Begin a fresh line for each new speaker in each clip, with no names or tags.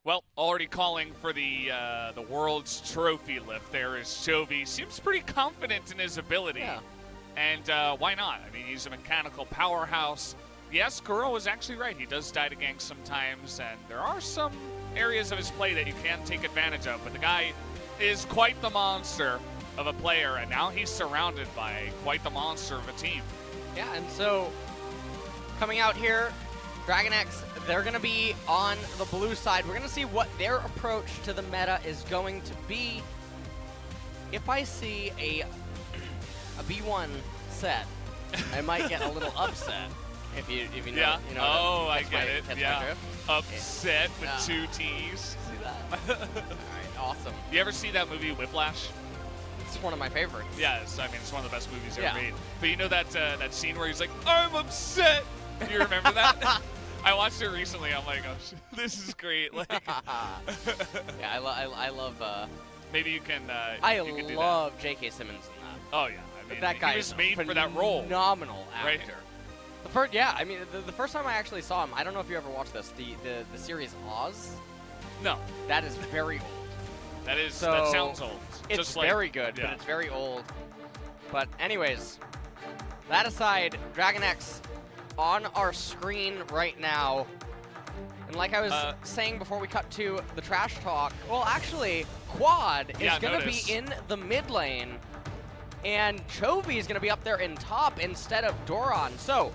Well, already calling for the world's trophy lift there is Chovy. Seems pretty confident in his ability.
Yeah.
And why not? I mean, he's a mechanical powerhouse. Yes, Kuro was actually right. He does die to ganks sometimes, and there are some areas of his play that you can take advantage of. But the guy is quite the monster of a player, and now he's surrounded by quite the monster of a team.
Yeah, and so coming out here, DragonX, they're going to be on the blue side. We're going to see what their approach to the meta is going to be. If I see a B1 set, I might get a little upset. If you know,
Yeah.
you know.
Oh, I get it. Yeah.
Yeah.
Upset with two T's.
See that? All right, awesome.
You ever see that movie Whiplash?
It's one of my favorites.
Yes, I mean, it's one of the best movies ever
Yeah.
made. But you know that that scene where he's like, I'm upset? You remember that? I watched it recently. I'm like, oh, this is great. Like,
Yeah, I love.
maybe you can.
I
you can do
love J.K. Simmons in that.
that. Oh yeah, I mean,
That guy
he was
is
made for that role.
Phenomenal actor.
Right.
The first, yeah, I mean, the first time I actually saw him, I don't know if you ever watched this, the series Oz.
No,
That is very old.
that is
So,
that sounds old.
It's
Just like,
very good,
yeah.
but it's very old. But anyways, that aside, DragonX on our screen right now. And like I was saying before we cut to the trash talk, well, actually, Quad is going to be in the mid lane, and Chovy is going to be up there in top instead of Doran. So,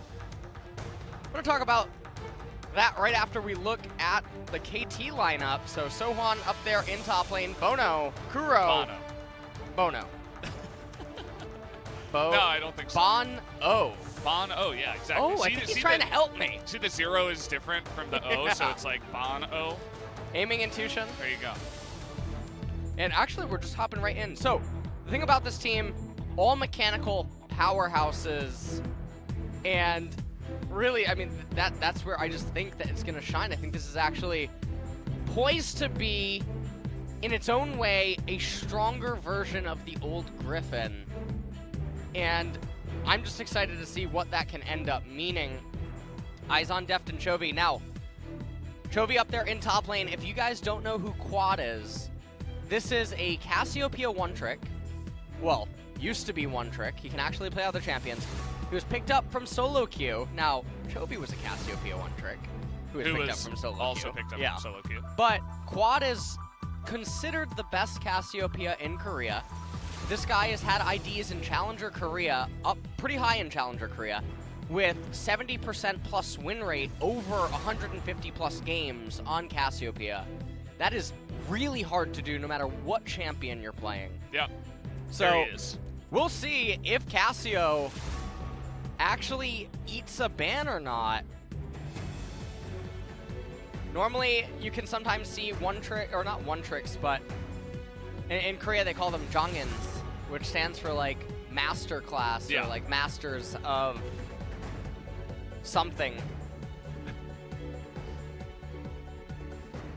I'm going to talk about that right after we look at the KT lineup. So, SoHwan up there in top lane, bonO, Kuro, bonO.
No, I don't think so.
bonO.
bonO, yeah, exactly.
Oh, I think he's trying to help me.
See, the 0 is different from the O, so
Yeah.
it's like bonO.
Aiming in TusiN.
There you go.
And actually, we're just hopping right in. So, the thing about this team, all mechanical powerhouses, and really, I mean, that's where I just think that it's going to shine. I think this is actually poised to be, in its own way, a stronger version of the old Griffin. And I'm just excited to see what that can end up meaning. Eyes on Deft and Chovy. Now, Chovy up there in top lane. If you guys don't know who Quad is, this is a Cassiopeia one-trick. Well, used to be one-trick. He can actually play other champions. He was picked up from solo queue. Now, Chovy was a Cassiopeia one-trick who was picked up from solo
also
queue.
picked up
Yeah.
from solo queue.
But Quad is considered the best Cassiopeia in Korea. This guy has had IDs in Challenger Korea, up pretty high in Challenger Korea, with 70% plus win rate over 150 plus games on Cassiopeia. That is really hard to do no matter what champion you're playing.
Yeah,
So
there he is.
we'll see if Cassio actually eats a ban or not. Normally, you can sometimes see one trick, or not one tricks, but in Korea they call them Jongins, which stands for like master class,
Yeah.
or like masters of something.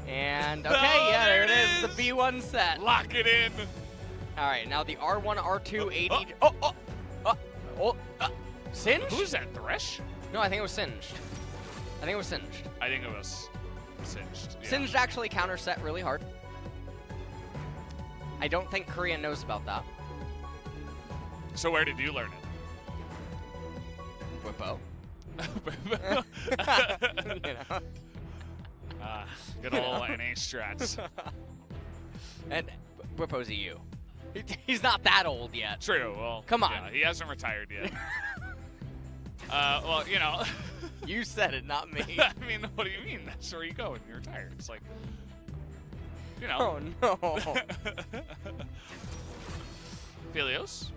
And okay,
Oh,
yeah,
there
there it
it
is, the B1 set.
Lock it in.
All right, now the R1, R2, AD. Singed?
Who's that, Thresh?
No, I think it was Singed. I think it was Singed.
I think it was Singed. Yeah.
Singed actually counter set really hard. I don't think Korea knows about that.
So where did you learn
Whippo.
it?
You know?
Good old NA strats.
And Whippo's EU. He's not that old yet.
True, well.
Come on.
Yeah, he hasn't retired yet. Well, you know.
You said it, not me.
I mean, what do you mean? That's where you go when you're retired. It's like, you know.
Oh, no.
Philios.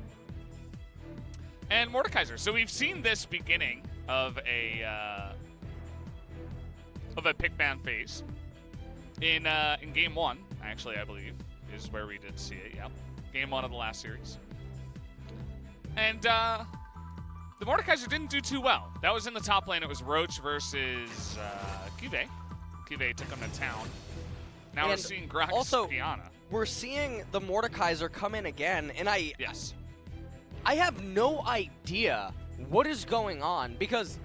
And Mordekaiser. So we've seen this beginning of a pick ban phase in game 1, actually, I believe, is where we did see it. Yep, game 1 of the last series. And the Mordekaiser didn't do too well. That was in the top lane. It was Roach versus Chovy. Chovy took him to town. Now we're
And
seeing Grax
also,
Piana.
We're seeing the Mordekaiser come in again, and
Yes.
I have no idea what is going on, because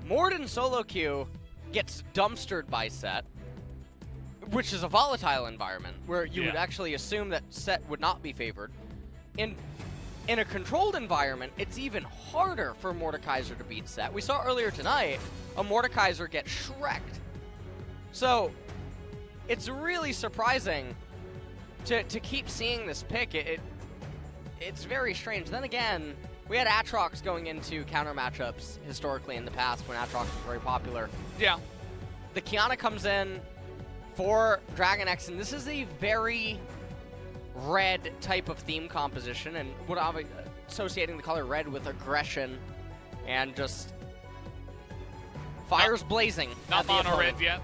Mord in solo queue gets dumpstered by Set. which is a volatile environment where you would
Yeah.
actually assume that set would not be favored. In a controlled environment, it's even harder for Mordekaiser to beat set. We saw earlier tonight a Mordekaiser get shreked. So it's really surprising to keep seeing this pick. It's very strange. Then again, we had Aatrox going into counter matchups historically in the past when Aatrox was very popular.
Yeah.
The Kiana comes in for DragonX, and this is a very red type of theme composition, and what I'm associating the color red with aggression and just fires blazing.
Not
at the
mono
opponent.
red yet.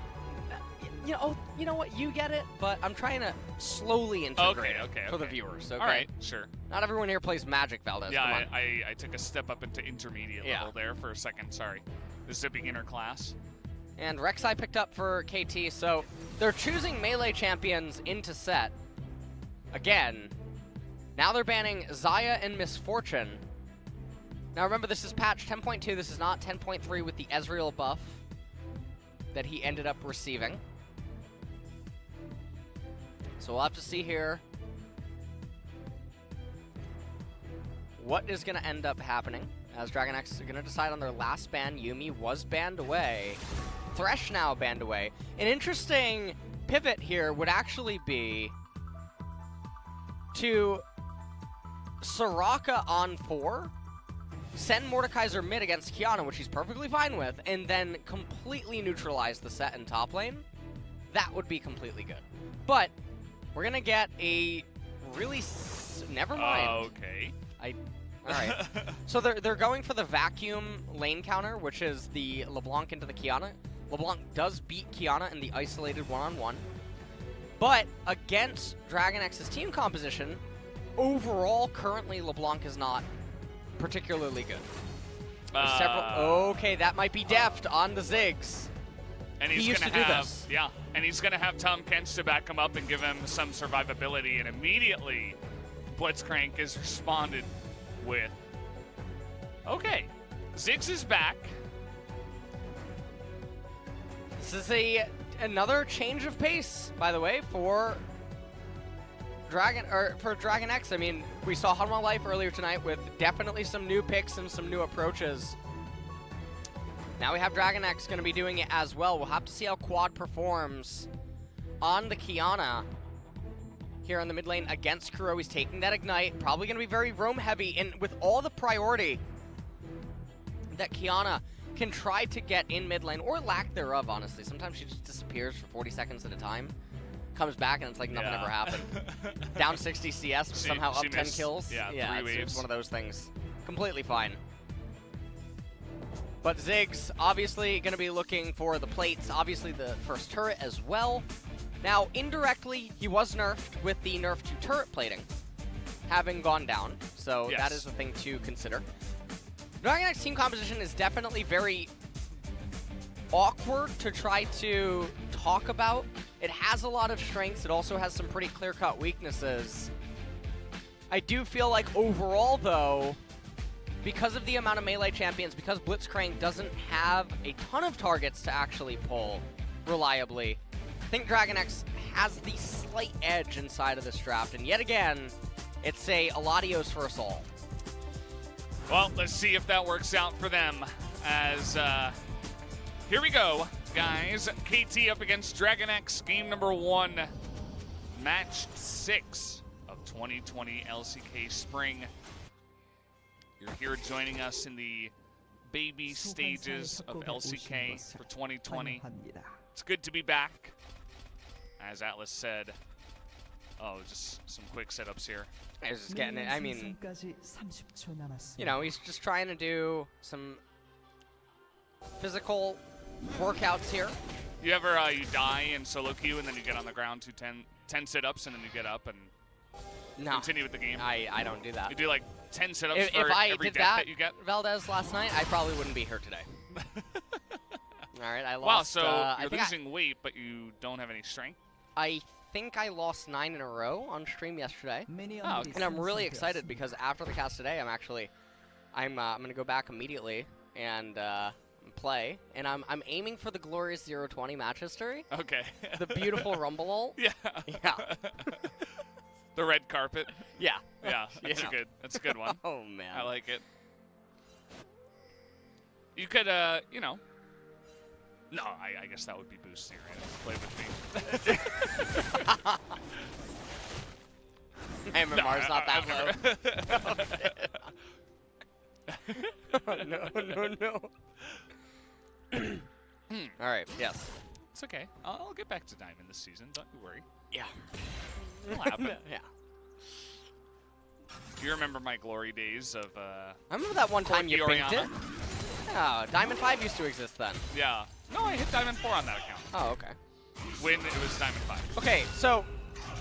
You know what? You get it, but I'm trying to slowly integrate it for the viewers. Okay.
All right, sure.
Not everyone here plays Magic, Valdez. Come
Yeah,
on.
I took a step up into intermediate level there for a second. Sorry. This is a beginner class.
And Rek'Sai picked up for KT, so they're choosing melee champions into set. Again, now they're banning Xayah and Misfortune. Now remember, this is patch 10.2. This is not 10.3 with the Ezreal buff that he ended up receiving. So we'll have to see here what is going to end up happening, as DragonX is going to decide on their last ban. Yuumi was banned away. Thresh now banned away. An interesting pivot here would actually be to Soraka on 4, send Mordekaiser mid against Kiana, which he's perfectly fine with, and then completely neutralize the set in top lane. That would be completely good. But we're going to get a really... never mind.
Okay.
All right. So they're going for the vacuum lane counter, which is the LeBlanc into the Kiana. LeBlanc does beat Kiana in the isolated one-on-one. But against DragonX's team composition, overall, currently LeBlanc is not particularly good. Okay, that might be Deft on the Ziggs.
And
He
he's
used
gonna
to do
have,
this.
yeah, and he's gonna have Tom Kench to back him up and give him some survivability, and immediately Blitzcrank is responded with, okay, Ziggs is back.
This is another change of pace, by the way, for DragonX. I mean, we saw Hanwha Life earlier tonight with definitely some new picks and some new approaches. Now we have DragonX going to be doing it as well. We'll have to see how Quad performs on the Kiana here in the mid lane against Kuro. He's taking that Ignite, probably going to be very roam heavy, and with all the priority that Kiana can try to get in mid lane, or lack thereof, honestly. Sometimes she just disappears for 40 seconds at a time, comes back, and it's like nothing ever happened. Down 60 CS, but somehow up 10 kills.
Yeah, 3 waves.
It's one of those things. Completely fine. But Ziggs, obviously going to be looking for the plates, obviously the first turret as well. Now, indirectly, he was nerfed with the nerf to turret plating having gone down, so that is a thing to consider. DragonX team composition is definitely very awkward to try to talk about. It has a lot of strengths. It also has some pretty clear-cut weaknesses. I do feel like overall, though, because of the amount of melee champions, because Blitzcrank doesn't have a ton of targets to actually pull reliably, I think DragonX has the slight edge inside of this draft. And yet again, it's a Aladios for us all.
Well, let's see if that works out for them. As here we go, guys. KT up against DragonX, game number 1, match 6 of 2020 LCK Spring. You're here joining us in the baby stages of LCK for 2020. It's good to be back. As Atlas said, just some quick setups here.
He's just getting it. I mean, you know, he's just trying to do some physical workouts here.
You ever, you die in solo queue and then you get on the ground, 10 sit-ups, and then you get up and continue with the game?
I don't do that.
You do like 10 sit-ups
If
for
I
every
did
death
that,
you get?
Valdez, last night, I probably wouldn't be here today. All right, I lost.
Wow, so you're losing weight, but you don't have any strength?
I think I lost 9 in a row on stream yesterday.
Oh, okay.
And I'm really excited because after the cast today, I'm going to go back immediately and I'm play, and I'm aiming for the glorious 0-20 match history.
Okay.
The beautiful Rumble ult.
Yeah.
Yeah.
The red carpet.
Yeah.
Yeah, that's
Yeah.
That's a good one.
Oh man.
I like it. You could, you know. No, I guess that would be boosting, right? Play with me.
MMR's not that
low.
No. All right. Yes.
It's okay. I'll get back to Diamond this season. Don't you worry.
Yeah.
It'll happen.
Yeah.
Do you remember my glory days of,
I remember that one time you
Oriana?
pinked it. Yeah. Diamond 5 used to exist then.
Yeah. No, I hit Diamond 4 on that account.
Oh, okay.
When it was Diamond 5.
Okay, so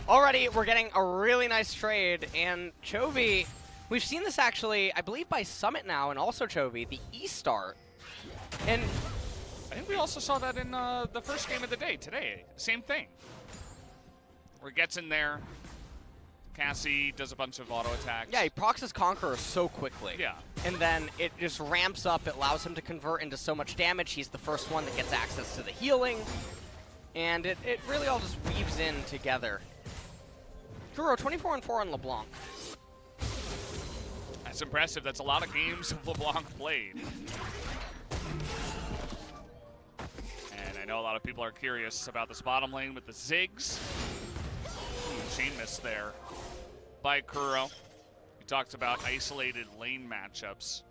already we're getting a really nice trade, and Chovy, we've seen this actually, I believe by Summit now, and also Chovy, the E-Start. And
I think we also saw that in the first game of the day today. Same thing. Where he gets in there, Cassie does a bunch of auto attacks.
yeah, he procs his Conqueror so quickly.
Yeah.
And then it just ramps up, it allows him to convert into so much damage. He's the first one that gets access to the healing. And it really all just weaves in together. Kuro, 24-4 on LeBlanc.
That's impressive. That's a lot of games of LeBlanc played. And I know a lot of people are curious about this bottom lane with the Ziggs. Chain miss there by Kuro. We talked about isolated lane matchups.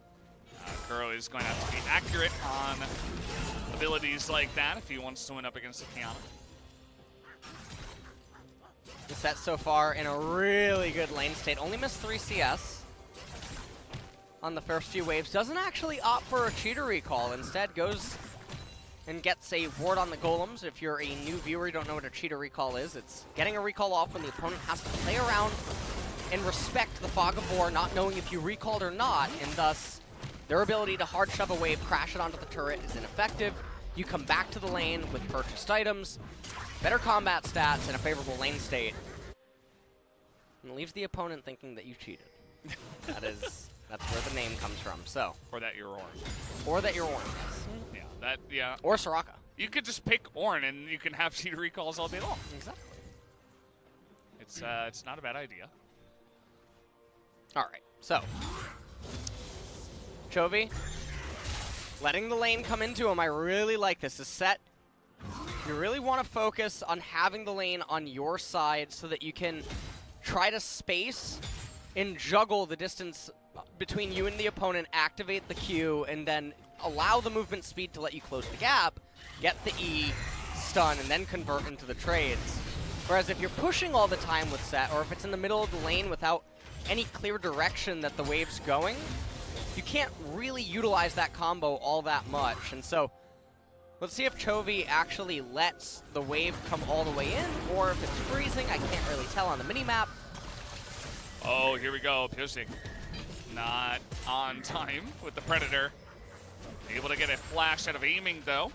Kuro is going to have to be accurate on abilities like that if he wants to win up against the Kiana.
The set so far in a really good lane state. Only missed 3 CS on the first few waves. Doesn't actually opt for a cheater recall. Instead goes and gets a ward on the golems. If you're a new viewer, you don't know what a cheater recall is. It's getting a recall off when the opponent has to play around and respect the fog of war, not knowing if you recalled or not, and thus their ability to hard shove a wave, crash it onto the turret is ineffective. You come back to the lane with purchased items, better combat stats, and a favorable lane state. And it leaves the opponent thinking that you cheated. That's where the name comes from. So.
Or that you're Ornn.
Or that you're Ornn.
Yeah.
Or Soraka.
You could just pick Ornn and you can have cheater recalls all day long.
Exactly.
It's not a bad idea.
All right. So. Chovy. Letting the lane come into him. I really like this. This set, you really want to focus on having the lane on your side so that you can try to space and juggle the distance between you and the opponent, activate the Q, and then allow the movement speed to let you close the gap, get the E, stun, and then convert into the trades. Whereas if you're pushing all the time with set, or if it's in the middle of the lane without any clear direction that the wave's going, you can't really utilize that combo all that much. And so, let's see if Chovy actually lets the wave come all the way in, or if it's freezing. I can't really tell on the minimap.
Oh, here we go. Pyosik not on time with the Predator. Able to get a flash out of aiming, though,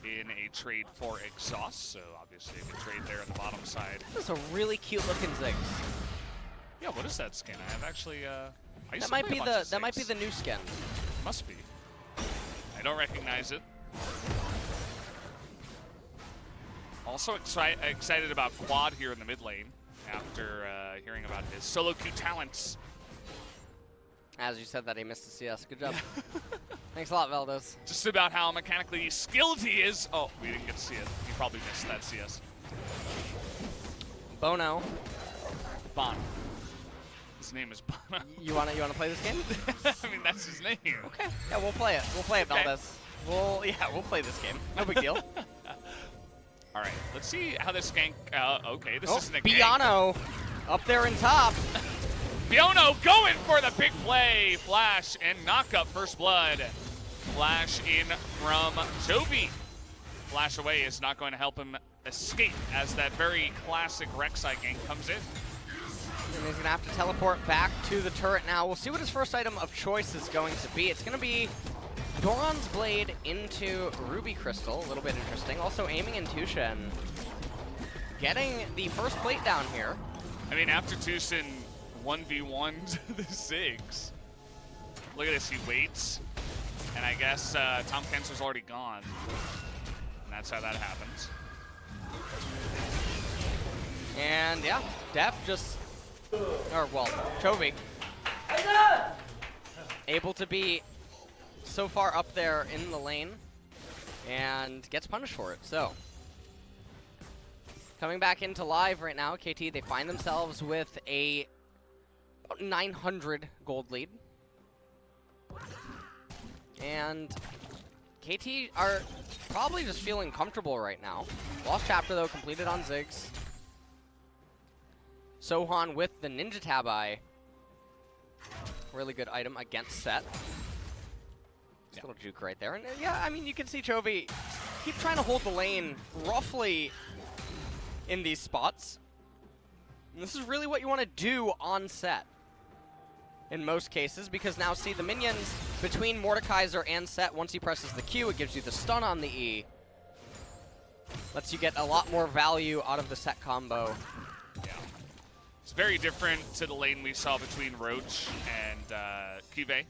in a trade for exhaust. So, obviously, a good trade there on the bottom side.
This is a really cute-looking Ziggs.
Yeah, what is that skin? I have actually,
That might be the new skin.
Must be. I don't recognize it. Also excited about Quad here in the mid lane after hearing about his solo queue talents.
As you said that he missed the CS. Good job. Thanks a lot, Veldos.
Just about how mechanically skilled he is. Oh, we didn't get to see it. He probably missed that CS.
bonO.
Bon. His name is bonO.
You wanna play this game?
I mean, that's his name.
Okay. Yeah, we'll play it. We'll play it,
Okay.
Veldos. We'll play this game. No big deal.
All right, let's see how this gank. Okay, this isn't a gank.
bonO up there in top.
bonO going for the big play. Flash and knock up first blood. Flash in from Chovy. Flash away is not going to help him escape as that very classic Rek'Sai gank comes in.
And he's going to have to teleport back to the turret now. We'll see what his first item of choice is going to be. It's going to be Doran's Blade into Ruby Crystal. A little bit interesting. Also aiming in TusiN. Getting the first plate down here.
I mean, after TusiN 1v1'd the Ziggs, look at this, he waits And I guess Tom Kenser's already gone. And that's how that happens.
And yeah, Deft just, or well, Chovy, able to be so far up there in the lane and gets punished for it. So coming back into live right now, KT, they find themselves with a about 900 gold lead. And KT are probably just feeling comfortable right now. Lost Chapter, though, completed on Ziggs. SoHwan with the Ninja Tabi. Really good item against Set. Just a little juke right there. And yeah, I mean, you can see Chovy keep trying to hold the lane roughly in these spots. And this is really what you want to do on Set in most cases, because now see the minions between Mordekaiser and Set, once he presses the Q, it gives you the stun on the E. Lets you get a lot more value out of the Set combo.
Yeah. It's very different to the lane we saw between Roach and Chovy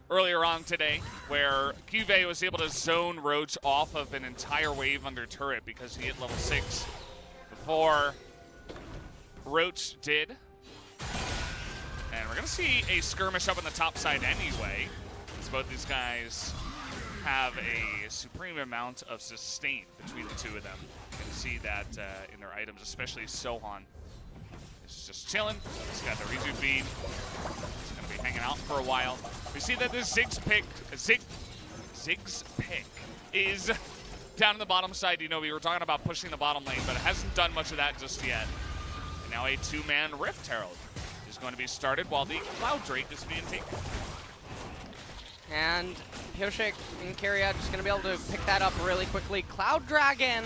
earlier on today, where Chovy was able to zone Roach off of an entire wave under turret because he hit level 6 before Roach did. And we're going to see a skirmish up on the top side anyway, as both these guys have a supreme amount of sustain between the two of them. You can see that in their items, especially SoHwan. He's just chilling. He's got the Reju beam. He's going to be hanging out for a while. We see that this Ziggs pick is down in the bottom side. You know, we were talking about pushing the bottom lane, but it hasn't done much of that just yet. And now a two-man Rift Herald is going to be started while the Cloud Drake is being taken.
And Pyosik and Keria just going to be able to pick that up really quickly. Cloud Dragon.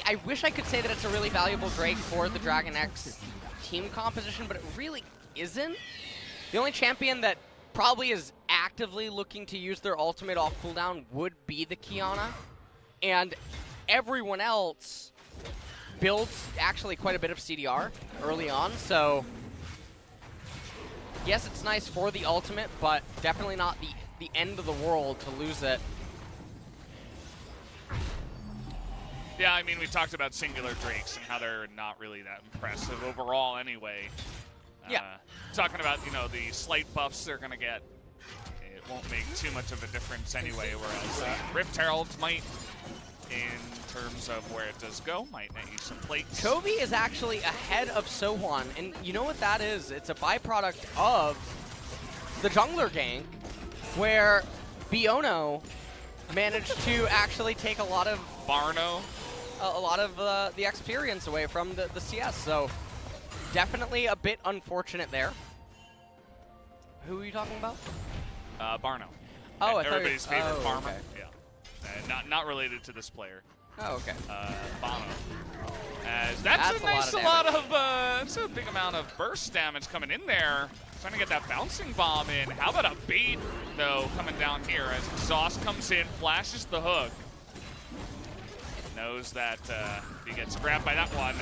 I wish I could say that it's a really valuable Drake for the DragonX team composition, but it really isn't. The only champion that probably is actively looking to use their ultimate off cooldown would be the Kiana. And everyone else builds actually quite a bit of CDR early on, so yes, it's nice for the ultimate, but definitely not the end of the world to lose it.
Yeah, I mean, we talked about singular Drakes and how they're not really that impressive overall anyway.
Yeah.
Talking about, you know, the slight buffs they're going to get, it won't make too much of a difference anyway, whereas Rift Heralds might, in terms of where it does go, might net you some plates.
Chovy is actually ahead of SoHwan, and you know what that is? It's a byproduct of the jungler gank, where bonO managed to actually take a lot of
bonO,
a lot of the experience away from the CS. So definitely a bit unfortunate there. Who are you talking about?
bonO.
Oh, I
everybody's
thought
favorite farmer.
Okay.
Yeah. Not related to this player.
Oh, okay.
bonO. As that's that's a big amount of burst damage coming in there. Trying to get that bouncing bomb in. How about a bait, though, coming down here as Exhaust comes in, flashes the hook. Knows that if he gets grabbed by that one,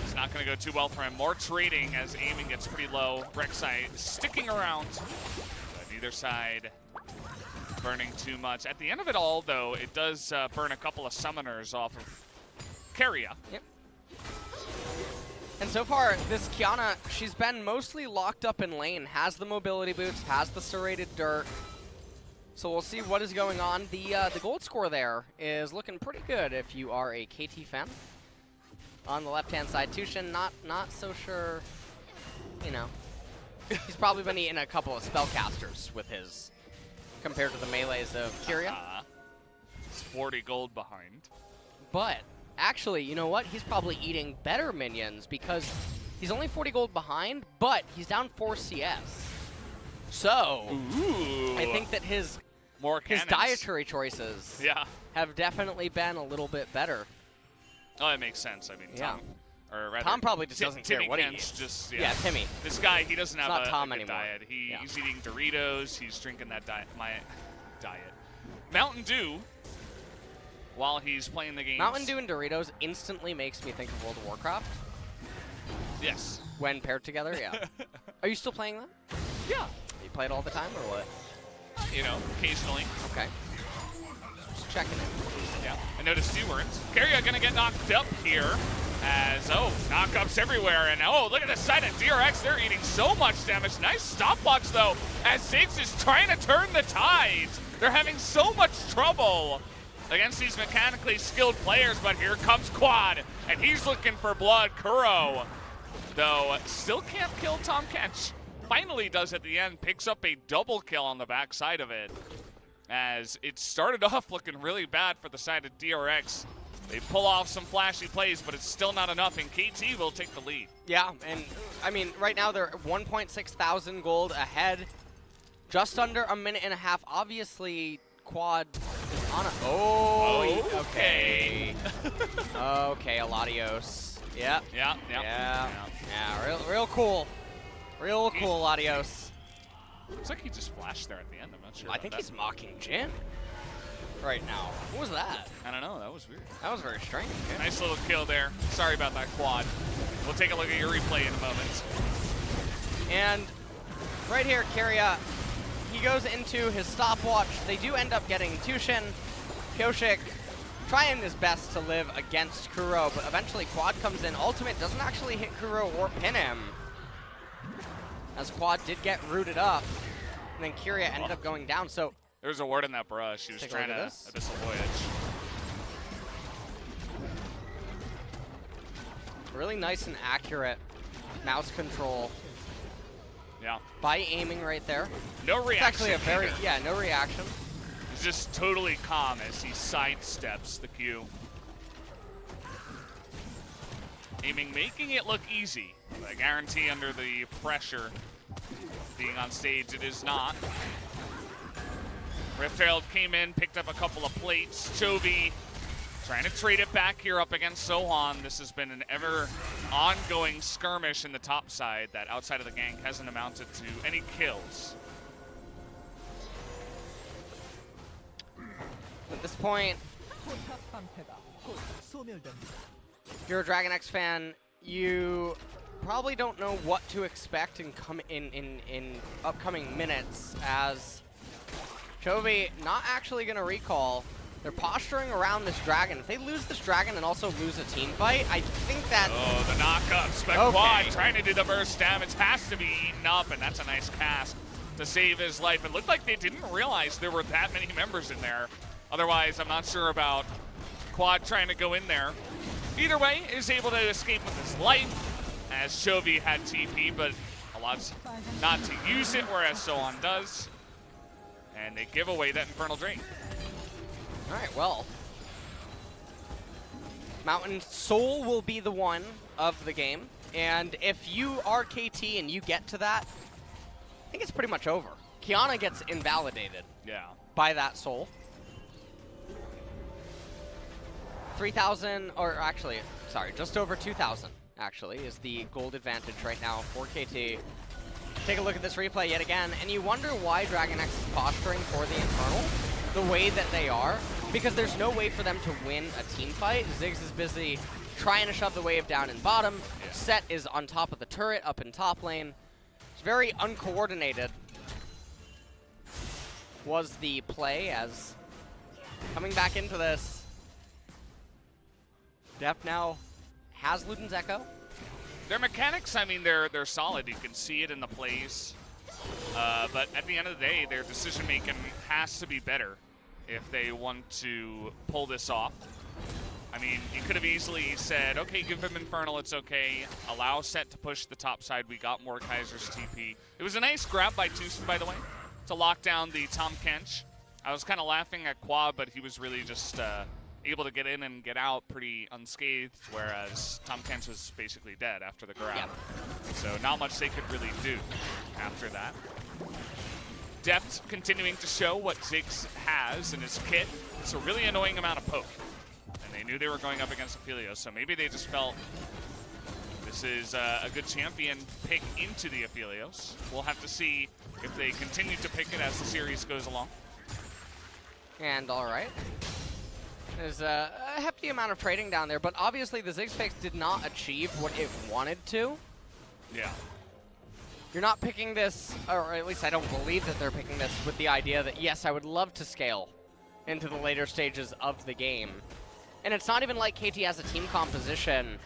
it's not going to go too well for him. More trading as aiming gets pretty low. Rek'Sai sticking around, but neither side burning too much. At the end of it all, though, it does burn a couple of summoners off of Keria.
Yep. And so far, this Kiana, she's been mostly locked up in lane, has the mobility boots, has the serrated dirt. So we'll see what is going on. The gold score there is looking pretty good if you are a KT fan. On the left-hand side, TusiN, not so sure, you know. He's probably been eating a couple of spellcasters with his, compared to the melees of Keria.
It's 40 gold behind.
But actually, you know what? He's probably eating better minions because he's only 40 gold behind, but he's down 4 CS. So,
ooh,
I think that his dietary choices have definitely been a little bit better.
Oh, that makes sense. I mean, Tom, or rather,
Tom probably just doesn't care what he eats.
Just,
yeah, Timmy.
This guy, he doesn't have a good diet. He's eating Doritos. He's drinking that diet. Mountain Dew. While he's playing the game.
Mountain Dew and Doritos instantly makes me think of World of Warcraft.
Yes.
When paired together, yeah. Are you still playing that?
Yeah.
You play it all the time or what?
you know, occasionally.
Okay. Just checking it.
Yeah, I noticed you weren't. Keria gonna get knocked up here as, knockups everywhere. And, look at the side of DRX. They're eating so much damage. Nice stopwatch, though, as Ziggs is trying to turn the tides. They're having so much trouble against these mechanically skilled players, but here comes Quad, and he's looking for blood. Kuro, though, still can't kill Tom Kench. Finally does at the end, picks up a double kill on the backside of it, as it started off looking really bad for the side of DRX. They pull off some flashy plays, but it's still not enough, and KT will take the lead.
Yeah, and I mean, right now they're 1.6 thousand gold ahead. Just under a minute and a half. Obviously, Quad is on a... okay. Okay, Aladios. Yep.
Yeah.
Real cool. Real cool, Aladios.
Looks like he just flashed there at the end. I'm not sure.
I think he's mocking Jin right now. What was that?
I don't know. That was weird.
That was very strange. Okay.
Nice little kill there. Sorry about that, Quad. We'll take a look at your replay in a moment.
And right here, Keria, he goes into his stopwatch. They do end up getting TusiN. Pyosik trying his best to live against Kuro, but eventually Quad comes in. Ultimate doesn't actually hit Kuro or pin him, as Quad did get rooted up, and then Keria ended up going down. So
there's a ward in that brush. He was trying to Abyssal Voyage.
Really nice and accurate mouse control.
Yeah.
By aiming right there.
No reaction.
It's actually a very, no reaction.
He's just totally calm as he sidesteps the Q. Aiming, making it look easy. I guarantee under the pressure being on stage, it is not. Rift Herald came in, picked up a couple of plates. Chovy trying to trade it back here up against SoHwan. This has been an ever ongoing skirmish in the top side that outside of the gank hasn't amounted to any kills.
At this point, if you're a DragonX fan, you probably don't know what to expect in upcoming minutes, as Chovy not actually going to recall. They're posturing around this dragon. If they lose this dragon and also lose a team fight, I think that...
Oh, the knockups. But Quad trying to do the burst damage has to be eaten up, and that's a nice cast to save his life. It looked like they didn't realize there were that many members in there. Otherwise, I'm not sure about Quad trying to go in there. Either way, is able to escape with his life, as Chovy had TP, but allows not to use it, whereas SoHwan does. And they give away that Infernal Drain.
All right, well, Mountain Soul will be the one of the game, and if you are KT and you get to that, I think it's pretty much over. Kiana gets invalidated by that Soul. 3,000, or actually, sorry, just over 2,000, actually, is the gold advantage right now for KT. Take a look at this replay yet again, and you wonder why DragonX is posturing for the Infernal the way that they are, because there's no way for them to win a team fight. Ziggs is busy trying to shove the wave down in bottom. Set is on top of the turret up in top lane. It's very uncoordinated was the play, as coming back into this, Deft now has Luden's Echo.
Their mechanics, I mean, they're solid. You can see it in the plays. But at the end of the day, their decision-making has to be better if they want to pull this off. I mean, you could have easily said, okay, give him Infernal, it's okay. Allow Set to push the top side. We got Mordekaiser's TP. It was a nice grab by TusiN, by the way, to lock down the Tom Kench. I was kind of laughing at Quad, but he was really just able to get in and get out pretty unscathed, whereas Tom Kench was basically dead after the grab. So not much they could really do after that. Deft continuing to show what Ziggs has in his kit. It's a really annoying amount of poke. And they knew they were going up against Aphelios, so maybe they just felt this is a good champion pick into the Aphelios. We'll have to see if they continue to pick it as the series goes along.
And all right. There's a hefty amount of trading down there, but obviously the Ziggs pick did not achieve what it wanted to.
Yeah.
you're not picking this, or at least I don't believe that they're picking this with the idea that, yes, I would love to scale into the later stages of the game. And it's not even like KT has a team composition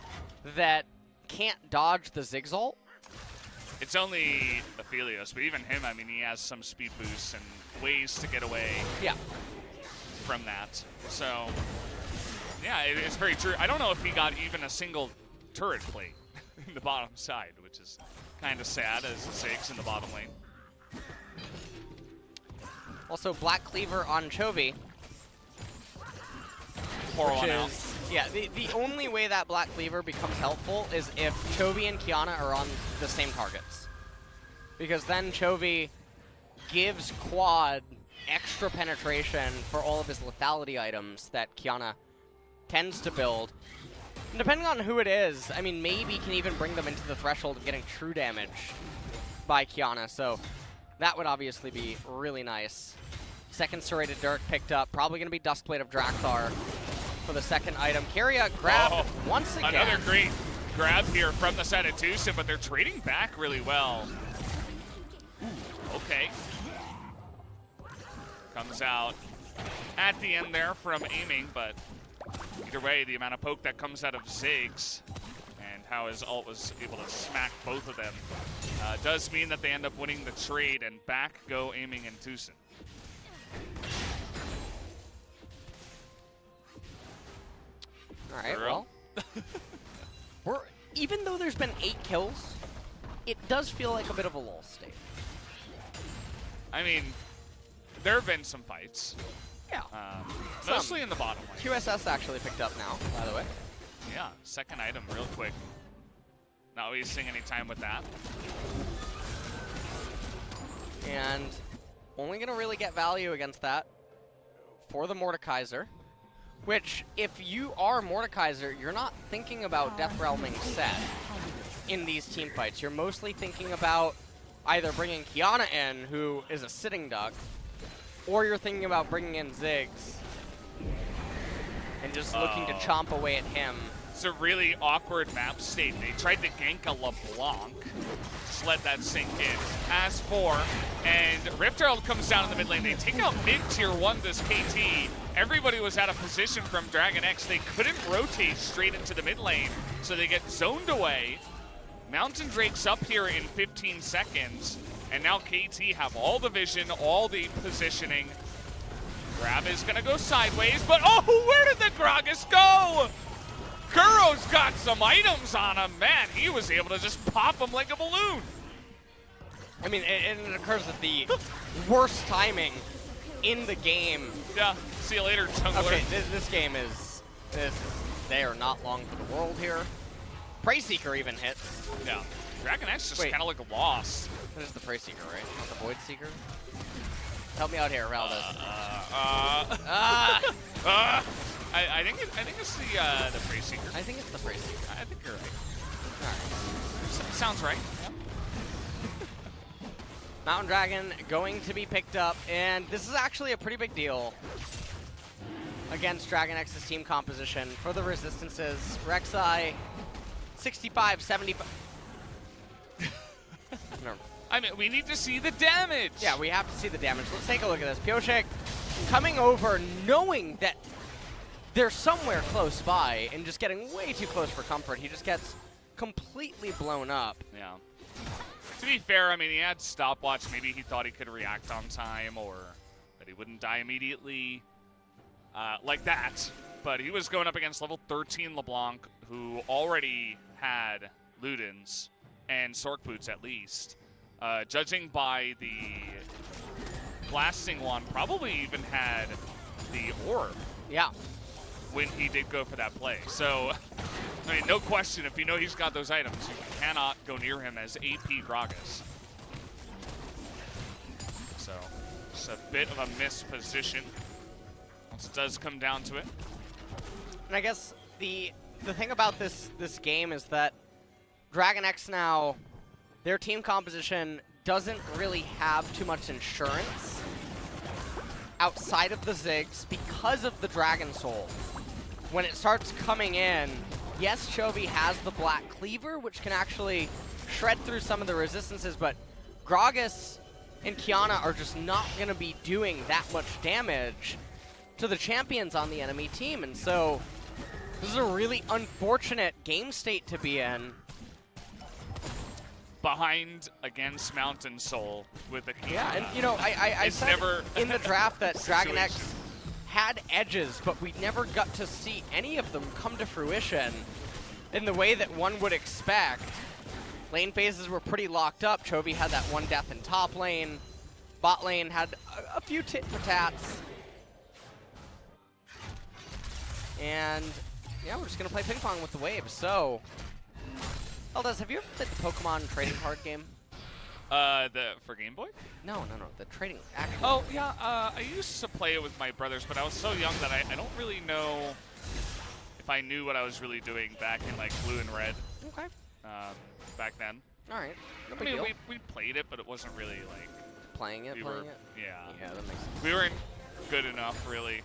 that can't dodge the Zigzalt.
It's only Aphelios, but even him, I mean, he has some speed boosts and ways to get away from that. So, yeah, it's very true. I don't know if he got even a single turret plate in the bottom side, which is kind of sad as the Ziggs in the bottom lane.
Also, Black Cleaver on Chovy.
Pour one out.
Yeah, the only way that Black Cleaver becomes helpful is if Chovy and Qiyana are on the same targets. Because then Chovy gives Quad extra penetration for all of his lethality items that Qiyana tends to build. And depending on who it is, I mean, maybe can even bring them into the threshold of getting true damage by Qiyana. So that would obviously be really nice. Second serrated Dirk picked up. Probably going to be Duskblade of Drakthar for the second item. Keria grabbed once again.
Another great grab here from the side of TusiN, but they're trading back really well. Okay. Comes out at the end there from aiming, but either way, the amount of poke that comes out of Ziggs and how his ult was able to smack both of them does mean that they end up winning the trade, and back go aiming and TusiN.
All right, well, even though there's been 8 kills, it does feel like a bit of a lull state.
I mean, there have been some fights.
Yeah.
Mostly in the bottom lane.
QSS actually picked up now, by the way.
Yeah, second item real quick. Not wasting any time with that.
And only going to really get value against that for the Mordekaiser. Which, if you are Mordekaiser, you're not thinking about Death Realming set in these team fights. You're mostly thinking about either bringing Qiyana in, who is a sitting duck, or you're thinking about bringing in Ziggs and just looking to chomp away at him.
It's a really awkward map state. They tried to gank a LeBlanc. Just let that sink in. Pass 4, and Rift Herald comes down in the mid lane. They take out mid-tier 1 this KT. Everybody was out of position from DragonX. They couldn't rotate straight into the mid lane, so they get zoned away. Mountain Drake's up here in 15 seconds, and now KT have all the vision, all the positioning. Grab is gonna go sideways, but oh, where did the Gragas go? Kuro's got some items on him. Man, he was able to just pop him like a balloon.
I mean, it occurs at the worst timing in the game.
Yeah, see you later, jungler.
Okay, this game is, they are not long for the world here. Prey Seeker even hits.
Yeah, DragonX just kind of like lost.
This is the Prey Seeker, right? Not the Void Seeker? Help me out here, Raldo.
I think it's the Prey Seeker.
I think it's the Prey Seeker.
I think you're right.
All right.
Sounds right. Yeah.
Mountain Dragon going to be picked up, and this is actually a pretty big deal against DragonX's team composition for the resistances. Rek'Sai, 65, 75. No.
I mean, we need to see the damage.
Yeah, we have to see the damage. Let's take a look at this. Pyosik coming over, knowing that they're somewhere close by, and just getting way too close for comfort. He just gets completely blown up.
Yeah. To be fair, I mean, he had stopwatch. Maybe he thought he could react on time, or that he wouldn't die immediately like that. But he was going up against level 13 LeBlanc, who already had Ludens and Sork Boots at least. Judging by the blasting one, probably even had the orb.
Yeah.
When he did go for that play. So, I mean, no question, if you know he's got those items, you cannot go near him as AP Gragas. So, it's a bit of a missed position once it does come down to it.
And I guess the thing about this game is that DragonX now, their team composition doesn't really have too much insurance outside of the Ziggs because of the Dragon Soul. When it starts coming in, yes, Chovy has the Black Cleaver, which can actually shred through some of the resistances, but Gragas and Kiana are just not going to be doing that much damage to the champions on the enemy team. And so this is a really unfortunate game state to be in.
Behind against Mountain Soul with the Kiana.
Yeah, and you know, I said
never
in the draft that DragonX had edges, but we never got to see any of them come to fruition in the way that one would expect. Lane phases were pretty locked up. Chovy had that one death in top lane. Bot lane had a few tit for tats. And yeah, we're just gonna play ping pong with the waves. So, Eldez, have you ever played the Pokemon trading card game?
For Game Boy?
No, the trading actually.
Oh yeah, I used to play it with my brothers, but I was so young that I don't really know if I knew what I was really doing back in like Blue and Red.
Okay.
Back then.
All right. No
I
big
mean,
deal.
we played it, but it wasn't really like
Playing it.
Yeah,
Yeah, that makes sense.
we weren't good enough really.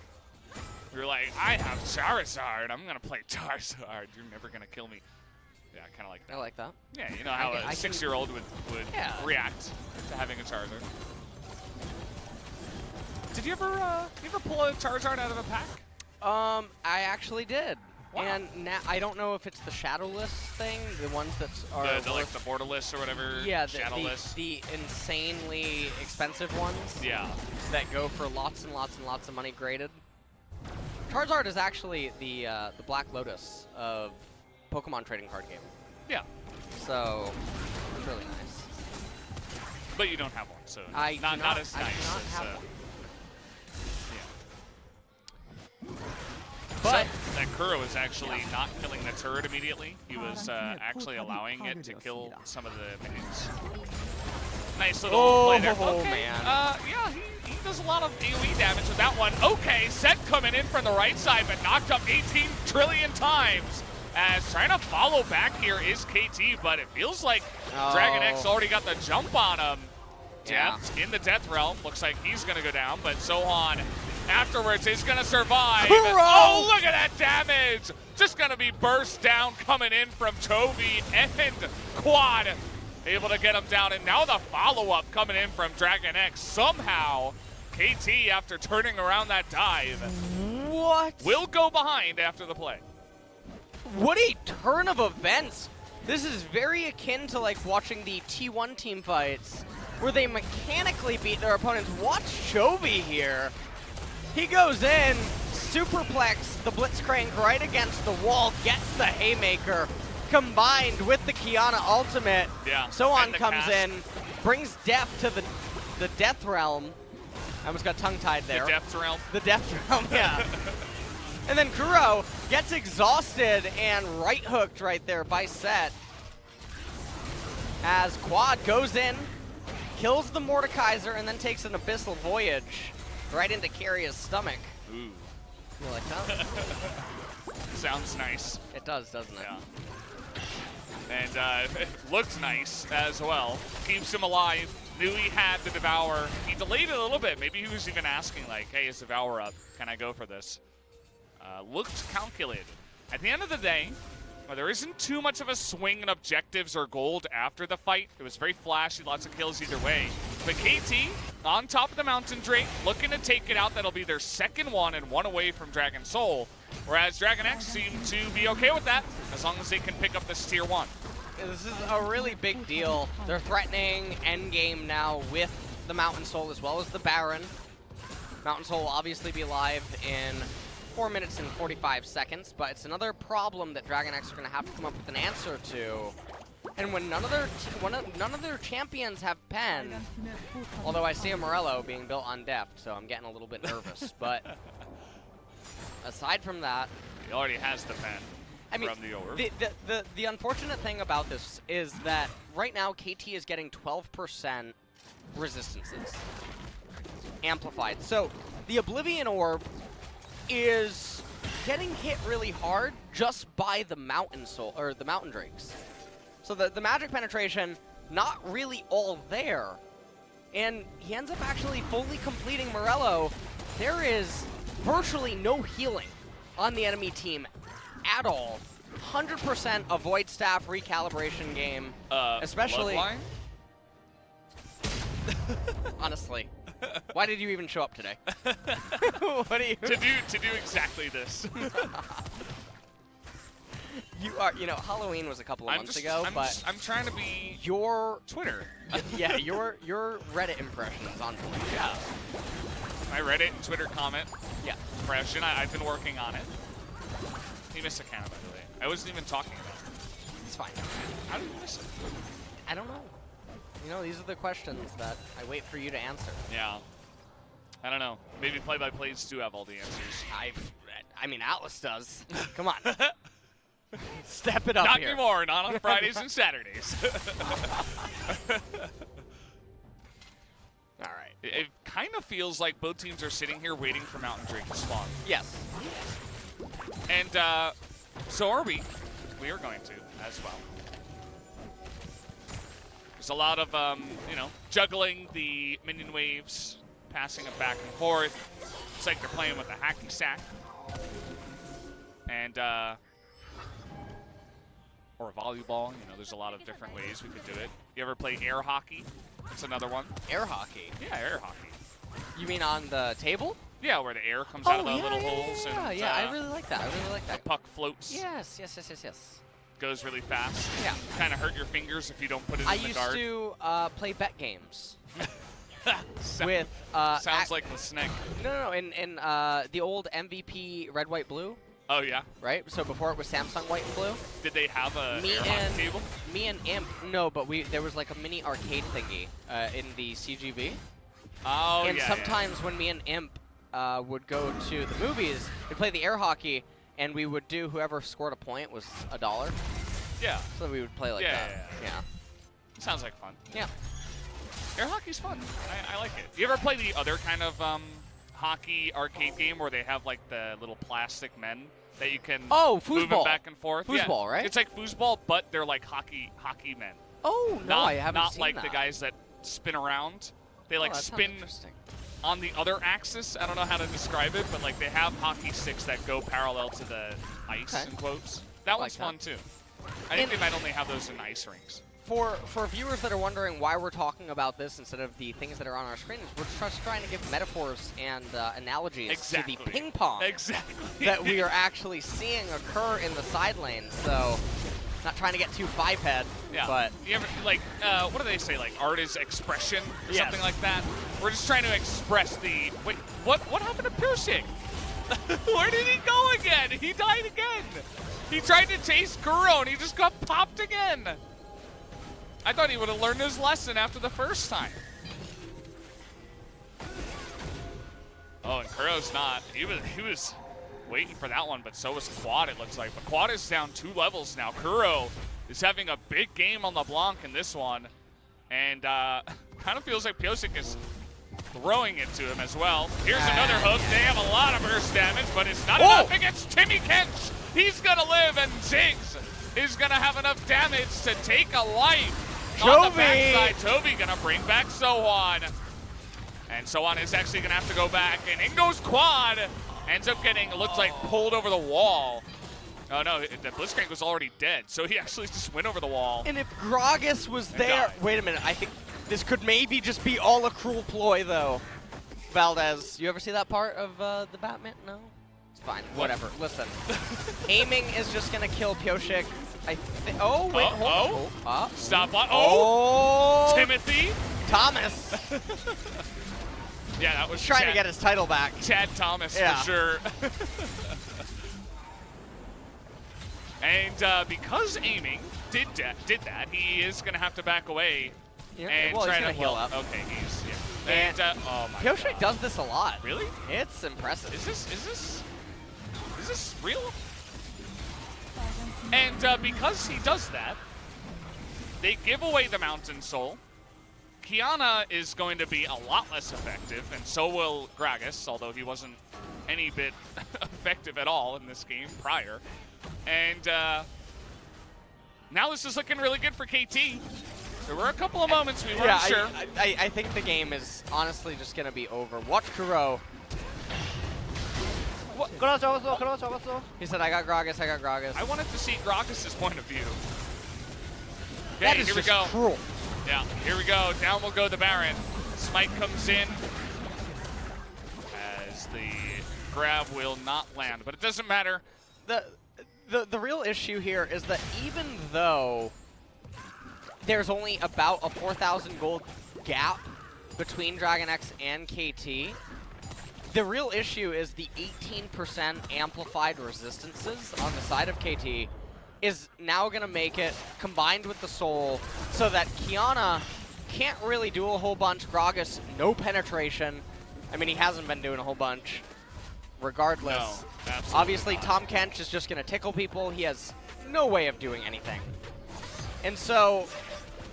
We were like, I have Charizard, I'm gonna play Charizard. You're never gonna kill me. Yeah, kind of like that.
I like that.
Yeah, you know how
I
a 6-year-old would
Yeah.
react to having a Charizard. Did you ever pull a Charizard out of a pack?
I actually did.
Wow.
And now I don't know if it's the shadowless thing, the ones that are
The like the borderless or whatever.
yeah,
shadowless.
the insanely expensive ones.
Yeah.
That go for lots and lots and lots of money graded. Charizard is actually the Black Lotus of Pokemon trading card game.
Yeah.
So it's really nice.
But you don't have one, so
I
not
do not,
as
I do
nice
not
as
have one.
yeah.
But
so, that Kuro is actually not killing the turret immediately. He was actually allowing it to kill some of the minions. Nice little play there. Okay.
Man.
Yeah, he does a lot of AoE damage with that one. Okay, Set coming in from the right side, but knocked up 18 trillion times. As trying to follow back here is KT, but it feels like DragonX already got the jump on him.
Yeah.
Deft in the Death Realm. Looks like he's going to go down, but SoHwan afterwards is going to survive.
Kuro!
Oh, look at that damage! Just going to be burst down coming in from Chovy and Quad. Able to get him down, and now the follow-up coming in from DragonX. Somehow, KT, after turning around that dive,
what?
will go behind after the play.
What a turn of events! This is very akin to like watching the T1 team fights, where they mechanically beat their opponents. Watch Chovy here. He goes in, superplex the Blitzcrank right against the wall, gets the Haymaker, combined with the Kiana ultimate.
Yeah.
SoHwan comes
cast.
in, brings Deft to the Death Realm. I almost got tongue-tied there.
The Deft Realm.
The Death Realm, yeah. And then Kuro gets exhausted and right-hooked right there by Set. As Quad goes in, kills the Mordekaiser, and then takes an Abyssal Voyage right into Keria's stomach.
Ooh.
You like that?
Sounds nice.
It does, doesn't it?
Yeah. And it looked nice as well. Keeps him alive. Knew he had the Devour. He delayed it a little bit. Maybe he was even asking, like, hey, is Devour up? Can I go for this? Looked calculated. At the end of the day, there isn't too much of a swing in objectives or gold after the fight. It was very flashy, lots of kills either way. But KT, on top of the Mountain Drake, looking to take it out. That'll be their second one and one away from Dragon Soul. Whereas DragonX seem to be okay with that, as long as they can pick up this tier 1.
This is a really big deal. They're threatening endgame now with the Mountain Soul as well as the Baron. Mountain Soul will obviously be live in 4 minutes and 45 seconds, but it's another problem that DragonX are going to have to come up with an answer to. And when none of their champions have pen, although I see a Morello being built on Deft, so I'm getting a little bit nervous. But aside from that,
He already has the pen.
I mean,
from the orb.
the unfortunate thing about this is that right now KT is getting 12% resistances amplified. So the Oblivion Orb is getting hit really hard just by the Mountain Soul or the Mountain Drakes. So the magic penetration not really all there, and he ends up actually fully completing Morello. There is virtually no healing on the enemy team at all. 100% a void staff recalibration game. Especially.
Bloodline?
Honestly. Why did you even show up today? What do you
to do exactly this.
You are, you know, Halloween was a couple of months ago, but
I'm trying to be
your
Twitter.
yeah, your Reddit impression is on point.
Yeah. My Reddit and Twitter comment
Yeah.
impression. I've been working on it. You missed a count, by the way. I wasn't even talking about it.
It's fine.
How did you miss it?
I don't know. You know, these are the questions that I wait for you to answer.
Yeah. I don't know. Maybe play-by-plays do have all the answers.
I mean, Atlas does. Come on. Step it up
Not
here.
anymore. Not on Fridays and Saturdays.
All right.
It kind of feels like both teams are sitting here waiting for Mountain Drake to spawn.
Yes.
And so are we. We are going to as well. There's a lot of, you know, juggling the minion waves, passing it back and forth. It's like they're playing with a hacky sack. And, or a volleyball. You know, there's a lot of different ways we could do it. You ever play air hockey? That's another one.
Air hockey.
Yeah, air hockey.
You mean on the table?
Yeah, where the air comes out of the
yeah,
little
yeah,
holes.
Yeah,
and,
yeah, I really like that. I really like that.
The puck floats.
Yes, yes, yes, yes, yes.
Goes really fast.
Yeah.
Kind of hurt your fingers if you don't put it
I
in the
used
guard.
to play bet games with
Sounds like the snake.
No, in the old MVP Red, White, Blue,
Oh yeah.
right? So before it was Samsung White and Blue.
Did they have a
Me
air hockey
and
table?
me and Imp, no, but there was like a mini arcade thingy in the CGV.
Oh
And
yeah.
sometimes when me and Imp would go to the movies, we'd play the air hockey, and we would do whoever scored a point was $1.
Yeah.
So we would play like
Yeah,
that.
yeah. Sounds like fun.
Yeah.
Air hockey's fun. I like it. You ever play the other kind of hockey arcade game where they have like the little plastic men that you can move them
foosball.
back and forth?
Foosball,
yeah.
right?
It's like foosball, but they're like hockey men.
Oh no, I haven't
Not
seen
like
that.
the guys that spin around. They like
that sounds
spin
interesting.
on the other axis. I don't know how to describe it, but like they have hockey sticks that go parallel to the ice,
Okay.
in quotes. That one's
that.
fun too. I think they might only have those in ice rinks.
For viewers that are wondering why we're talking about this instead of the things that are on our screens, we're just trying to give metaphors and analogies
Exactly.
to the ping pong
Exactly.
that we are actually seeing occur in the side lane. So, not trying to get too five-head,
Yeah.
but
You ever, like, what do they say? Like, art is expression or
Yes.
something like that? We're just trying to express the... Wait, what happened to Pyosik? Where did he go again? He died again. He tried to chase Kuro and he just got popped again. I thought he would have learned his lesson after the first time. Oh, and Kuro's not. He was waiting for that one, but so was Quad, it looks like. But Quad is down 2 levels now. Kuro is having a big game on LeBlanc in this one. And kind of feels like Pyosik is throwing it to him as well. Here's another hook. They have a lot of burst damage, but it's not enough against Timmy Kench. He's going to live, and Ziggs is going to have enough damage to take a life. On the backside, Chovy going to bring back SoHwan. And SoHwan is actually going to have to go back, and in goes Quad. Ends up getting, looks like, pulled over the wall. Oh no, the Blitzcrank was already dead, so he actually just went over the wall.
and if Gragas was there,
died.
wait a minute, I think this could maybe just be all a cruel ploy though. Valdez, you ever see that part of the Batman? No? It's fine, whatever, listen. Aiming is just gonna kill Pyosik. Oh, wait, hold on.
Stop on.
Oh!
Timothy.
Thomas!
Yeah, that was
Trying
Chad,
to get his title back.
Chad Thomas
Yeah.
for sure. And because aiming did that, he is going to have to back away
Yeah,
and
well, he's
try
gonna
to
heal up.
Okay, he's
And
oh my
Pyosik
God.
does this a lot.
Really?
It's impressive.
Is this real? And because he does that, they give away the Mountain Soul. Kiana is going to be a lot less effective, and so will Gragas, although he wasn't any bit effective at all in this game prior. And now this is looking really good for KT. There were a couple of moments we weren't sure.
I think the game is honestly just going to be over. Watch Kuro.
그러 잡았어.
He said, I got Gragas, I got Gragas.
I wanted to see Gragas' point of view.
That
Okay,
is
here we
just
go.
cruel.
Yeah, here we go. Down will go the Baron. Smite comes in as the grab will not land, but it doesn't matter.
The real issue here is that even though there's only about a 4,000 gold gap between DragonX and KT, the real issue is the 18% amplified resistances on the side of KT is now going to make it, combined with the Soul, so that Kiana can't really do a whole bunch. Gragas, no penetration. I mean, he hasn't been doing a whole bunch. Regardless,
No, absolutely
obviously
not.
Tom Kench is just going to tickle people. He has no way of doing anything. And so,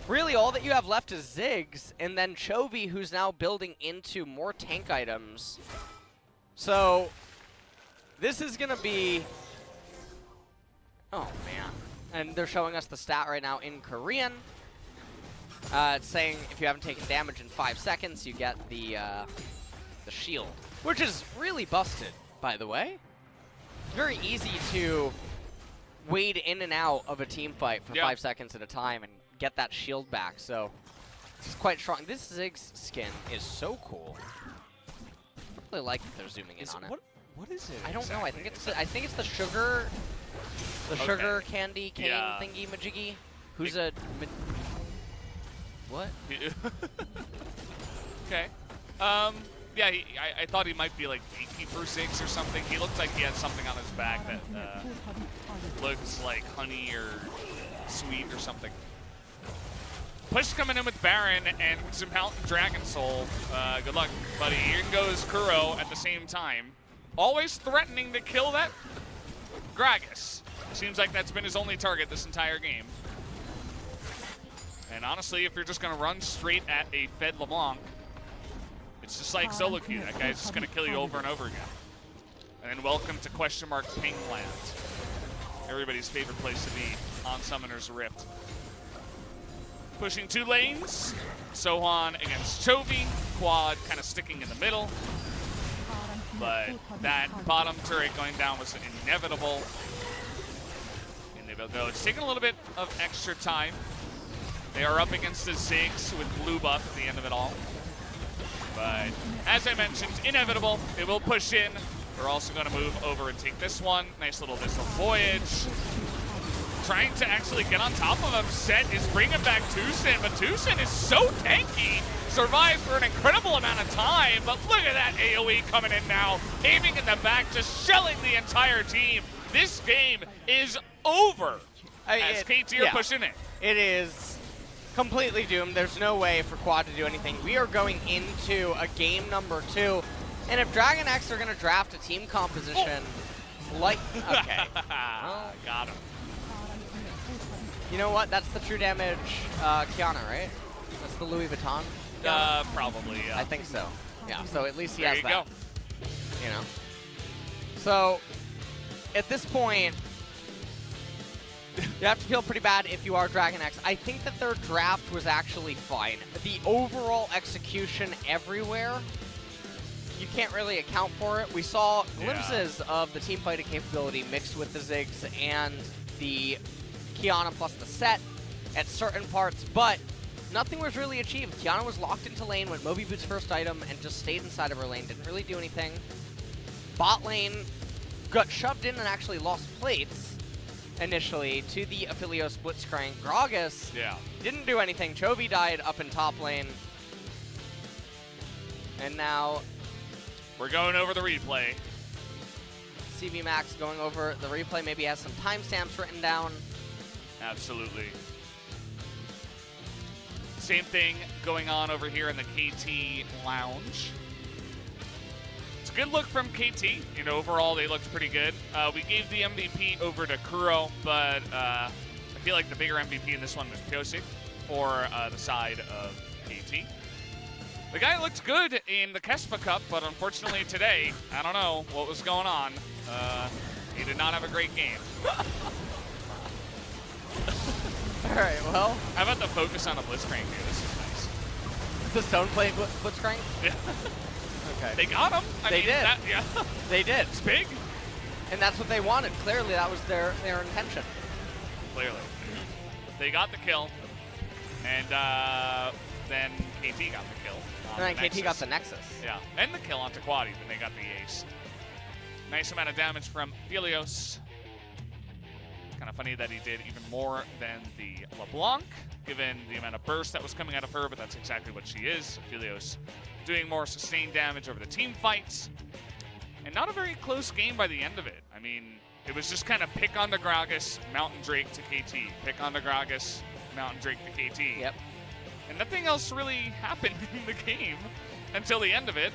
really all that you have left is Ziggs, and then Chovy, who's now building into more tank items. So, this is going to be... Oh, man. And they're showing us the stat right now in Korean. It's saying if you haven't taken damage in 5 seconds, you get the shield, which is really busted, by the way. Very easy to wade in and out of a team fight for 5 seconds at a time and get that shield back, so it's quite strong. This Ziggs skin is so cool. I really like that they're zooming in on it.
What is it?
I don't know.
exactly?
I think it's the sugar, sugar candy cane thingy majiggy. Who's a what?
Okay. Yeah, I thought he might be like gatekeeper 6 or something. He looked like he had something on his back that looks like honey or sweet or something. Push coming in with Baron and some Mountain Dragon Soul. Good luck, buddy. Here goes Kuro at the same time. Always threatening to kill that Gragas. Seems like that's been his only target this entire game. And honestly, if you're just going to run straight at a Fed LeBlanc, it's just like solo queue. That guy's just going to kill you over and over again. And then welcome to question mark Ping Land. Everybody's favorite place to be on Summoner's Rift. Pushing 2 lanes. SoHwan against Chovy. Quad kind of sticking in the middle. But that bottom turret going down was inevitable. And they will go. It's taking a little bit of extra time. They are up against the Ziggs with blue buff at the end of it all. But as I mentioned, inevitable. They will push in. We're also going to move over and take this one. Nice little missile voyage. Trying to actually get on top of him. Set is bringing back TusiN, but TusiN is so tanky. Survives for an incredible amount of time, but look at that AoE coming in now. Aiming in the back, just shelling the entire team. This game is over as KT are pushing it.
It is completely doomed. There's no way for Quad to do anything. We are going into a game number 2. And if DragonX are going to draft a team composition like... Okay. Well,
got him.
You know what? That's the true damage Kiana, right? That's the Louis Vuitton?
Probably, yeah.
I think so. Yeah, so at least he
There
has
you
that.
go.
You know? So, at this point, you have to feel pretty bad if you are DragonX. I think that their draft was actually fine. The overall execution everywhere, you can't really account for it. We saw glimpses of the team fighting capability mixed with the Ziggs and the Kiana plus the set at certain parts, but nothing was really achieved. Kiana was locked into lane, went Moby Boots first item, and just stayed inside of her lane. Didn't really do anything. Bot lane got shoved in and actually lost plates initially to the Affilio Blitzcrank. Gragas didn't do anything. Chovy died up in top lane. And now
we're going over the replay.
CV Max going over the replay. Maybe has some timestamps written down.
Absolutely. Same thing going on over here in the KT lounge. It's a good look from KT. You know, overall they looked pretty good. We gave the MVP over to Kuro, but I feel like the bigger MVP in this one was Pyosik for the side of KT. The guy looked good in the Kespa Cup, but unfortunately today, I don't know what was going on. He did not have a great game.
Alright, well.
How about the focus on the Blitzcrank here? This is nice.
The Stone Plate Blitzcrank?
Yeah.
Okay.
They got him. I
They
mean,
did.
Yeah.
They did.
It's big.
And that's what they wanted. Clearly, that was their intention.
Clearly. They got the kill. And then KT got the kill.
And then KT got the Nexus.
Yeah. And the kill onto Quaddy, then they got the ace. Nice amount of damage from Phelios. Kind of funny that he did even more than the LeBlanc, given the amount of burst that was coming out of her, but that's exactly what she is. Phelios doing more sustained damage over the team fights. And not a very close game by the end of it. I mean, it was just kind of pick on the Gragas, Mountain Drake to KT. Pick on the Gragas, Mountain Drake to KT.
Yep.
And nothing else really happened in the game until the end of it,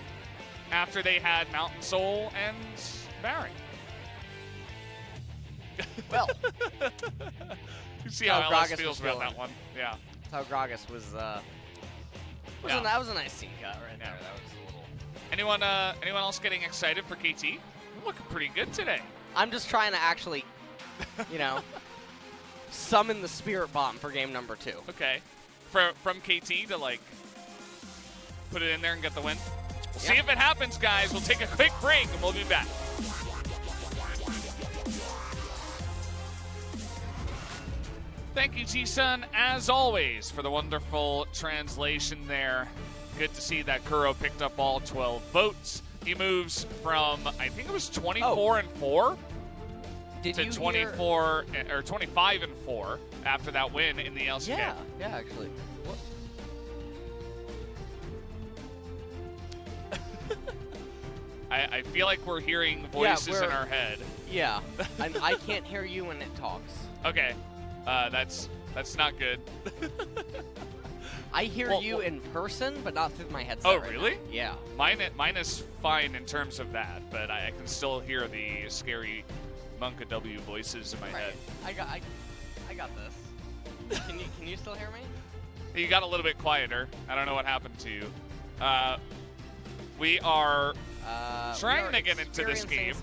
after they had Mountain Soul and Barry.
Well,
you see how
Gragas
Ellis
was
feels about
feeling.
that one. Yeah.
that's how Gragas was.
Yeah.
That was a nice scene cut right
Yeah.
there. That was a little.
Anyone else getting excited for KT? You're looking pretty good today.
I'm just trying to actually, summon the Spirit Bomb for game number 2.
Okay. From KT to, like, put it in there and get the win. We'll see if it happens, guys. We'll take a quick break, and we'll be back. Thank you, TusiN, as always, for the wonderful translation there. Good to see that Kuro picked up all 12 votes. He moves from, I think it was 24-4
Did
to
you
24 or 25-4 after that win in the LCK.
Yeah, actually. What?
I feel like we're hearing voices in our head.
Yeah, I can't hear you when it talks.
Okay, that's not good.
I hear you in person, but not through my headset.
Oh,
right
really?
now. Yeah.
Mine is fine in terms of that, but I can still hear the scary Monka W voices in my head.
I got this. Can you still hear me?
You got a little bit quieter. I don't know what happened to you. We are trying to get into this game.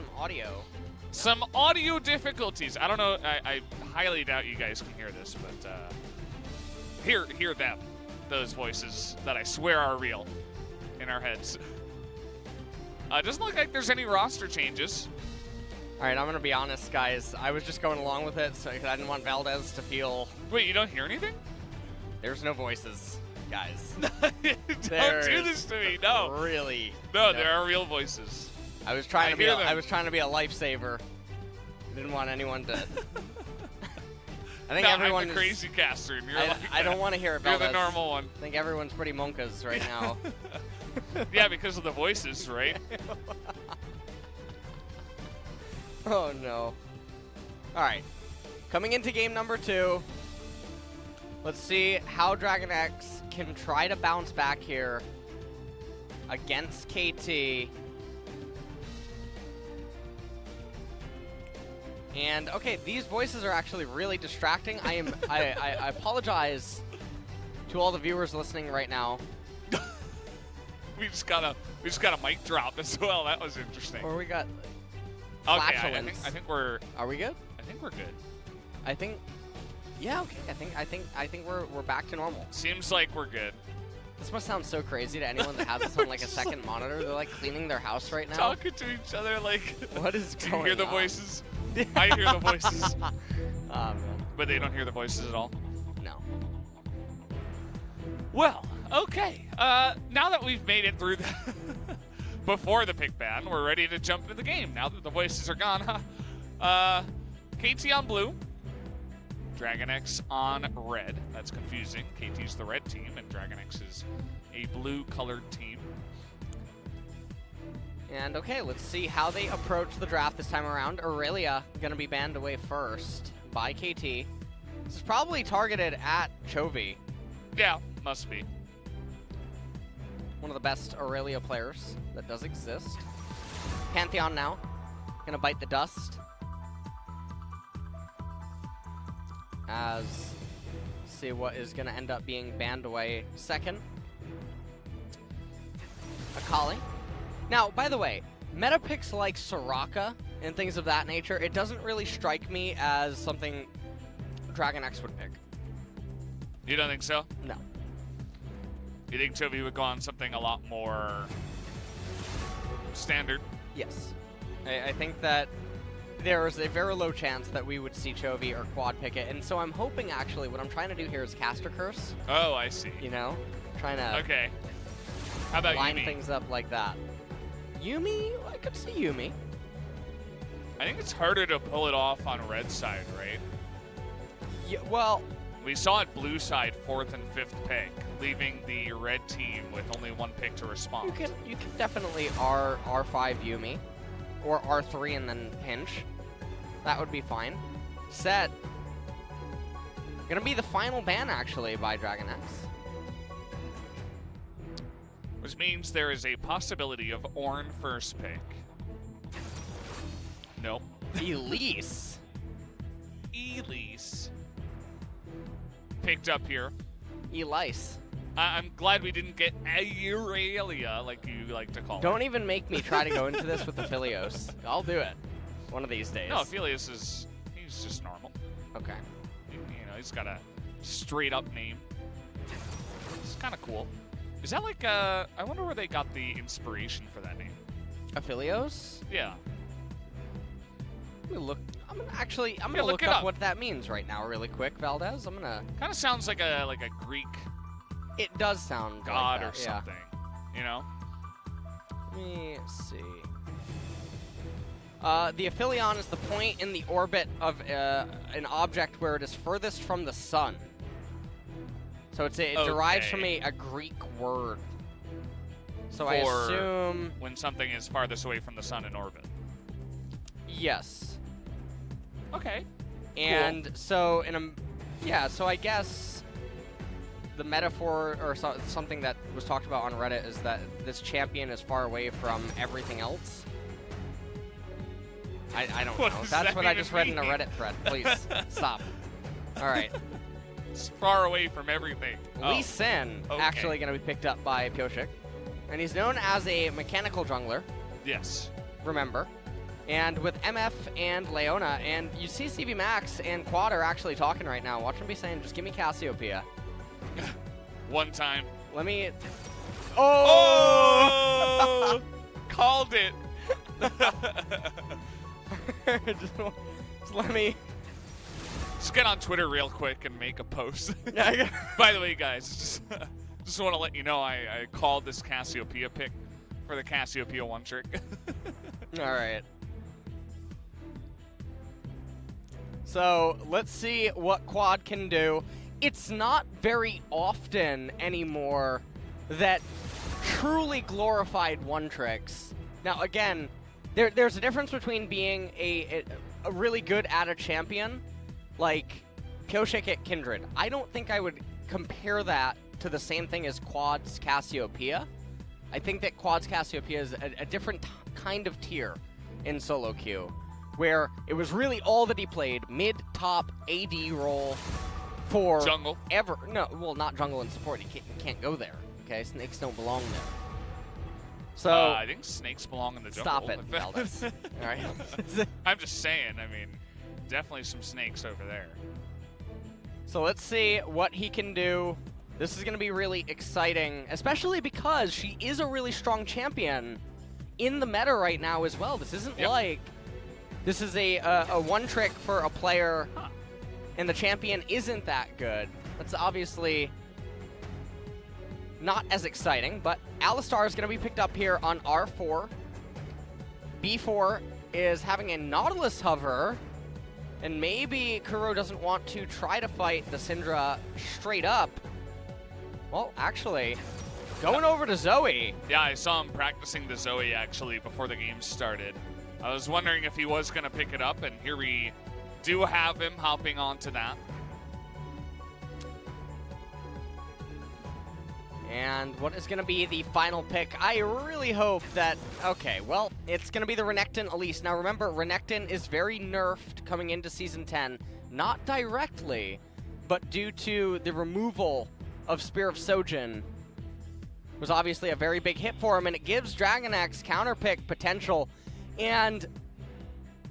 Some audio difficulties. I don't know. I highly doubt you guys can hear this, but hear them. Those voices that I swear are real in our heads. Doesn't look like there's any roster changes.
All right, I'm gonna be honest, guys. I was just going along with it, so I didn't want Valdez to feel.
Wait, you don't hear anything?
There's no voices, guys.
Don't do this to me. No.
Really.
No, there are real voices.
I was trying to be.
them.
I was trying to be a lifesaver. Didn't want anyone to. I think everyone.
I'm the crazy caster, and you're
I don't want to hear it.
You're
Valdez.
the normal one.
I think everyone's pretty monkas right now.
Yeah, because of the voices, right?
Oh no. All right. Coming into game number 2. Let's see how DragonX can try to bounce back here against KT. And okay, these voices are actually really distracting. I apologize to all the viewers listening right now.
We just got a mic drop as well. That was interesting.
Or we got
Okay,
flatulence.
I think we're.
Are we good?
I think we're good.
I think. Yeah. Okay. I think we're back to normal.
Seems like we're good.
This must sound so crazy to anyone that has this on like a second monitor. They're like cleaning their house right now.
Talking to each other like.
What is
Do
going
you hear the
on?
voices? I hear the voices,
Man.
but they don't hear the voices at all.
No.
Well, okay. Now that we've made it through the before the pick ban, we're ready to jump into the game. Now that the voices are gone, KT on blue, DragonX on red. That's confusing. KT's the red team, and DragonX is a blue-colored team.
And okay, let's see how they approach the draft this time around. Aurelia gonna be banned away first by KT. This is probably targeted at Chovy,
Yeah, must be.
one of the best Aurelia players that does exist. Pantheon now, gonna bite the dust. As, see what is gonna end up being banned away second. Akali. Now, by the way, meta picks like Soraka and things of that nature, it doesn't really strike me as something DragonX would pick.
You don't think so?
No.
You think Chovy would go on something a lot more Standard.
Yes. I think that there is a very low chance that we would see Chovy or Quad pick it, and so I'm hoping, actually, what I'm trying to do here is Caster Curse,
Oh, I see.
you know? Trying to
Okay. How about
line
Yumi?
things up like that. Yumi? I could see Yumi.
I think it's harder to pull it off on red side, right?
Yeah, well,
We saw it blue side 4th and 5th pick, leaving the red team with only 1 pick to respond.
you can definitely R5 Yumi, or R3 and then pinch. That would be fine. Set. Gonna be the final ban, actually, by DragonX.
Which means there is a possibility of Ornn first pick. Nope.
Elise.
Elise. Picked up here.
Elise.
I'm glad we didn't get Aurelia, like you like to call
Don't even make me try to go into this with the Philios. I'll do it. One of these days.
No, Aphelios he's just normal.
Okay.
You know, he's got a straight up name. It's kind of cool. Is that like, I wonder where they got the inspiration for that name.
Aphelios?
Yeah.
Let me look. I'm gonna
Yeah,
look
it
up
up.
what that means right now, really quick, Valdez. I'm gonna.
Kind of sounds like a Greek
It does sound
god
like
or
that, yeah.
something. You know?
Let me see. The aphelion is the point in the orbit of an object where it is furthest from the sun. So it derives from
Okay.
a Greek word. So
For
I assume
when something is farthest away from the sun in orbit.
yes.
Okay.
And so so I guess the metaphor or something that was talked about on Reddit is that this champion is far away from everything else. I don't
What
know.
does
That's
that
what I
even
just read in a
mean?
Reddit thread. Please stop. All right.
It's far away from everything.
Lee Sin
okay.
actually going to be picked up by Pyosik. And he's known as a mechanical jungler,
Yes.
remember. And with MF and Leona, and you see CV Max and Quad are actually talking right now. Watch them be saying, just give me Cassiopeia.
One time.
Let me...
Oh! Called it.
just let me...
Just get on Twitter real quick and make a post.
Yeah,
By the way, guys, just want to let you know I called this Cassiopeia pick for the Cassiopeia one trick.
All right. So let's see what Quad can do. It's not very often anymore that truly glorified one tricks. Now again, there's a difference between being a really good at a champion, like Pyosik at Kindred. I don't think I would compare that to the same thing as Quad's Cassiopeia. I think that Quad's Cassiopeia is a different kind of tier in solo queue, where it was really all that he played, mid-top AD role for
Jungle.
not jungle and support. He can't go there. Okay, snakes don't belong there. So
I think snakes belong in the jungle.
stop it, Valdez. All right.
I'm just saying. I mean, definitely some snakes over there.
So let's see what he can do. This is going to be really exciting, especially because she is a really strong champion in the meta right now as well. This isn't like this is a one trick for a player, and the champion isn't that good. That's obviously not as exciting, but Alistar is going to be picked up here on R4. B4 is having a Nautilus hover, and maybe Kuro doesn't want to try to fight the Syndra straight up. Well, actually, going over to Zoe.
Yeah, I saw him practicing the Zoe actually before the game started. I was wondering if he was going to pick it up, and here we do have him hopping onto that.
And what is going to be the final pick? I really hope that... Okay, well, it's going to be the Renekton Elise. Now remember, Renekton is very nerfed coming into Season 10. Not directly, but due to the removal of Spear of Sojin. Was obviously a very big hit for him, and it gives DragonX counterpick potential. And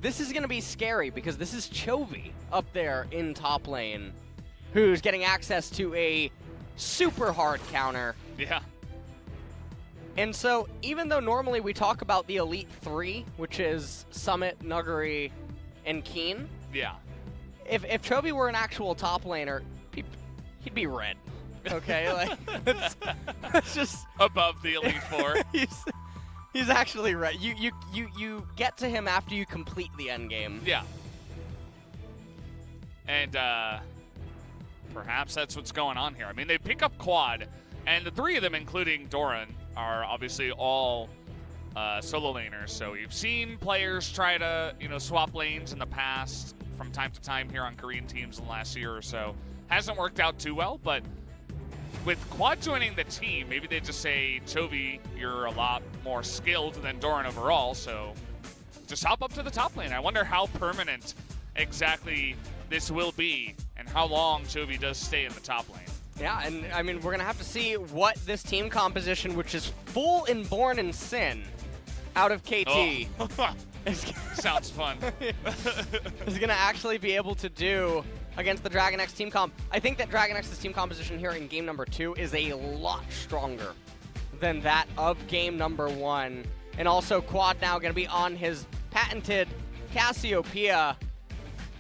this is going to be scary, because this is Chovy up there in top lane, who's getting access to a super hard counter.
Yeah.
And so, even though normally we talk about the Elite Three, which is Summit, Nuguri, and Keen,
Yeah.
if Chovy were an actual top laner, he'd be red. Okay, like that's just
Above the Elite Four.
he's actually red. You get to him after you complete the end game.
Yeah. And perhaps that's what's going on here. I mean, they pick up Quad, and the three of them, including Doran, are obviously all solo laners. So we've seen players try to, swap lanes in the past from time to time here on Korean teams in the last year or so. Hasn't worked out too well, but with Quad joining the team, maybe they just say, Chovy, you're a lot more skilled than Doran overall, so just hop up to the top lane. I wonder how permanent exactly this will be and how long Chovy does stay in the top lane.
Yeah, and I mean, we're going to have to see what this team composition, which is full in Born and Sin, out of KT,
Oh. Sounds fun.
is going to actually be able to do against the DragonX team comp. I think that DragonX's team composition here in game number 2 is a lot stronger than that of game number 1. And also, Quad now going to be on his patented Cassiopeia.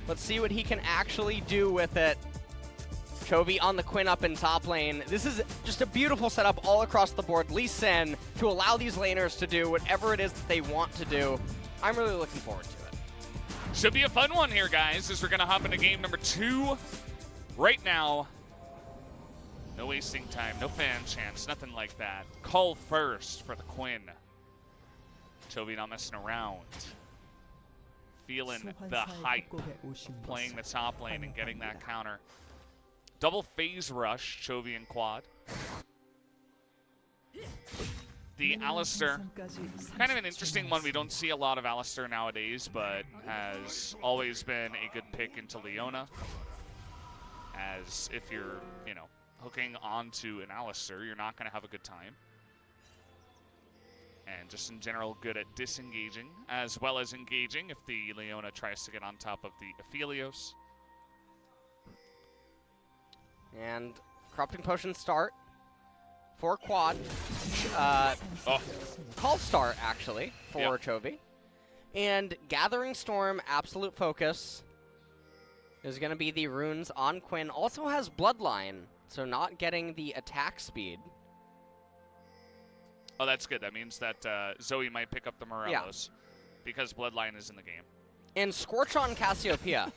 Let's see what he can actually do with it. Chovy on the Quinn up in top lane. This is just a beautiful setup all across the board. Lee Sin to allow these laners to do whatever it is that they want to do. I'm really looking forward to it.
Should be a fun one here, guys, as we're going to hop into game number 2 right now. No wasting time, no fan chance, nothing like that. Call first for the Quinn. Chovy not messing around. Feeling the hype, playing the top lane and getting that counter. Double phase rush, Chovy and Quad. The Alistar, kind of an interesting one. We don't see a lot of Alistar nowadays, but has always been a good pick into Leona. As if you're, hooking onto an Alistar, you're not going to have a good time. And just in general, good at disengaging, as well as engaging if the Leona tries to get on top of the Aphelios.
And Corrupting Potion start for Quad. Call start, actually, for Chovy. And Gathering Storm, Absolute Focus is going to be the runes on Quinn. Also has Bloodline, so not getting the attack speed.
Oh, that's good. That means that Zoe might pick up the Morelos because Bloodline is in the game.
And Scorch on Cassiopeia.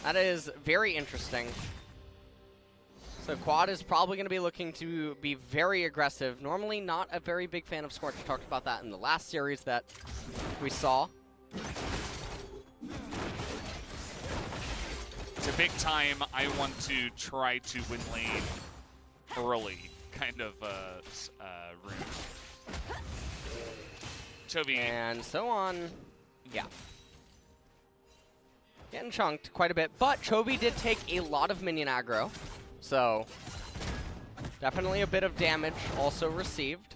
That is very interesting. So Quad is probably going to be looking to be very aggressive. Normally not a very big fan of Scorch. We talked about that in the last series that we saw.
It's a big time. I want to try to win lane early kind of route. Chovy.
And SoHwan, getting chunked quite a bit. But Chovy did take a lot of minion aggro. So, definitely a bit of damage also received.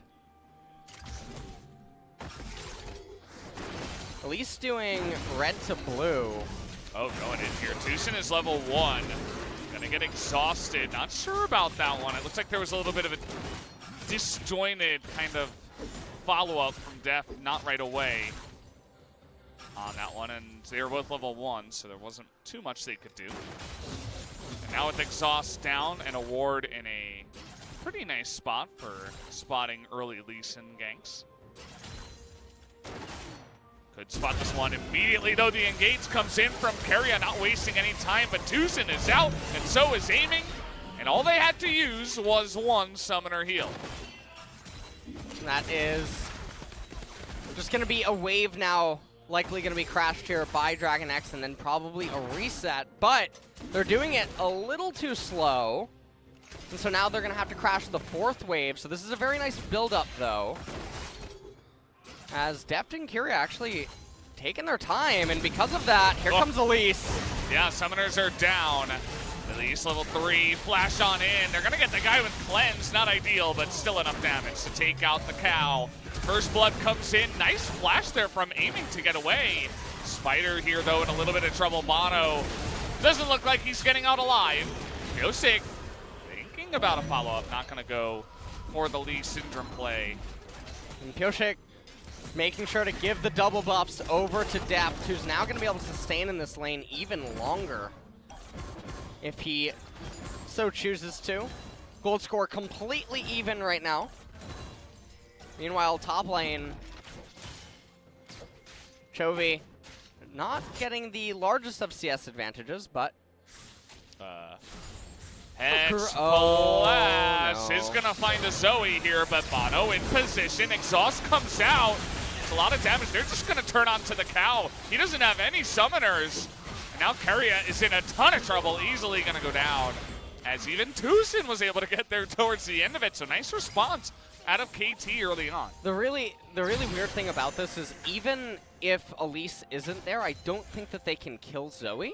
At least doing red to blue.
Oh, going in here. TusiN is level 1. Gonna get exhausted. Not sure about that one. It looks like there was a little bit of a disjointed kind of follow-up from Deft, not right away on that one. And they were both level 1, so there wasn't too much they could do. And now with exhaust down and a ward in a pretty nice spot for spotting early Lee Sin ganks. Could spot this one immediately, though. The engage comes in from Keria, not wasting any time, but TusiN is out, and so is aiming. And all they had to use was one summoner heal.
That is just going to be a wave now, likely going to be crashed here by DragonX, and then probably a reset. But they're doing it a little too slow. And so now they're going to have to crash the 4th wave. So this is a very nice build-up, though. As Deft and Keria actually taking their time, and because of that, here comes Elise.
Yeah, summoners are down. Elise level 3, flash on in. They're gonna get the guy with cleanse, not ideal, but still enough damage to take out the cow. First blood comes in, nice flash there from aiming to get away. Spider here though in a little bit of trouble. bonO doesn't look like he's getting out alive. Pyosik thinking about a follow-up, not gonna go for the Lee Syndrome play.
And Pyosik making sure to give the double buffs over to Deft, who's now going to be able to sustain in this lane even longer if he so chooses to. Gold score completely even right now. Meanwhile, top lane, Chovy not getting the largest of CS advantages, but
Hex
oh,
Blast
no.
is going to find a Zoe here, but bonO in position. Exhaust comes out. It's a lot of damage. They're just going to turn onto the cow. He doesn't have any summoners. And now Keria is in a ton of trouble, easily going to go down. As even TusiN was able to get there towards the end of it. So nice response out of KT early on.
The really weird thing about this is even if Elise isn't there, I don't think that they can kill Zoe.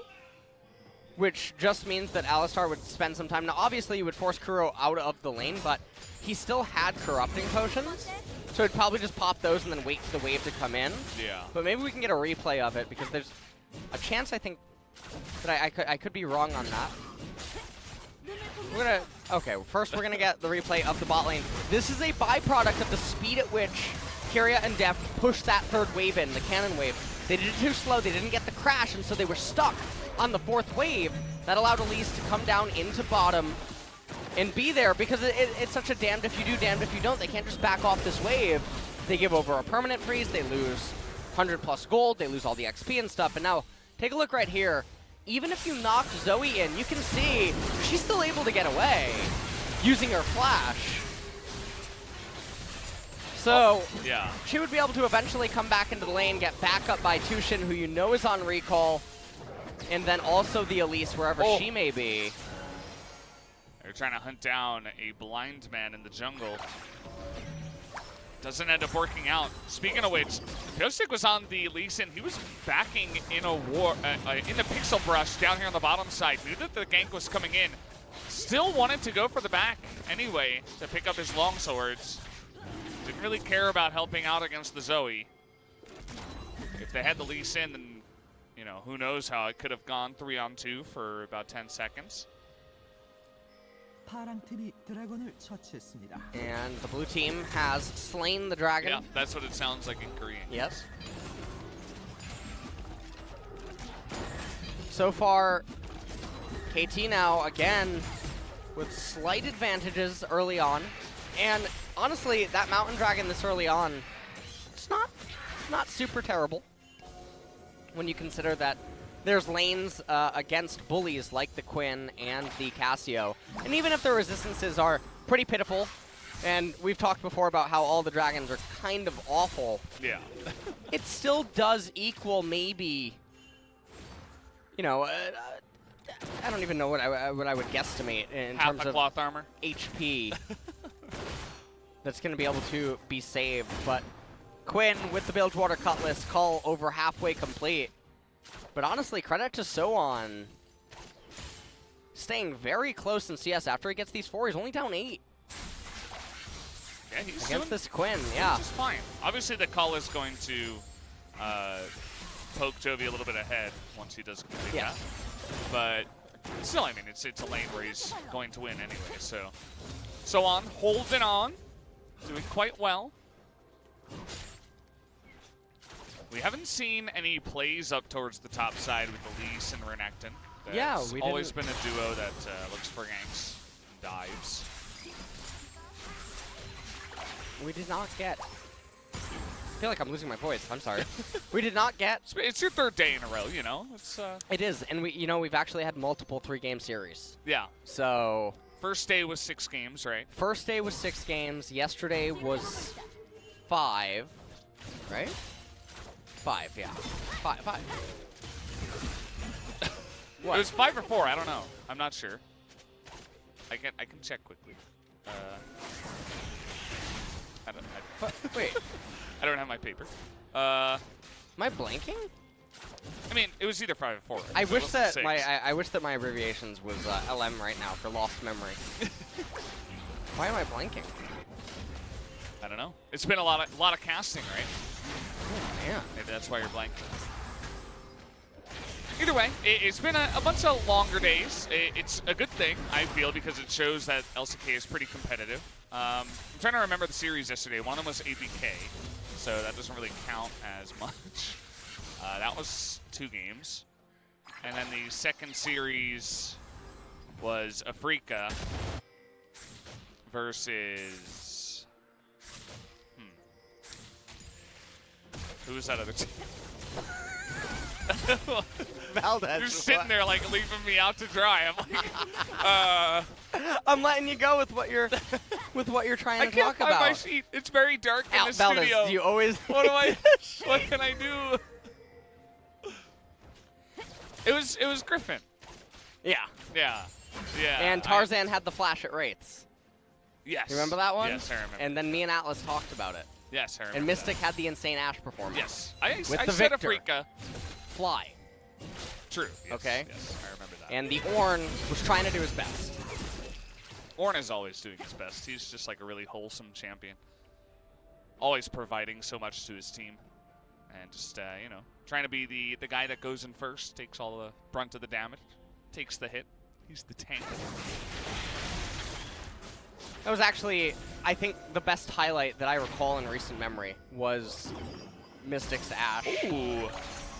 Which just means that Alistar would spend some time. Now, obviously, you would force Kuro out of the lane, but he still had Corrupting Potions. So he'd probably just pop those and then wait for the wave to come in.
Yeah.
But maybe we can get a replay of it, because there's a chance, I think, that I could be wrong on that. Okay, first we're going to get the replay of the bot lane. This is a byproduct of the speed at which Keria and Deft pushed that third wave in, the cannon wave. They did it too slow, they didn't get the crash, and so they were stuck on the fourth wave. That allowed Elise to come down into bottom and be there, because it's such a damned if you do, damned if you don't. They can't just back off this wave. They give over a permanent freeze, they lose 100+ gold, they lose all the XP and stuff. And now, take a look right here. Even if you knock Zoe in, you can see she's still able to get away using her flash. So,
yeah,
she would be able to eventually come back into the lane, get back up by TusiN, who you know is on recall, and then also the Elise, wherever she may be.
They're trying to hunt down a blind man in the jungle. Doesn't end up working out. Speaking of which, Pyosik was on the Elise, and he was backing in a war, in the pixel brush down here on the bottom side. Knew that the gank was coming in. Still wanted to go for the back anyway to pick up his long swords. Didn't really care about helping out against the Zoe. If they had the Elise in, then, you know, who knows how it could have gone 3-on-2 for about 10 seconds.
파랑 팀이 드래곤을 처치했습니다.
And the blue team has slain the dragon.
Yeah, that's what it sounds like in Korean.
Yes. So far, KT now, again, with slight advantages early on. And honestly, that mountain dragon this early on, it's not super terrible when you consider that there's lanes against bullies like the Quinn and the Cassio. And even if the resistances are pretty pitiful, and we've talked before about how all the dragons are kind of awful,
Yeah.
it still does equal maybe, you know, I don't even know what I would guesstimate in
Half
terms
the
of
cloth armor.
HP that's going to be able to be saved. But Quinn with the Bilgewater Cutlass, call over halfway complete. But honestly, credit to SoHwan staying very close in CS. After he gets these 4, he's only down 8.
Yeah, he's
Against
doing
this Quinn, yeah.
just fine. Obviously, the call is going to poke Chovy a little bit ahead once he does complete that. But still, I mean, it's a lane where he's going to win anyway. So SoHwan holding on, doing quite well. We haven't seen any plays up towards the top side with Elise and Renekton.
Yeah,
That's
we
always
didn't.
been a duo that looks for ganks and dives.
We did not get... I feel like I'm losing my voice. I'm sorry. We did not get...
It's your third day in a row, you know. It's
It is, and we've actually had multiple 3-game series.
yeah.
So...
First day was 6 games, right?
First day was 6 games. Yesterday was 5, right? 5, yeah. 5. What?
It was 5 or 4. I don't know. I'm not sure. I can check quickly.
Wait,
I don't have my paper.
am I blanking?
I mean, it was either 5 or 4.
I
so it
wish
wasn't
that
6.
I wish that my abbreviations was LM right now for lost memory. Why am I blanking?
I don't know. It's been a lot of casting, right?
Oh, man.
Maybe that's why you're blank. Either way, it's been a bunch of longer days. It's a good thing, I feel, because it shows that LCK is pretty competitive. I'm trying to remember the series yesterday. One of them was ABK, so that doesn't really count as much. That was 2 games. And then the second series was Afrika versus... Who was that other team?
Valdez.
You're sitting there like leaving me out to dry. I'm like,
I'm letting you go with what you're trying
I
to
can't
talk
find
about.
my sheet. It's very dark in the
Valdez,
studio.
you always.
What can I do? It was Griffin.
Yeah.
Yeah. Yeah.
And Tarzan had the flash at Wraiths.
Yes.
You remember that one?
Yes, I remember.
And then me and Atlas talked about it.
Yes, I remember.
And Mystic had the insane Ashe performance.
Yes. I
With
said
the Victor.
Afrika.
Fly.
True. Yes,
Okay.
Yes, I remember that.
And the Ornn was trying to do his best.
Ornn is always doing his best. He's just like a really wholesome champion. Always providing so much to his team. And just, you know, trying to be the guy that goes in first, takes all the brunt of the damage, takes the hit. He's the tank.
That was actually, I think, the best highlight that I recall in recent memory was Mystic's Ashe.
Ooh.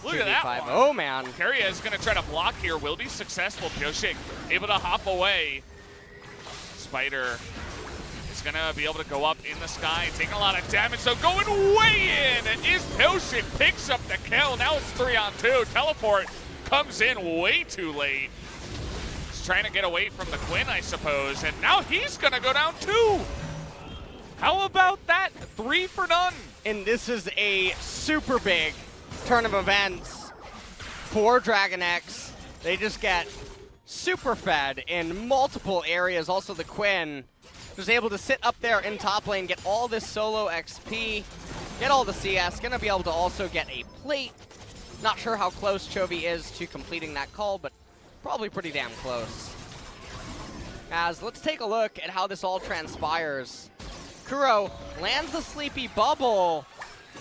Look at that
2v5.
one.
Oh, man.
Keria is going to try to block here. Will be successful. Pyosik able to hop away. Spider is going to be able to go up in the sky, taking a lot of damage. So going way in. And Pyosik picks up the kill. Now it's 3-on-2. Teleport comes in way too late. He's trying to get away from the Quinn, I suppose. And now he's going to go down 2. How about that? 3 for none.
And this is a super big turn of events for DragonX. They just get super fed in multiple areas. Also, the Quinn was able to sit up there in top lane, get all this solo XP, get all the CS. Gonna be able to also get a plate. Not sure how close Chovy is to completing that call, but probably pretty damn close. As let's take a look at how this all transpires. Kuro lands the sleepy bubble,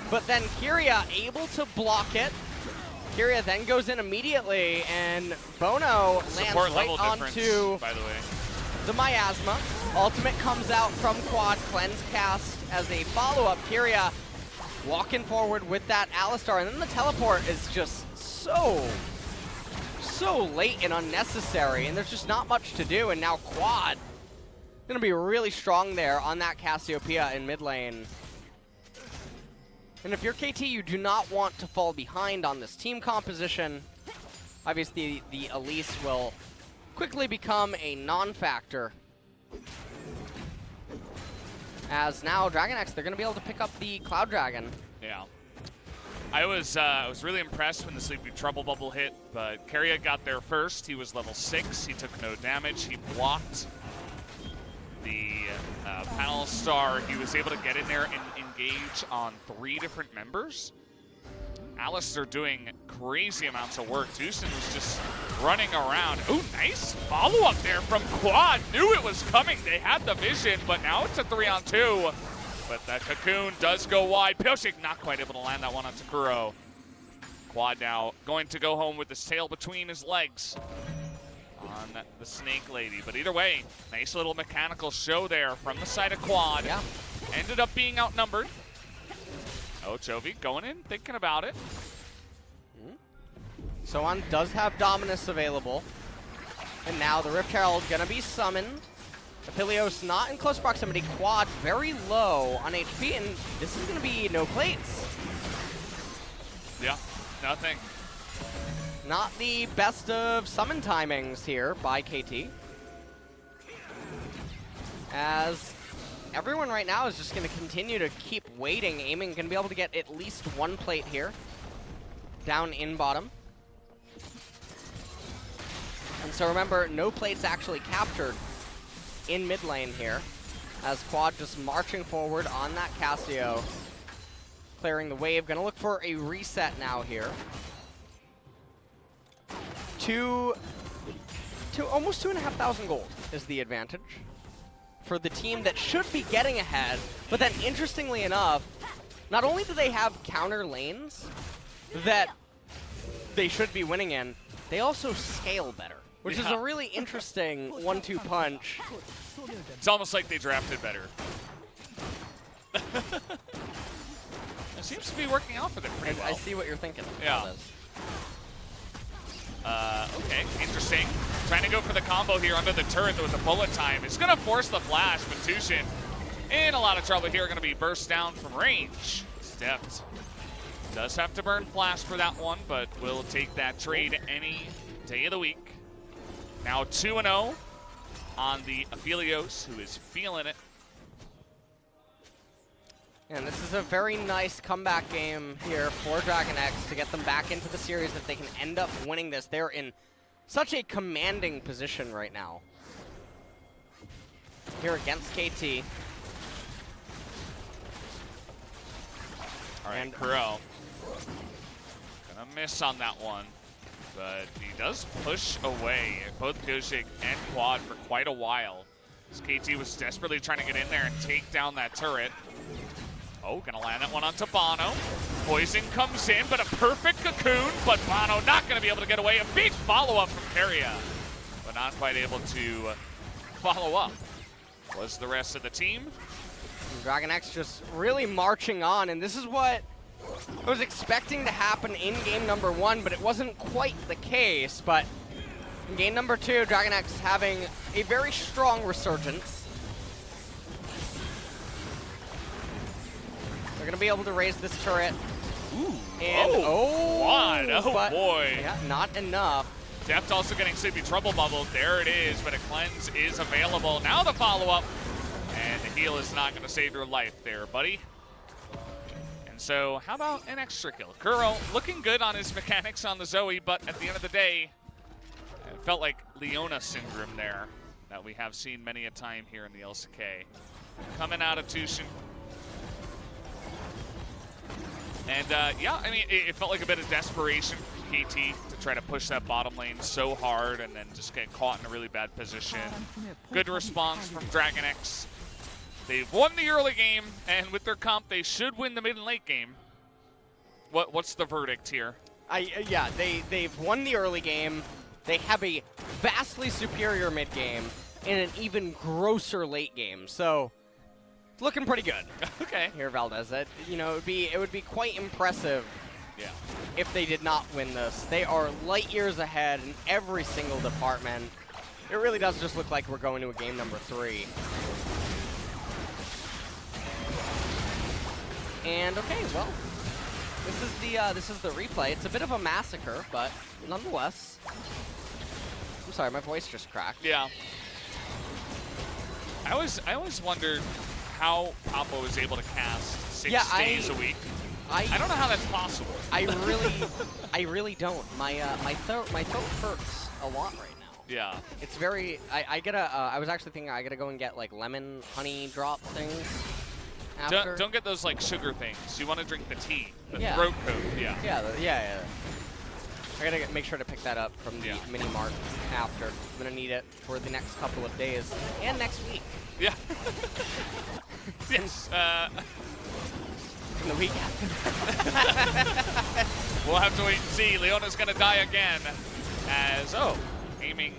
but then Keria able to block it. Keria then goes in immediately, and bonO
Support
lands right
level
onto
difference, by the way.
the miasma. Ultimate comes out from quad, cleanse cast as a follow-up. Keria walking forward with that Alistar, and then the teleport is just so late and unnecessary, and there's just not much to do, and now quad gonna be really strong there on that Cassiopeia in mid lane. And if you're KT, you do not want to fall behind on this team composition. Obviously, the Elise will quickly become a non-factor. As now, DragonX, they're going to be able to pick up the Cloud Dragon.
Yeah. I was really impressed when the Sleepy Trouble Bubble hit, but Keria got there first. He was level 6. He took no damage. He blocked the panel star. He was able to get in there and engage on 3 different members. Alistar doing crazy amounts of work. TusiN was just running around. Ooh, nice follow-up there from Quad. Knew it was coming. They had the vision, but now it's a 3-on-2. But that Cocoon does go wide. Pyosik not quite able to land that one onto Kuro. Quad now going to go home with his tail between his legs on the Snake Lady. But either way, nice little mechanical show there from the side of Quad.
Yeah.
Ended up being outnumbered. Oh, Chovy going in, thinking about it.
SoHwan does have Dominus available. And now the Rift Herald gonna be summoned. Aphelios not in close proximity. Quad very low on HP, and this is gonna be no plates.
Yeah, nothing.
Not the best of summon timings here by KT. As everyone right now is just going to continue to keep waiting, aiming, going to be able to get at least 1 plate here. Down in bottom. And so remember, no plates actually captured in mid lane here. As Quad just marching forward on that Cassio. Clearing the wave, going to look for a reset now here. Almost 2,500 gold is the advantage for the team that should be getting ahead. But then, interestingly enough, not only do they have counter lanes that they should be winning in, they also scale better. which is a really interesting 1-2 punch.
It's almost like they drafted better. It seems to be working out for them pretty well.
I see what you're thinking.
Yeah. Okay, interesting. Trying to go for the combo here under the turret with the bullet time. It's going to force the flash, but TusiN in a lot of trouble here. Going to be burst down from range. Deft does have to burn flash for that one, but will take that trade any day of the week. Now 2-0 on the Aphelios, who is feeling it.
And this is a very nice comeback game here for DragonX to get them back into the series if they can end up winning this. They're in such a commanding position right now. Here against KT.
All right, and Kuro gonna miss on that one, but he does push away both Pyosik and Quad for quite a while. As KT was desperately trying to get in there and take down that turret. Oh, gonna land that one onto bonO. Poison comes in, but a perfect cocoon, but bonO not gonna be able to get away. A big follow-up from Keria, but not quite able to follow up. Was the rest of the team.
DragonX just really marching on, and this is what I was expecting to happen in game number 1, but it wasn't quite the case. But in game number 2, DragonX having a very strong resurgence. They're going to be able to raise this turret.
Ooh.
And,
Quad. Oh,
but,
boy.
Yeah, not enough.
Deft also getting Sleepy Trouble bubbled. There it is, but a cleanse is available. Now the follow-up. And the heal is not going to save your life there, buddy. And so, how about an extra kill? Kuro looking good on his mechanics on the Zoe, but at the end of the day, it felt like Leona syndrome there that we have seen many a time here in the LCK. Coming out of TusiN. And yeah, I mean, it felt like a bit of desperation from KT to try to push that bottom lane so hard and then just get caught in a really bad position. Good response from DragonX. They've won the early game, and with their comp, they should win the mid and late game. What's the verdict here?
Yeah, they've won the early game. They have a vastly superior mid game and an even grosser late game. So, it's looking pretty good.
Okay.
Here, Valdez. You know, it would be quite impressive.
Yeah.
If they did not win this. They are light years ahead in every single department. It really does just look like we're going to a game number 3. And okay, well, this is the replay. It's a bit of a massacre, but nonetheless. I'm sorry, my voice just cracked.
Yeah. I always wondered how Papa was able to cast 6 days a week. I don't know how that's possible.
I really don't. My throat hurts a lot right now.
Yeah.
It's very. I was actually thinking I gotta go and get like lemon honey drop things. After.
Don't get those like sugar things. You want to drink the tea, the
Yeah.
throat coat. Yeah.
Yeah. I gotta make sure to pick that up from the mini mart after. I'm gonna need it for the next couple of days and next week.
Yeah. Yes.
In the week after.
We'll have to wait and see. Leona's gonna die again. As aiming.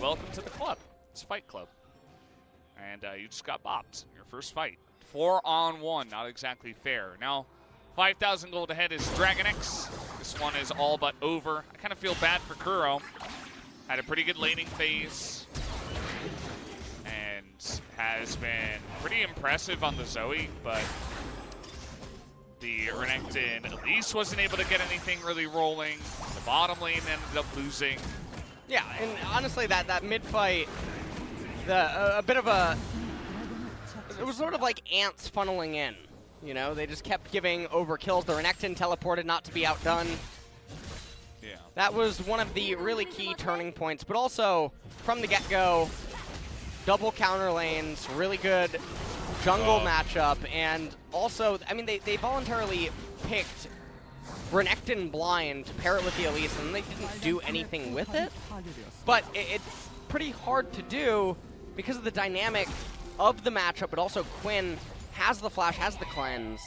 Welcome to the club. It's Fight Club. And you just got bopped in your first fight. 4-on-1, not exactly fair. Now, 5,000 gold ahead is DragonX. This one is all but over. I kind of feel bad for Kuro. Had a pretty good laning phase. And has been pretty impressive on the Zoe, but the Renekton at least wasn't able to get anything really rolling. The bottom lane ended up losing.
Yeah, and honestly, that mid-fight, a bit of a... It was sort of like ants funneling in, you know? They just kept giving overkills. The Renekton teleported not to be outdone.
Yeah.
That was one of the really key turning points, but also, from the get-go, double counter lanes, really good jungle matchup, and also, I mean, they voluntarily picked Renekton blind to pair it with the Elise, and they didn't do anything with it. But it's pretty hard to do because of the dynamic of the matchup, but also Quinn has the flash, has the cleanse.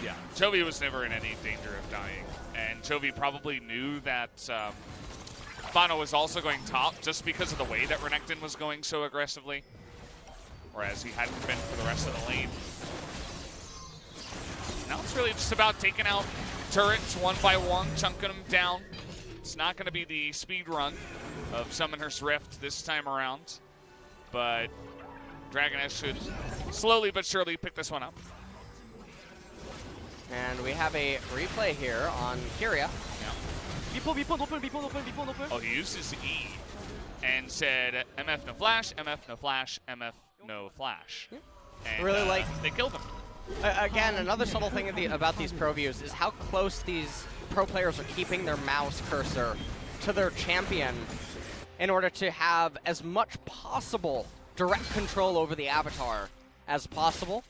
Yeah, Chovy was never in any danger of dying, and Chovy probably knew that bonO was also going top just because of the way that Renekton was going so aggressively, whereas he hadn't been for the rest of the lane. Now it's really just about taking out turrets one by one, chunking them down. It's not going to be the speed run of Summoner's Rift this time around, but DragonX should slowly but surely pick this one up.
And we have a replay here on Keria.
Oh, he used his E and said MF no flash, MF no flash, MF no flash. And,
Really
they killed him.
Again, another subtle thing about these pro views is how close these pro players are keeping their mouse cursor to their champion in order to have as much possible direct control over the avatar as possible.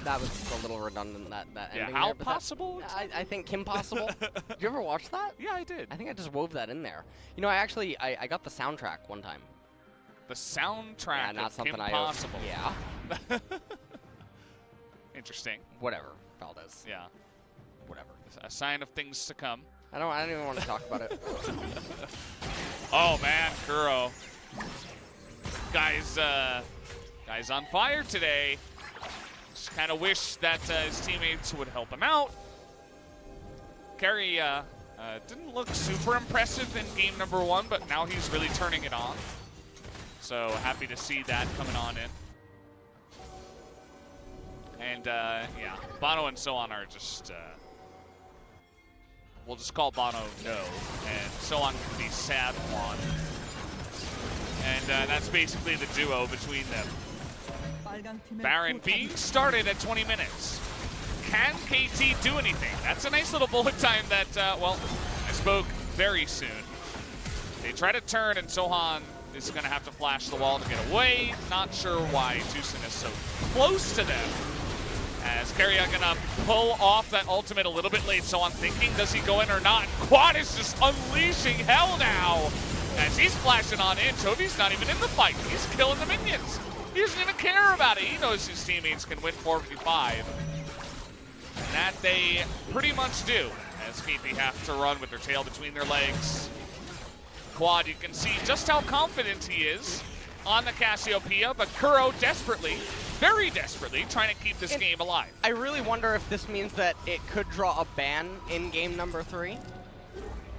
That was a little redundant, that ending
how
there, but
possible?
I think impossible. Did you ever watch that?
Yeah, I did.
I think I just wove that in there. You know, I got the soundtrack one time.
The soundtrack
Yeah, not
of
something
Impossible.
Yeah.
Interesting.
Whatever, Valdez.
Yeah.
Whatever.
A sign of things to come.
I don't even want to talk about it.
Oh man, Kuro. Guy's on fire today. Just kind of wish that his teammates would help him out. Keria didn't look super impressive in game number 1, but now he's really turning it on. So happy to see that coming on in. And yeah, bonO and SoHwan are just, we'll just call bonO no, and SoHwan can be SoHwan. And that's basically the duo between them. Baron being started at 20 minutes. Can KT do anything? That's a nice little bullet time that, well, I spoke very soon. They try to turn, and SoHwan is going to have to flash the wall to get away. Not sure why TusiN is so close to them. As Keria going to pull off that ultimate a little bit late. SoHwan thinking, does he go in or not? Quad is just unleashing hell now. As he's flashing on in, Chovy's not even in the fight. He's killing the minions. He doesn't even care about it. He knows his teammates can win 4v5. And that they pretty much do, as KT have to run with their tail between their legs. Quad, you can see just how confident he is on the Cassiopeia, but Kuro desperately, very desperately, trying to keep this game alive.
I really wonder if this means that it could draw a ban in game number 3.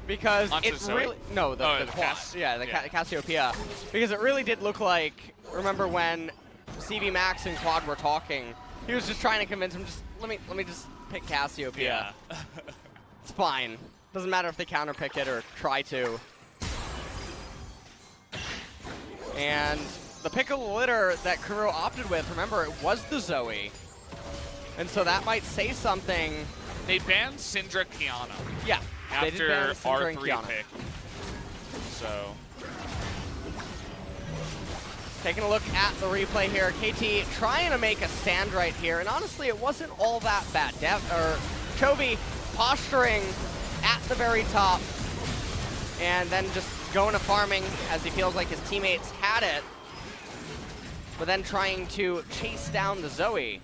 Because
Onto
it
Zoe?
really, no, the quad, the Cassiopeia. Because it really did look like, remember when CV Max and Quad were talking, he was just trying to convince him, just let me just pick Cassiopeia.
Yeah.
It's fine. Doesn't matter if they counter pick it or try to. And the pick of the litter that Kuro opted with, remember, it was the Zoe. And so that might say something.
They banned Syndra Kiana.
Yeah.
After R3 pick. So.
Taking a look at the replay here, KT trying to make a stand right here, and honestly, it wasn't all that bad. Chovy posturing at the very top, and then just going to farming as he feels like his teammates had it, but then trying to chase down the Zoe.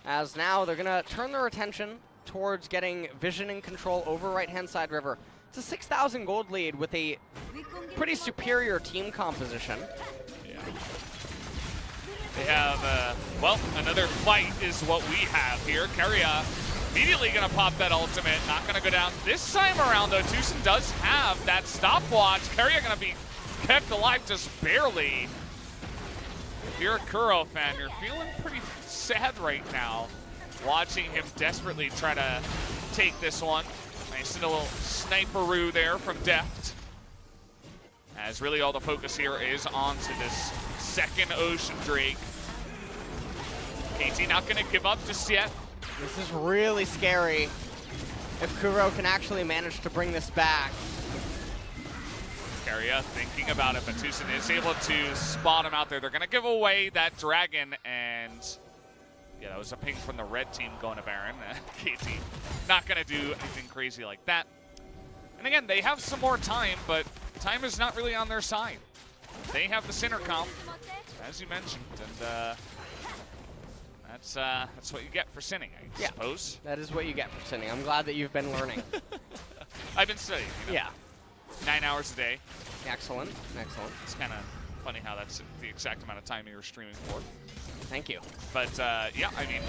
As now they're gonna turn their attention towards getting vision and control over right-hand side river. It's a 6,000 gold lead with a pretty superior team composition.
Yeah. They have, well, another fight is what we have here. Keria immediately going to pop that ultimate, not going to go down. This time around, though, TusiN does have that stopwatch. Keria going to be kept alive just barely. If you're a Kuro fan, you're feeling pretty sad right now, watching him desperately try to take this one. Nice little sniperoo there from Deft. As really all the focus here is onto this second Ocean Drake. KT not going to give up just yet.
This is really scary if Kuro can actually manage to bring this back.
Keria thinking about it, but TusiN is able to spot him out there. They're going to give away that dragon, and yeah, that was a ping from the red team going to Baron. KT not going to do anything crazy like that. And again, they have some more time, but time is not really on their side. They have the center comp, as you mentioned, and that's what you get for sinning, I suppose.
That is what you get for sinning. I'm glad that you've been learning.
I've been studying. You know?
Yeah.
9 hours a day.
Excellent, excellent.
It's kind of funny how that's the exact amount of time you were streaming for.
Thank you.
But yeah, I mean,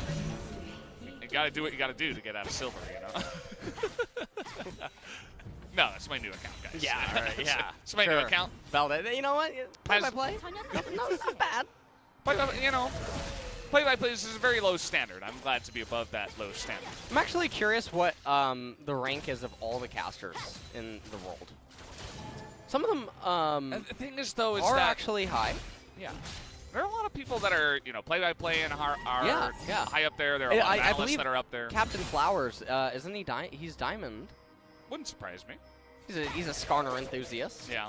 you gotta do what you gotta do to get out of silver, you know? No, that's my new account, guys.
Yeah, all right, yeah.
It's my new account.
Velvet, you know what? Play by play. No, it's not bad.
You know, play-by-play is a very low standard. I'm glad to be above that low standard.
I'm actually curious what the rank is of all the casters in the world. Some of them
And the thing is, though, is
are
that
actually high.
yeah, there are a lot of people that are, you know, play-by-play and are
Yeah.
high up there. There are a lot of
I
analysts
believe
that are up there.
Captain Flowers, isn't he? He's diamond.
Wouldn't surprise me.
He's a Skarner enthusiast.
Yeah,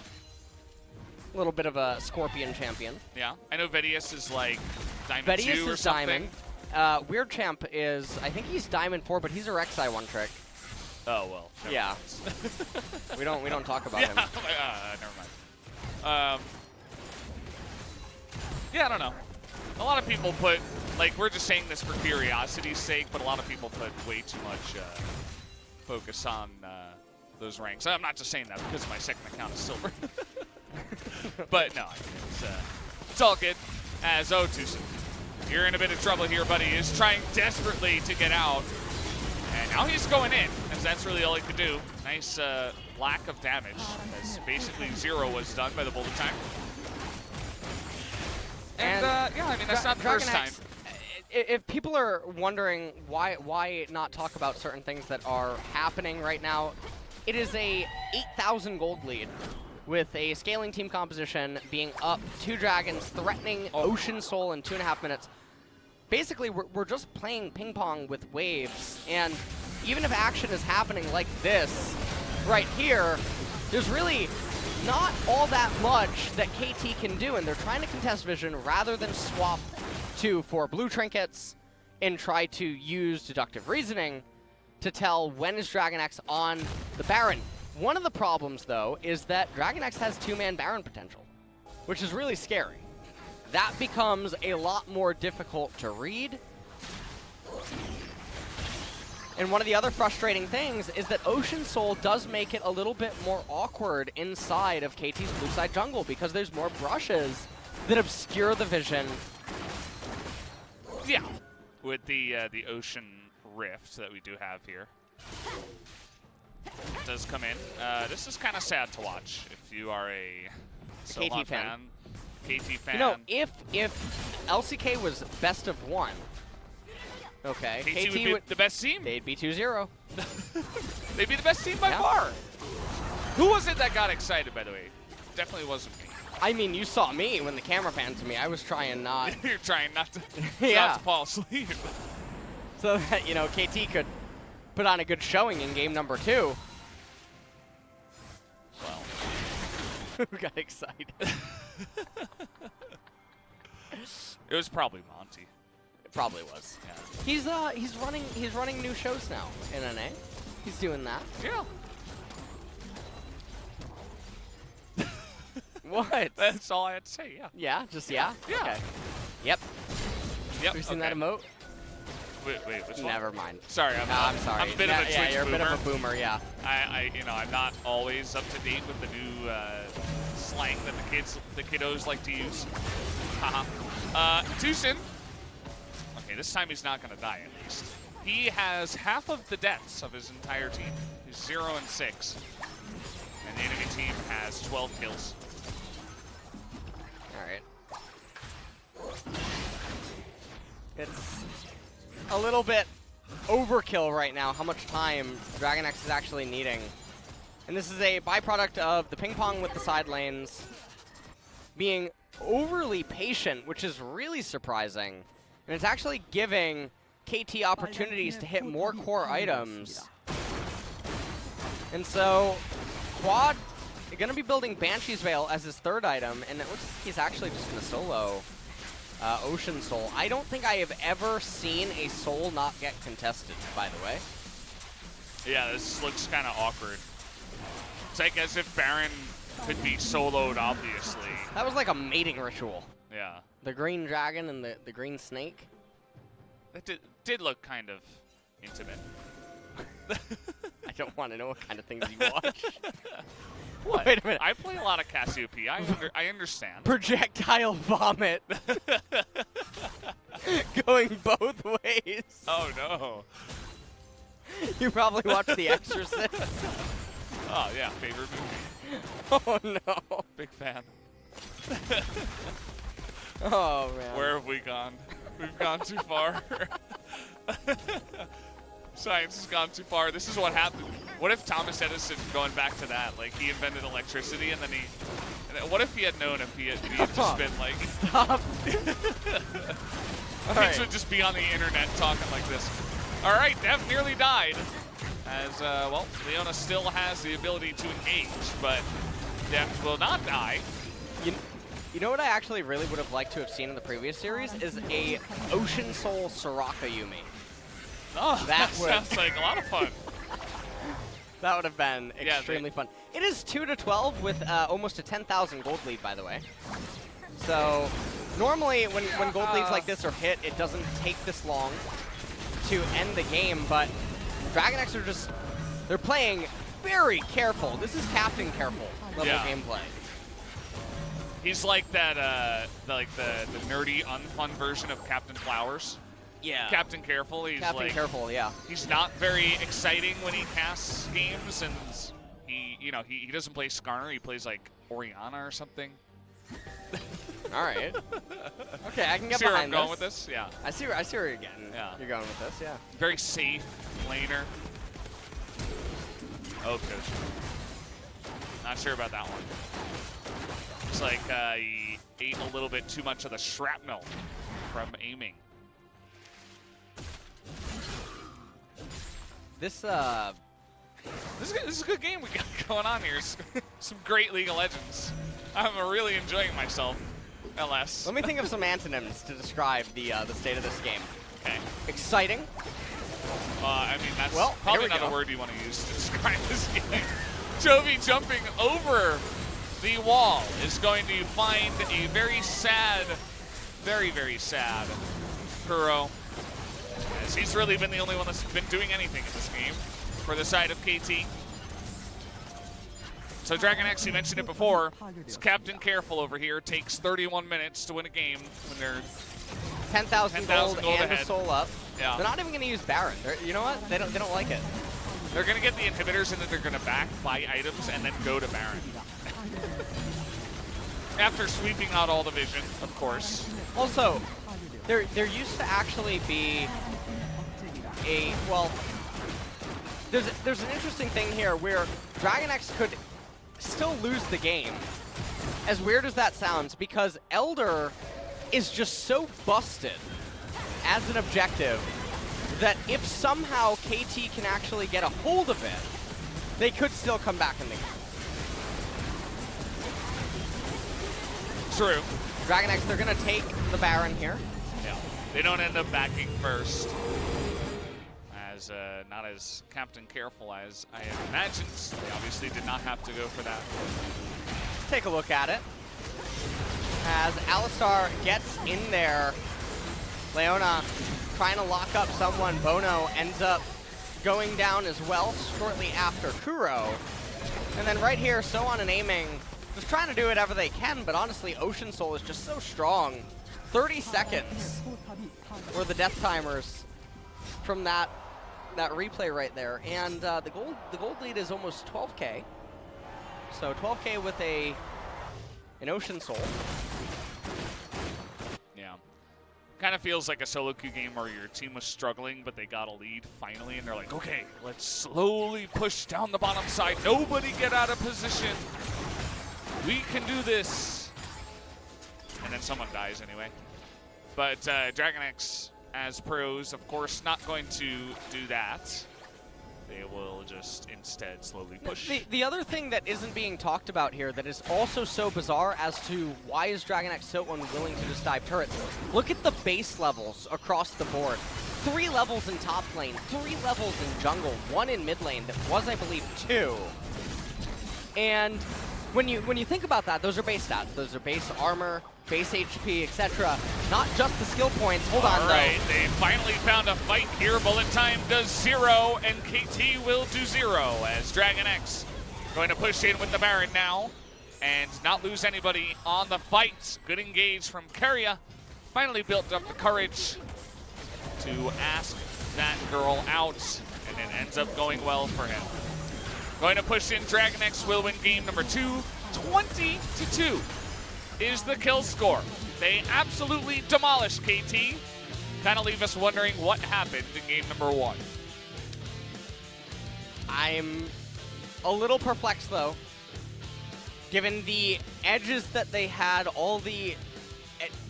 A little bit of a Scorpion champion.
yeah. I know Vedius is like Diamond
Vedius
2 or
is
something.
diamond. Weird Champ is, I think he's Diamond 4, but he's a Rek'Sai one trick.
Oh well. never
Yeah.
mind.
we don't talk about
Yeah.
him.
Never mind. Yeah, I don't know. A lot of people put, like, we're just saying this for curiosity's sake, but a lot of people put way too much focus on those ranks. I'm not just saying that because my second account is silver. But no, it's all good. As TusiN, you're in a bit of trouble here, buddy. Is trying desperately to get out. And now he's going in, as that's really all he could do. Nice lack of damage, as basically 0 was done by the bullet time. And yeah, I mean, that's not the first time.
DragonX, if people are wondering why not talk about certain things that are happening right now, it is a 8,000 gold lead with a scaling team composition being up 2 dragons, threatening Ocean Soul in 2.5 minutes. Basically, we're just playing ping pong with waves, and even if action is happening like this right here, there's really not all that much that KT can do, and they're trying to contest vision rather than swap for blue trinkets and try to use deductive reasoning to tell when is DragonX on the Baron. One of the problems, though, is that DragonX has 2-man Baron potential, which is really scary. That becomes a lot more difficult to read. And one of the other frustrating things is that Ocean Soul does make it a little bit more awkward inside of KT's blue side jungle because there's more brushes that obscure the vision.
Yeah, with the Ocean Rift that we do have here. It does come in. This is kind of sad to watch if you are a SoHwan fan. KT fan.
You know, if LCK was best of 1, okay,
KT would be the best team.
They'd be 2-0.
They'd be the best team by far. Who was it that got excited, by the way? Definitely wasn't me.
I mean, you saw me when the camera panned to me. I was trying not.
You're trying not to,
Yeah.
not to fall asleep.
So that, you know, KT could put on a good showing in game number 2.
Well,
Who got excited?
it was probably Monty.
It probably was.
Yeah.
He's running new shows now in NA. He's doing that.
Yeah.
What?
That's all I had to say. Yeah.
Yeah, just yeah.
Yeah.
Okay. Yep.
Yep.
Have you seen that emote?
Wait, which one?
Never mind.
Sorry,
I'm sorry.
I'm a bit of a Twitch
yeah, you're
boomer.
a bit of a boomer. Yeah.
You know, I'm not always up to date with the new slang that the kiddos like to use. Haha. TusiN. Okay, this time he's not gonna die at least. He has half of the deaths of his entire team. He's 0 and 6, and the enemy team has 12 kills.
All right. It's a little bit overkill right now how much time DragonX is actually needing. And this is a byproduct of the ping pong with the side lanes being overly patient, which is really surprising. And it's actually giving KT opportunities to hit more core items. And so, Quad going to be building Banshee's Veil as his 3rd item, and it looks like he's actually just going to solo Ocean Soul. I don't think I have ever seen a Soul not get contested, by the way.
Yeah, this looks kind of awkward. It's like as if Baron could be soloed, obviously.
That was like a mating ritual.
Yeah.
The green dragon and the green snake.
That did look kind of intimate.
I don't want to know what kind of things you watch.
What?
Wait a minute.
I play a lot of Cassiopeia. I understand.
Projectile vomit. Going both ways.
Oh no.
You probably watched The Exorcist.
Oh yeah, favorite movie.
Oh no.
Big fan.
Oh man.
Where have we gone? We've gone too far. Science has gone too far. This is what happened. What if Thomas Edison, going back to that, like he invented electricity and then what if he had known if he had just been like,
Stop.
Kids would just be on the internet talking like this. All right, Deft nearly died. As, well, Leona still has the ability to engage, but Deft will not die.
You know what I actually really would have liked to have seen in the previous series is a Ocean Soul Soraka Yumi.
Oh, that
would-
sounds like a lot of fun.
That would have been
Yeah,
extremely fun. It is 2-12 with almost a 10,000 gold lead, by the way. So normally when gold leads like this are hit, it doesn't take this long to end the game, but DragonX are just, they're playing very careful. This is Captain Careful level gameplay.
He's like that, the nerdy, unfun version of Captain Flowers.
Yeah.
Captain Careful. He's
Captain
like,
Careful, yeah.
he's not very exciting when he casts games, and he doesn't play Skarner. He plays like Oriana or something.
All right. Okay, I can get
See where
behind
I'm going
this.
with this? Yeah.
I see where you're getting.
Yeah.
You're going with this, yeah.
Very safe laner. Oh, coach. Not sure about that one. Looks like he ate a little bit too much of the shrapnel from aiming.
This
This is a good game we got going on here. Some great League of Legends. I'm really enjoying myself, LS.
Let me think of some antonyms to describe the state of this game.
Okay.
Exciting.
I mean, that's
Well,
probably
here we
not
go.
a word you want to use to describe this game. Chovy jumping over the wall is going to find a very sad, very, very sad Kuro. As he's really been the only one that's been doing anything in this game for the side of KT. So DragonX, you mentioned it before, it's Captain Careful over here. Takes 31 minutes to win a game when they're
10,000 gold and
ahead.
a soul up.
Yeah.
They're not even going to use Baron. You know what? They don't like it.
They're going to get the inhibitors and then they're going to back, buy items, and then go to Baron. After sweeping out all the vision, of course.
Also, there used to actually be a, well, there's an interesting thing here where DragonX could still lose the game, as weird as that sounds, because Elder is just so busted as an objective that if somehow KT can actually get a hold of it, they could still come back in the game.
True.
DragonX, they're going to take the Baron here.
Yeah. They don't end up backing first. As not as Captain Careful as I had imagined. They obviously did not have to go for that.
Let's take a look at it. As Alistar gets in there, Leona trying to lock up someone. bonO ends up going down as well shortly after Kuro. And then right here, SoHwan and aiming, just trying to do whatever they can, but honestly, Ocean Soul is just so strong. 30 seconds were the death timers from that replay right there. And the gold lead is almost 12K. So 12K with an Ocean Soul.
Yeah. Kind of feels like a solo queue game where your team was struggling, but they got a lead finally, and they're like, okay, let's slowly push down the bottom side. Nobody get out of position. We can do this. And then someone dies anyway. But DragonX, as pros, of course, not going to do that. They will just instead slowly push.
The other thing that isn't being talked about here that is also so bizarre as to why is DragonX so unwilling to just dive turrets. Look at the base levels across the board. 3 levels in top lane, 3 levels in jungle, 1 in mid lane that was, I believe, 2. And when you think about that, those are base stats. Those are base armor, base HP, etc. Not just the skill points. Hold on,
All right, they finally found a fight here. Bullet time does 0, and KT will do 0 as DragonX Going to push in with the Baron now and not lose anybody on the fight. Good engage from Keria. Finally built up the courage to ask that girl out, and it ends up going well for him. Going to push in. DragonX will win game number 2. 20-2 is the kill score. They absolutely demolished KT. Kind of leave us wondering what happened in game number 1.
I'm a little perplexed though, given the edges that they had, all the,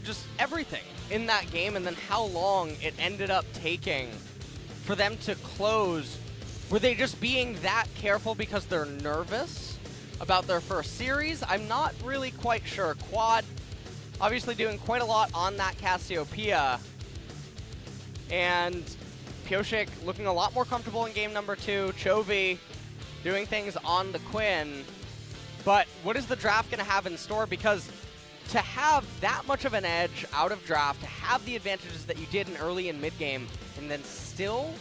just everything in that game, and then how long it ended up taking for them to close. Were they just being that careful because they're nervous about their first series? I'm not really quite sure. Quad obviously doing quite a lot on that Cassiopeia, and Pyosik looking a lot more comfortable in game number 2. Chovy doing things on the Quinn. But what is the draft going to have in store? Because to have that much of an edge out of draft, to have the advantages that you did in early and mid game, and then still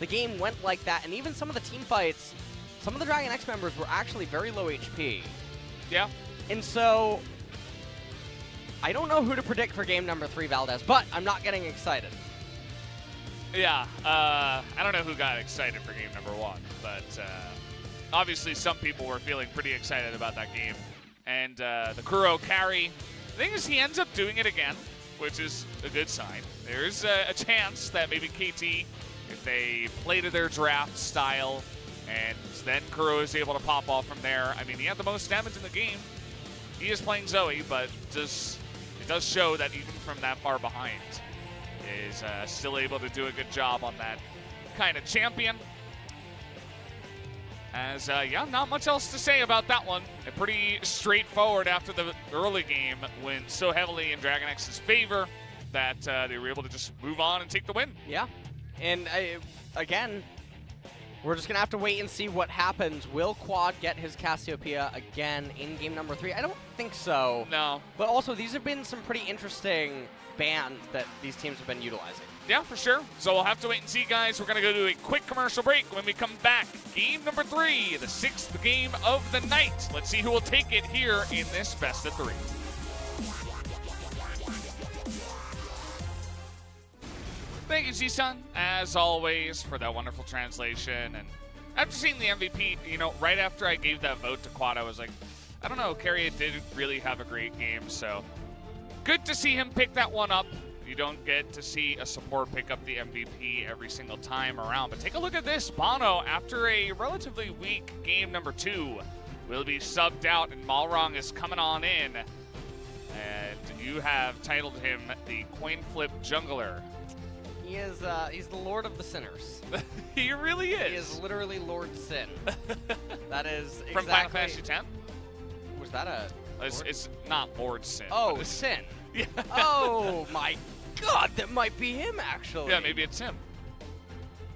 the game went like that, and even some of the team fights, some of the DragonX members were actually very low HP.
Yeah.
And so I don't know who to predict for game number 3, Valdez, but I'm not getting excited.
Yeah, I don't know who got excited for game number 1, but obviously some people were feeling pretty excited about that game. And the Kuro carry, the thing is he ends up doing it again, which is a good sign. There's a chance that maybe KT, if they play to their draft style, and then Kuro is able to pop off from there. I mean, he had the most damage in the game. He is playing Zoe, but it does show that even from that far behind, is still able to do a good job on that kind of champion. As, yeah, not much else to say about that one. Pretty straightforward after the early game went so heavily in DragonX's favor that they were able to just move on and take the win.
Yeah, and again, we're just going to have to wait and see what happens. Will Quad get his Cassiopeia again in game number 3? I don't think so.
No.
But also, these have been some pretty interesting bans that these teams have been utilizing.
Yeah, for sure. So we'll have to wait and see, guys. We're going to go to a quick commercial break. When we come back, game number 3, the 6th game of the night. Let's see who will take it here in this best of 3. Thank you, TusiN, as always, for that wonderful translation. And after seeing the MVP, you know, right after I gave that vote to Quad, I was like, I don't know, Keria did really have a great game, so good to see him pick that one up. You don't get to see a support pick up the MVP every single time around. But take a look at this. bonO, after a relatively weak game number 2, will be subbed out, and Malrong is coming on in. And you have titled him the coin flip jungler.
He is, he's the Lord of the Sinners.
He really is.
He is literally Lord Sin. That is exactly...
From Final Fantasy X?
Was that a...
It's not Lord Sin.
Oh, Sin.
Yeah.
Oh, my God, that might be him, actually.
Yeah, maybe it's him.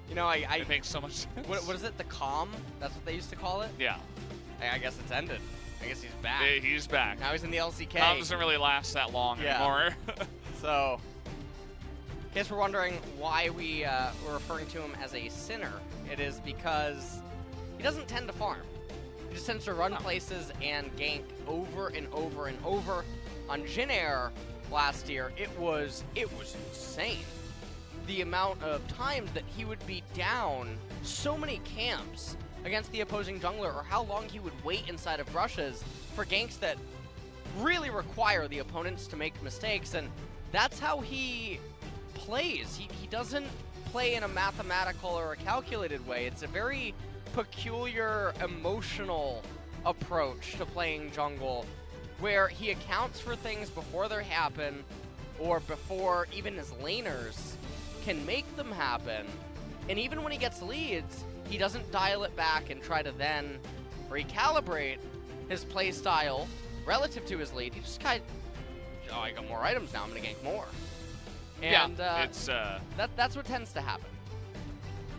You know,
It makes so much sense.
What is it, the Calm? That's what they used to call it?
Yeah.
I guess it's ended. I guess he's back.
He's back.
Now he's in the LCK.
Calm doesn't really last that long anymore.
So, in case we're wondering why we're referring to him as a sinner, it is because he doesn't tend to farm. He just tends to run places and gank over and over and over. On Jin Air last year, it was insane. The amount of times that he would be down so many camps against the opposing jungler, or how long he would wait inside of brushes for ganks that really require the opponents to make mistakes, and that's how he plays. He doesn't play in a mathematical or a calculated way. It's a very peculiar, emotional approach to playing jungle, where he accounts for things before they happen, or before even his laners can make them happen. And even when he gets leads, he doesn't dial it back and try to then recalibrate his play style relative to his lead. He just kind of, oh, I got more items now, I'm gonna gank more. And
yeah, it's
that's what tends to happen.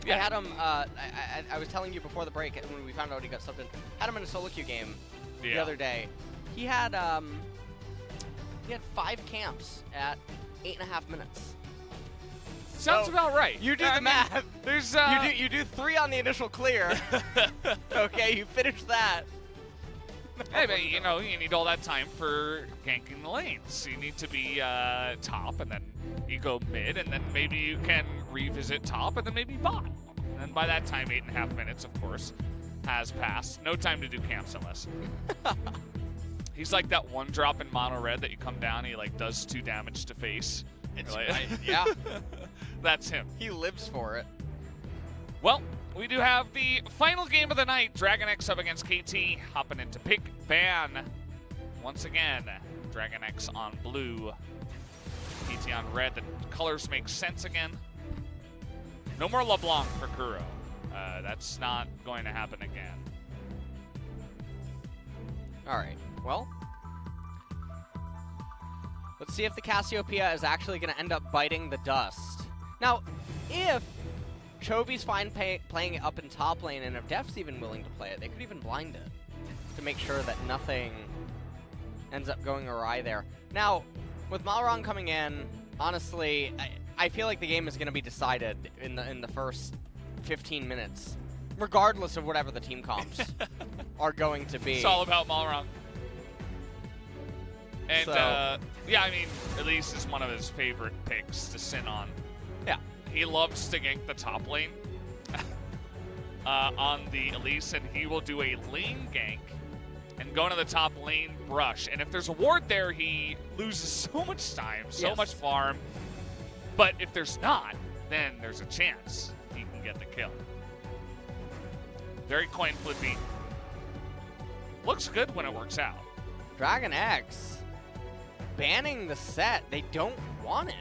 Yeah.
I had him, I was telling you before the break, when we found out he got subbed in, had him in a solo queue game the other day. He had 5 camps at 8.5 minutes.
Sounds about right.
You do the math.
There's
you do 3 on the initial clear. Okay, you finish that.
Hey, but you know, you need all that time for ganking the lanes. You need to be top, and then you go mid, and then maybe you can revisit top, and then maybe bot. And then by that time, 8.5 minutes, of course, has passed. No time to do camps unless. He's like that one drop in mono red that you come down, he like does 2 damage to face.
It's
Like-
right, yeah.
That's him.
He lives for it.
Well, we do have the final game of the night. DragonX up against KT, hopping into pick ban. Once again, DragonX on blue, KT on red. The colors make sense again. No more LeBlanc for Kuro. That's not going to happen again.
All right, well. Let's see if the Cassiopeia is actually going to end up biting the dust. Now, if Chovy's fine playing it up in top lane, and if Deft's even willing to play it, they could even blind it to make sure that nothing ends up going awry there. Now, with Malrong coming in, honestly, I feel like the game is going to be decided in the first 15 minutes, regardless of whatever the team comps are going to be.
It's all about Malrong. And,
So-
yeah, I mean, Elise is one of his favorite picks to sin on.
Yeah.
He loves to gank the top lane on the Elise, and he will do a lane gank and go into the top lane brush. And if there's a ward there, he loses so much time, so
Yes.
much farm. But if there's not, then there's a chance he can get the kill. Very coin flippy. Looks good when it works out.
DragonX banning the set. They don't want it,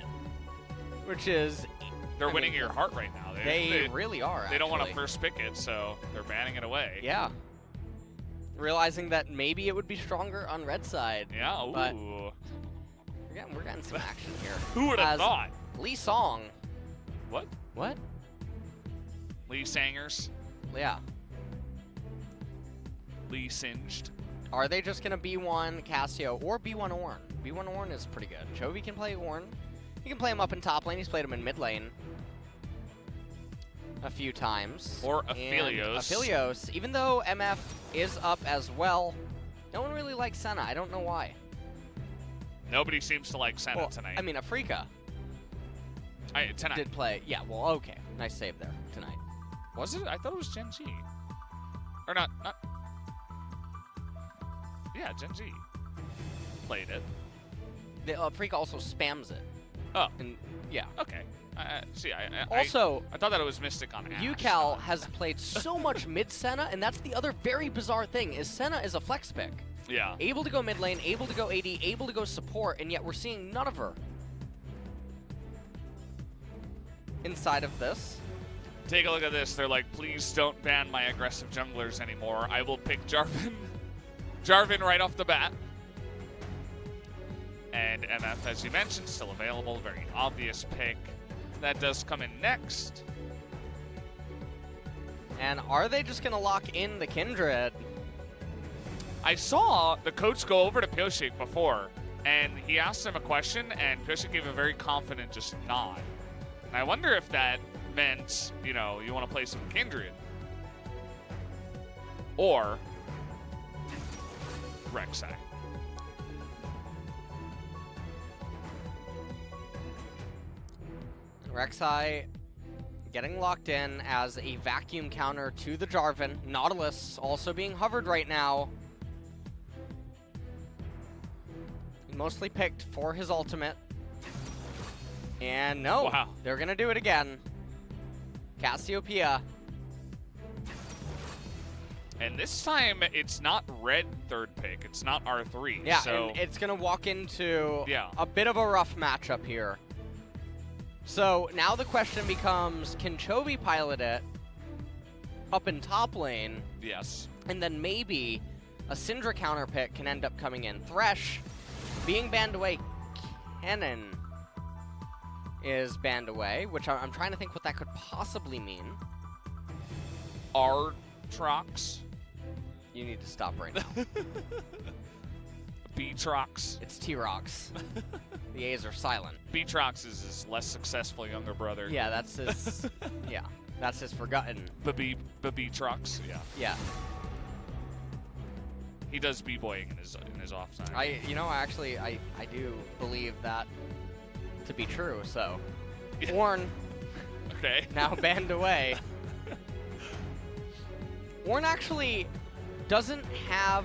which is
They're
I
winning
mean,
your heart right now.
they really are.
They don't want to
actually.
first pick it, so they're banning it away.
Yeah. Realizing that maybe it would be stronger on red side.
Yeah, ooh.
But- We're getting some action here.
Who would have
As
thought?
Lee Song.
What?
What?
Lee Sangers?
Yeah.
Lee Singed?
Are they just going to B1 Cassio or B1 Ornn? B1 Ornn is pretty good. Chovy can play Ornn. He can play him up in top lane. He's played him in mid lane a few times.
Or
And
Aphelios.
Aphelios, even though MF is up as well, no one really likes Senna. I don't know why.
Nobody seems to like Senna
Well,
tonight.
I mean, Afrika
Tonight.
did play. Yeah, well, okay. Nice save there tonight.
Was it? I thought it was Gen G. Or not. Yeah, Gen G. Played it.
The, Afrika also spams it.
Oh.
And yeah.
Okay. See, I
Also,
thought that it was Mystic on Ash.
UCal has played so much mid Senna, and that's the other very bizarre thing, is Senna is a flex pick.
Yeah.
Able to go mid lane, able to go AD, able to go support, and yet we're seeing none of her inside of this.
Take a look at this. They're like, please don't ban my aggressive junglers anymore. I will pick Jarvan. Jarvan right off the bat. And MF, as you mentioned, still available. Very obvious pick. That does come in next.
And are they just going to lock in the Kindred?
I saw the coach go over to Pyosik before, and he asked him a question, and Pyosik gave a very confident just nod. And I wonder if that meant, you know, you want to play some Kindred. Or Rek'Sai.
Rek'Sai getting locked in as a vacuum counter to the Jarvan. Nautilus also being hovered right now. Mostly picked for his ultimate. And no,
Wow.
they're going to do it again. Cassiopeia.
And this time, it's not red third pick. It's not R3.
Yeah,
so
and it's going to walk into
Yeah.
a bit of a rough matchup here. So now the question becomes, can Chovy pilot it up in top lane?
yes.
And then maybe a Syndra counter pick can end up coming in. Thresh being banned away. Kennen is banned away, which I'm trying to think what that could possibly mean.
R-Trox.
You need to stop right now.
B-Trox.
It's T-Rox. The A's are silent.
B-Trox is his less successful younger brother.
Yeah, that's his. Yeah, that's his forgotten.
B-Trox. Yeah.
Yeah.
He does b-boying in his off time.
I do believe that to be true. So,
Yeah.
Ornn
Okay.
now banned away. Ornn actually doesn't have.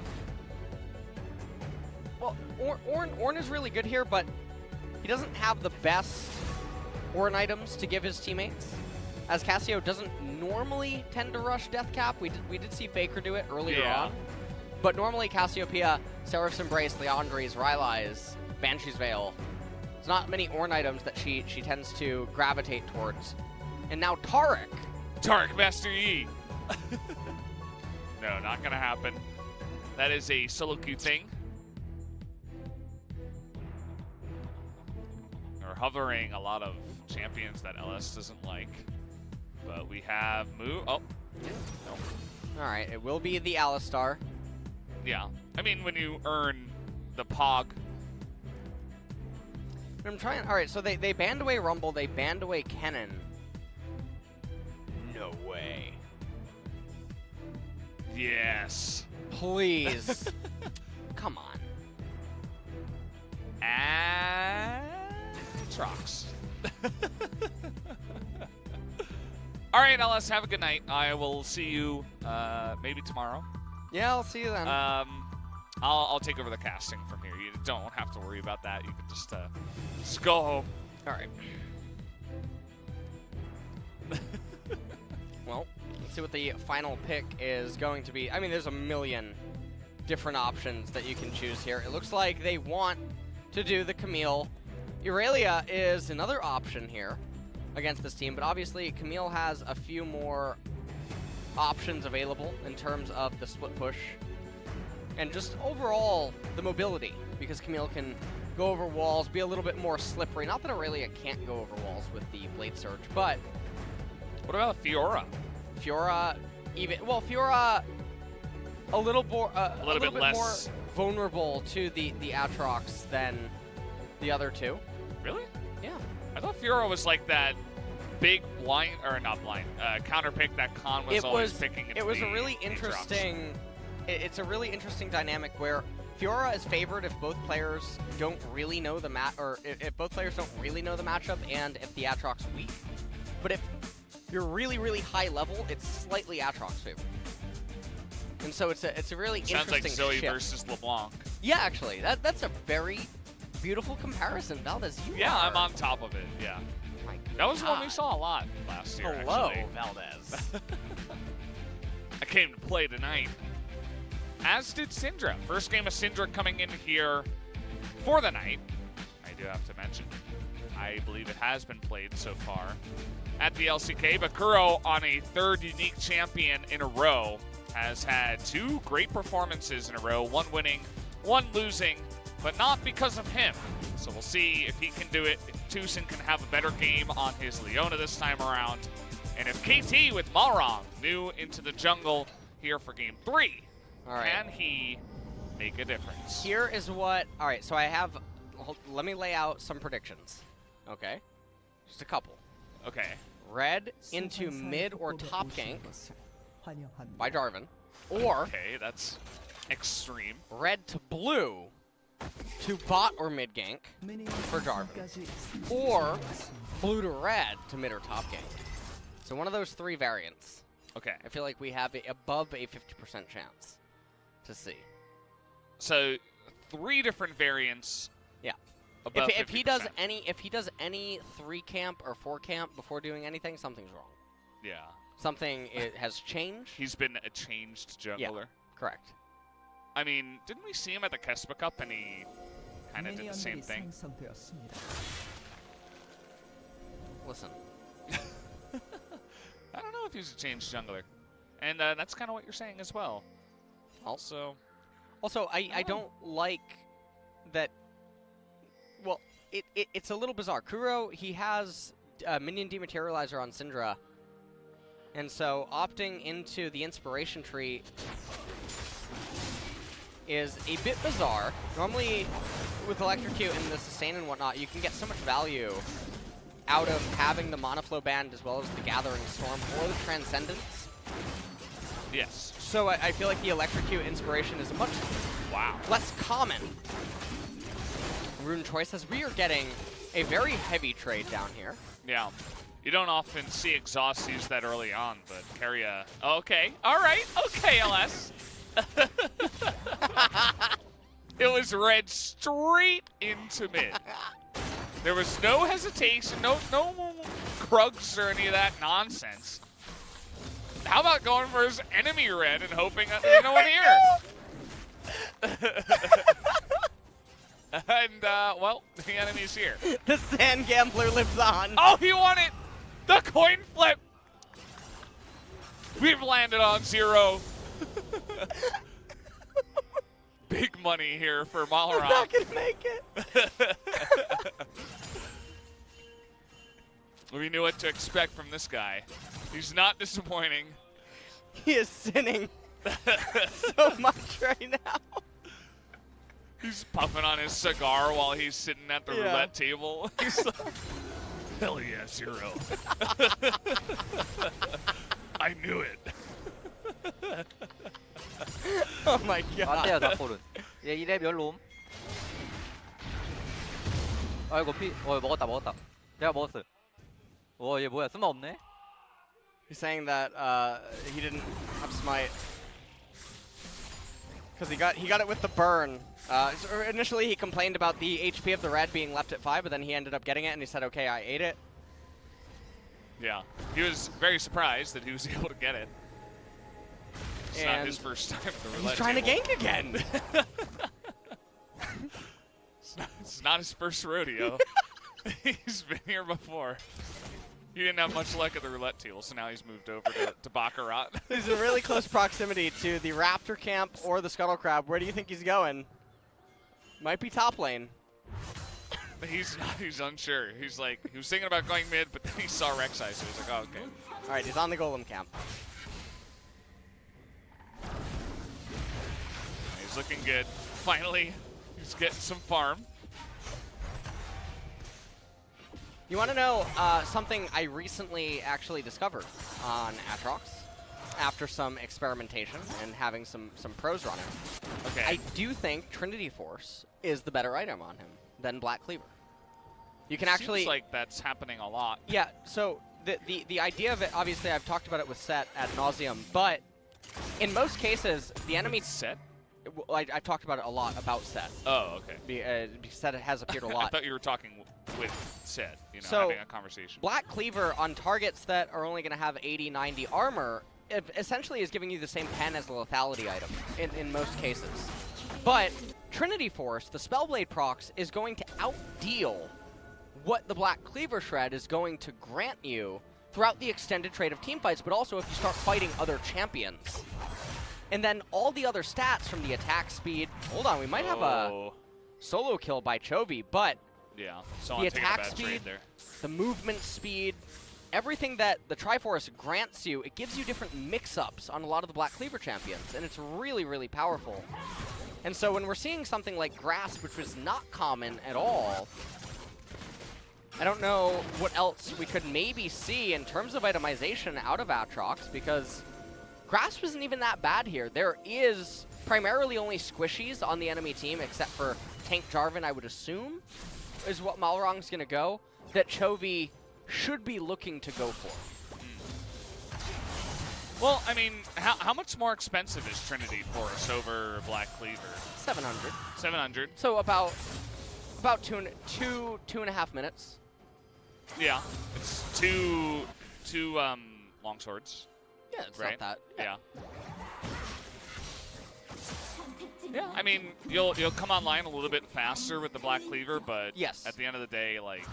Well, Ornn is really good here, but he doesn't have the best Ornn items to give his teammates. As Cassio doesn't normally tend to rush Death Cap. We did see Faker do it earlier on. But normally Cassiopeia, Seraph's Embrace, Leandri's, Rylai's, Banshee's Veil. There's not many Ornn items that she tends to gravitate towards. And now Taric.
Taric Master Yi. No, not gonna happen. That is a solo queue thing. We're hovering a lot of champions that LS doesn't like. But we have move. Oh, no.
All right, it will be the Alistar.
Yeah. I mean, when you earn the Pog.
I'm trying. All right, so they banned away Rumble. They banned away Kennen. No way.
Yes.
Please. Come on.
Atrox. All right, LS, have a good night. I will see you maybe tomorrow.
Yeah, I'll see you then.
I'll take over the casting from here. You don't have to worry about that. You can just go home.
All right. Well, let's see what the final pick is going to be. I mean, there's a million different options that you can choose here. It looks like they want to do the Camille. Irelia is another option here against this team, but obviously Camille has a few more options available in terms of the split push and just overall the mobility, because Camille can go over walls, be a little bit more slippery. Not that Irelia can't go over walls with the Blade Surge, but
what about Fiora?
Fiora, Fiora a little bit
less
more vulnerable to the Aatrox than the other two.
Really?
Yeah.
I thought Fiora was like that big blind, or not blind, counter pick that Khan was always picking.
It was a really interesting. It's a really interesting dynamic where Fiora is favored if both players don't really know the if both players don't really know the matchup, and if the Aatrox weak. But if you're really, really high level, it's slightly Aatrox favored. And so it's a really
Sounds
interesting
like Zoe
shift.
versus LeBlanc.
Yeah, actually, that's a very beautiful comparison, Valdez.
I'm on top of it. Yeah.
My
That was one we
God.
saw a lot last year.
Hello,
actually.
Valdez.
I came to play tonight. As did Syndra. First game of Syndra coming in here for the night. I do have to mention, I believe it has been played so far at the LCK, but Kuro on a third unique champion in a row has had two great performances in a row, one winning, one losing, but not because of him. So we'll see if he can do it, if TusiN can have a better game on his Leona this time around, and if KT with Malrong new into the jungle here for game 3,
All right.
can he make a difference?
Here is what. All right, so I have. Let me lay out some predictions. Okay, just a couple.
Okay.
Red into mid or top gank by Jarvan, or
Okay, that's extreme.
red to blue to bot or mid gank for Jarvan, or blue to red to mid or top gank. So one of those three variants.
Okay.
I feel like we have above a 50% chance to see.
So 3 different variants.
Yeah.
Above
If he does
50%.
any 3 camp or 4 camp before doing anything, something's wrong.
Yeah.
Something has changed.
He's been a changed jungler.
Correct.
I mean, didn't we see him at the Kespa Cup and he kind of did the same thing?
Listen.
I don't know if he's a changed jungler. And that's kind of what you're saying as well. Also,
I don't like that. Well, it's a little bizarre. Kuro, he has minion dematerializer on Syndra, and so opting into the inspiration tree is a bit bizarre. Normally, with electrocute and the sustain and whatnot, you can get so much value out of having the Monoflow band as well as the Gathering Storm or the Transcendence.
yes.
So I feel like the Electrocute inspiration is much less common. Rune Choice says we are getting a very heavy trade down here.
Yeah. You don't often see exhaust used that early on, but Keria. Okay. All right. Okay, LS. It was red straight into mid. There was no hesitation, no krugs or any of that nonsense. How about going for his enemy red and hoping that there's no one here? And, well, the enemy's here.
The Sand Gambler lives on.
Oh, he won it! The coin flip! We've landed on 0. Big money here for Malron.
I'm not gonna make it.
We knew what to expect from this guy. He's not disappointing.
He is sinning so much right now.
He's puffing on his cigar while he's sitting at the roulette table. He's like, hell yeah, 0. I knew it.
Oh my
안 돼요,
god.
나폴은. 얘 1렙 열롬. 아이고, 먹었다. 내가 먹었어요. 얘 뭐야, 쓸모 없네?
He's saying that he didn't have smite because he got it with the burn. So initially he complained about the HP of the red being left at 5, but then he ended up getting it and he said, okay, I ate it.
Yeah, he was very surprised that he was able to get it. It's not his first time at the roulette
He's trying to
table.
gank again.
It's not his first rodeo. He's been here before. He didn't have much luck at the roulette table, so now he's moved over to Baccarat.
He's in really close proximity to the Raptor camp or the Scuttle Crab. Where do you think he's going? Might be top lane.
He's unsure. He's like, he was thinking about going mid, but then he saw Rek'Sai, so he's like, oh, okay.
All right, he's on the Golem camp.
He's looking good. Finally, he's getting some farm.
You want to know something I recently actually discovered on Atrox after some experimentation and having some pros run it.
Okay.
I do think Trinity Force is the better item on him than Black Cleaver. You can actually...
Seems like that's happening a lot.
Yeah, so the idea of it, obviously I've talked about it with Set ad nauseum, but in most cases, the enemy...
Set?
I've talked about it a lot about Set.
Oh, okay.
Because Set has appeared a
I
lot.
thought you were talking with Set, you know,
So,
having a conversation.
Black Cleaver on targets that are only going to have 80, 90 armor essentially is giving you the same pen as a lethality item in most cases. But Trinity Force, the Spellblade procs, is going to outdeal what the Black Cleaver Shred is going to grant you throughout the extended trade of teamfights, but also if you start fighting other champions. And then all the other stats from the attack speed. Hold on, we might have a solo kill by Chovy, but
yeah,
the attack speed, the movement speed, everything that the Triforce grants you, it gives you different mix-ups on a lot of the Black Cleaver champions, and it's really, really powerful. And so when we're seeing something like Grasp, which was not common at all, I don't know what else we could maybe see in terms of itemization out of Atrox, because Grasp isn't even that bad here. There is primarily only squishies on the enemy team, except for Tank Jarvan, I would assume, is what Malrong's going to go, that Chovy should be looking to go for.
Well, I mean, how much more expensive is Trinity Force over Black Cleaver?
700.
700.
So about 2.5 minutes.
Yeah, it's two long swords.
Yeah, it's
right?
not that.
Yeah. Yeah, I mean, you'll come online a little bit faster with the Black Cleaver, but
yes,
at the end of the day, like,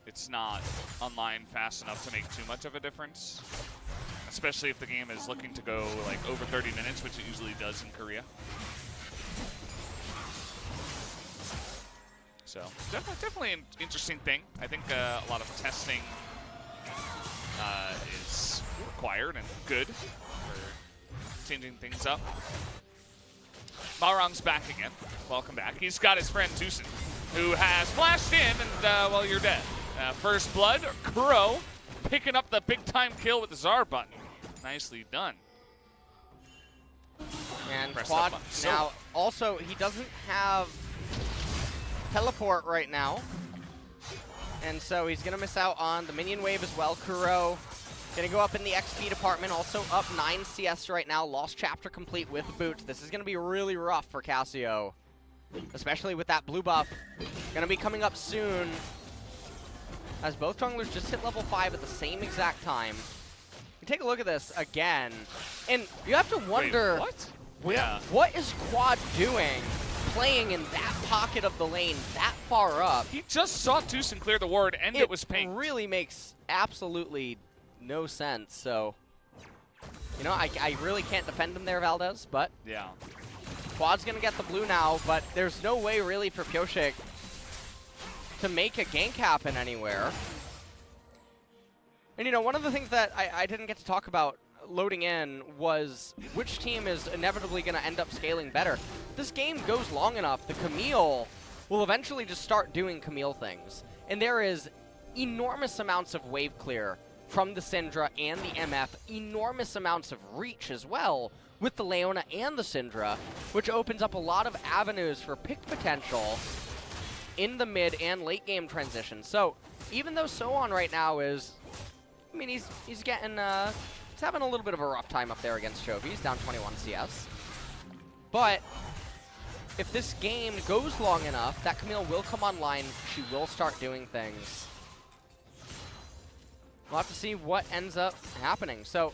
it's not online fast enough to make too much of a difference. Especially if the game is looking to go like over 30 minutes, which it usually does in Korea. So definitely an interesting thing. I think a lot of testing is required and good for changing things up. Malrong's back again. Welcome back. He's got his friend TusiN, who has flashed in, and well, you're dead. First blood, Kuro picking up the big time kill with the Czar button. Nicely done.
And
Press
Quad
that button.
now, also, he doesn't have teleport right now. And so he's going to miss out on the minion wave as well. Kuro going to go up in the XP department, also up 9 CS right now. Lost chapter complete with boots. This is going to be really rough for Casio, especially with that blue buff. Going to be coming up soon, as both junglers just hit level 5 at the same exact time. You take a look at this again, and you have to wonder,
Wait, what?
what is Quad doing playing in that pocket of the lane that far up?
He just saw TusiN clear the ward, and it was pinged.
Really makes absolutely no sense. So, you know, I really can't defend him there, Valdez, but
Yeah.
Quad's going to get the blue now, but there's no way really for Pyosik to make a gank happen anywhere. And, you know, one of the things that I didn't get to talk about loading in was which team is inevitably going to end up scaling better. If this game goes long enough, the Camille will eventually just start doing Camille things. And there is enormous amounts of wave clear from the Syndra and the MF, enormous amounts of reach as well with the Leona and the Syndra, which opens up a lot of avenues for pick potential in the mid and late game transition. So even though SoHwan right now is, I mean, he's getting, he's having a little bit of a rough time up there against Chovy. He's down 21 CS. But if this game goes long enough, that Camille will come online. She will start doing things. We'll have to see what ends up happening. So,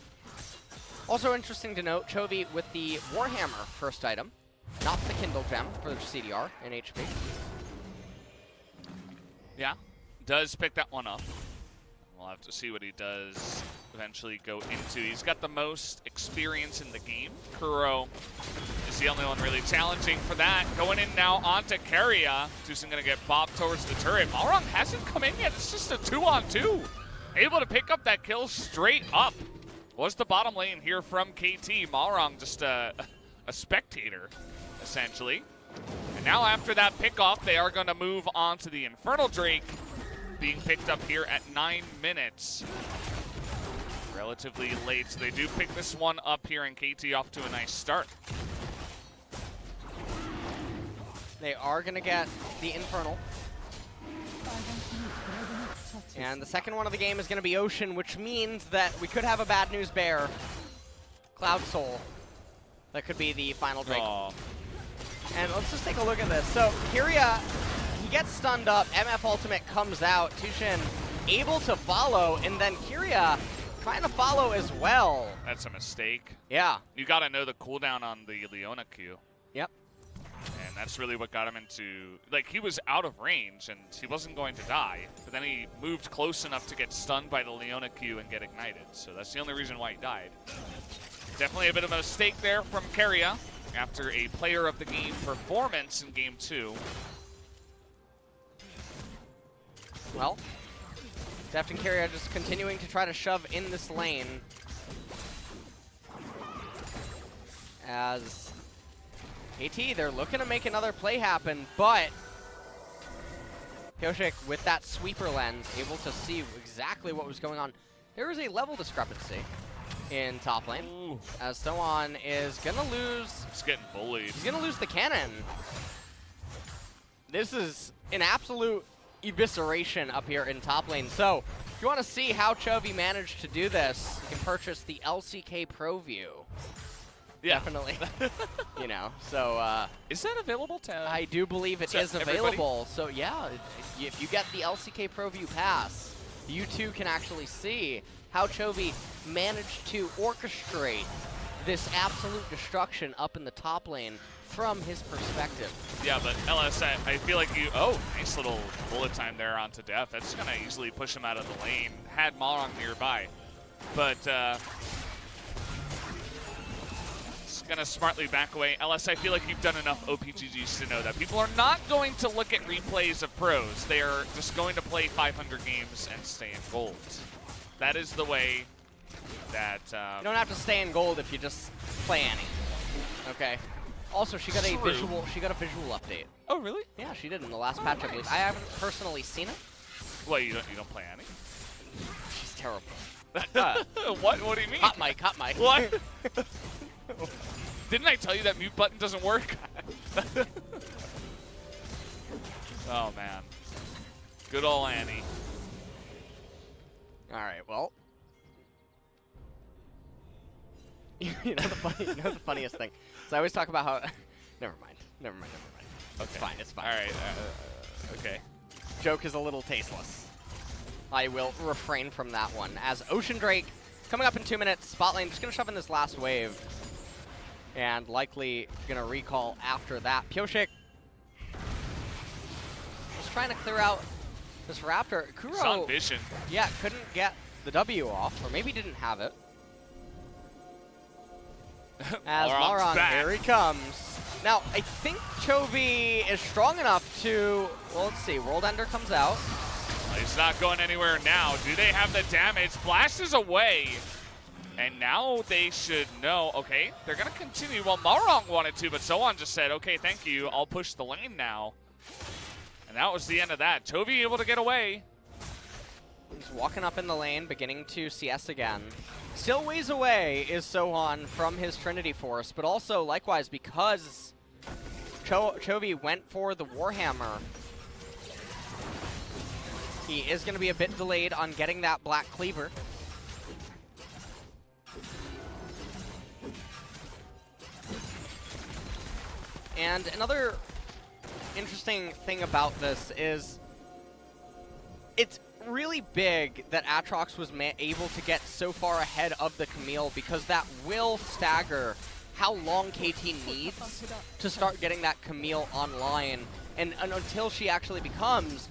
also interesting to note, Chovy with the Warhammer first item, not the Kindle gem for the CDR and HP.
Yeah, does pick that one up. We'll have to see what he does eventually go into. He's got the most experience in the game. Kuro is the only one really challenging for that. Going in now onto Keria. TusiN gonna get bopped towards the turret. Malrong hasn't come in yet. It's just a 2-on-2. Able to pick up that kill straight up. Was the bottom lane here from KT. Malrong just a spectator, essentially. And now after that pickoff, they are going to move on to the Infernal Drake, being picked up here at 9 minutes. Relatively late, so they do pick this one up here, and KT off to a nice start.
They are going to get the Infernal. And the second one of the game is going to be Ocean, which means that we could have a bad news bear. Cloud Soul. That could be the final Drake.
Aww.
And let's just take a look at this. So, Keria, he gets stunned up. MF Ultimate comes out. TusiN able to follow, and then Keria trying to follow as well.
That's a mistake.
Yeah.
You got to know the cooldown on the Leona Q.
Yep.
And that's really what got him into, like, he was out of range and he wasn't going to die, but then he moved close enough to get stunned by the Leona Q and get ignited. So that's the only reason why he died. Definitely a bit of a mistake there from Keria after a player of the game performance in game 2.
Well, Deft and Keria just continuing to try to shove in this lane. As KT, they're looking to make another play happen, but Pyosik, with that sweeper lens, able to see exactly what was going on. There is a level discrepancy in top lane,
Ooh.
as SoHwan is going to lose.
He's getting bullied.
He's going to lose the cannon. This is an absolute evisceration up here in top lane. So, if you want to see how Chovy managed to do this, you can purchase the LCK Pro View.
Yeah.
Definitely. You know, so
Is that available to?
I do believe it
So
is
everybody?
available. So yeah, if you get the LCK Pro View Pass, you too can actually see how Chovy managed to orchestrate this absolute destruction up in the top lane from his perspective.
Yeah, but LS, I feel like you. Oh, nice little bullet time there onto Deft. That's gonna easily push him out of the lane. Had Malrong nearby, but. Gonna smartly back away. LS, I feel like you've done enough OPGGs to know that people are not going to look at replays of pros. They are just going to play 500 games and stay in gold. That is the way that...
you don't have to stay in gold if you just play Annie. Okay. Also, she got a
True.
visual update.
Oh, really?
Yeah, she did in the last patch, I believe. I haven't personally seen it.
Well, you don't play Annie?
She's terrible.
What? What do you mean?
Hot mic, hot mic.
What? Didn't I tell you that mute button doesn't work? Oh, man. Good ol' Annie.
All right, well. You know the funniest thing? So I always talk about how... Never mind.
Okay.
It's fine, it's fine.
All right. Okay.
Joke is a little tasteless. I will refrain from that one. As Ocean Drake, coming up in 2 minutes, spot lane, just going to shove in this last wave. And likely going to recall after that. Pyosik just trying to clear out this Raptor. Kuro,
It's on vision.
yeah, couldn't get the W off, or maybe didn't have it. As
Malrong's
Malrong,
back.
here he comes. Now, I think Chovy is strong enough to, well, let's see, World Ender comes out.
He's not going anywhere now. Do they have the damage? Blast is away. And now they should know. Okay, they're going to continue. Well, Malrong wanted to, but SoHwan just said, okay, thank you. I'll push the lane now. And that was the end of that. Chovy able to get away.
He's walking up in the lane, beginning to CS again. Still ways away is SoHwan from his Trinity Force, but also, likewise, because Chovy went for the Warhammer, he is going to be a bit delayed on getting that Black Cleaver. And another interesting thing about this is it's really big that Aatrox was able to get so far ahead of the Camille, because that will stagger how long KT needs to start getting that Camille online, and until she actually becomes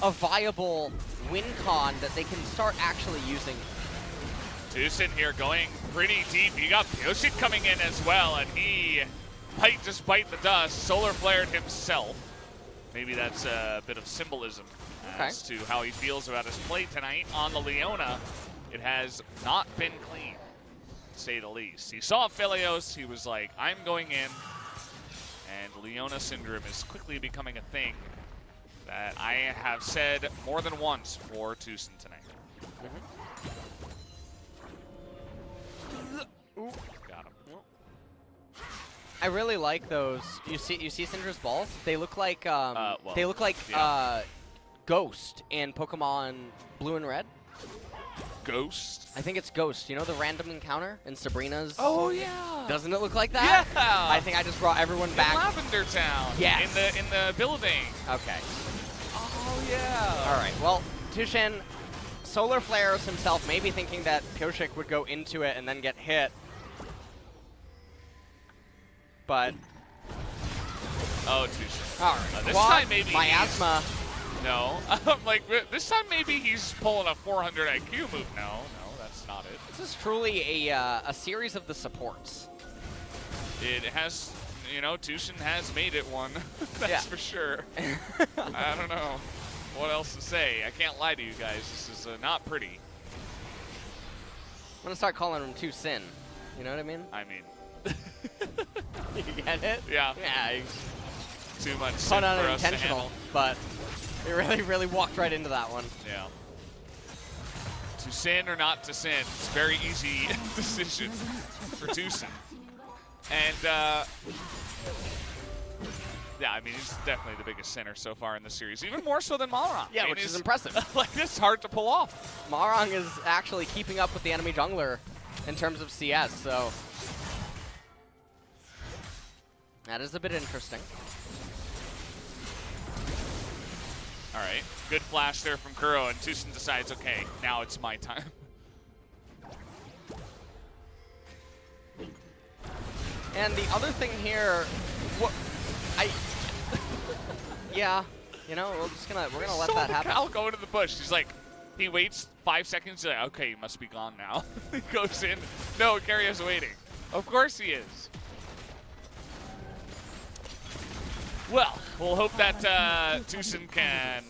a viable win con that they can start actually using.
TusiN here going pretty deep. You got Pyosik coming in as well, and he might just bite the dust. Solar flared himself. Maybe that's a bit of symbolism as to how he feels about his play tonight on the Leona. It has not been clean, to say the least. He saw Philios, he was like, I'm going in, and Leona syndrome is quickly becoming a thing that I have said more than once for TusiN tonight. Got him.
I really like those. You see Syndra's balls? They look like
well,
Ghost in Pokemon Blue and Red.
Ghost?
I think it's Ghost. You know the random encounter in Sabrina's?
Oh yeah.
Doesn't it look like that?
Yeah.
I think I just brought everyone back.
Lavender Town.
Yes.
In the building.
Okay.
Oh yeah.
All right. Well, TusiN solar flares himself, maybe thinking that Pyosik would go into it and then get hit. But
oh, TusiN.
all right.
This
Quad,
time maybe
miasma.
No. Like this time maybe he's pulling a 400 IQ move. No, that's not it.
This is truly a series of the supports.
It has, you know, TusiN has made it one. That's for sure. I don't know what else to say. I can't lie to you guys. This is not pretty.
I'm gonna start calling him TusiN. You know what I mean?
I mean,
You get it?
yeah.
Yeah.
Too much sin
Fun
for us to
unintentional,
handle.
but it really walked right into that one.
Yeah. To sin or not to sin. It's a very easy decision for TusiN. And, yeah, I mean, he's definitely the biggest sinner so far in the series. Even more so than Malrong.
Yeah,
I mean,
which is
he's-
impressive.
Like, this is hard to pull off.
Malrong is actually keeping up with the enemy jungler in terms of CS, so that is a bit interesting.
All right. Good flash there from Kuro, and TusiN decides, okay, now it's my time.
And the other thing here, yeah, you know, we're gonna let that happen.
Cal go into the bush. He's like, he waits 5 seconds. He's like, okay, he must be gone now. He goes in. No, Keria's waiting. Of course he is. Well, we'll hope that TusiN can,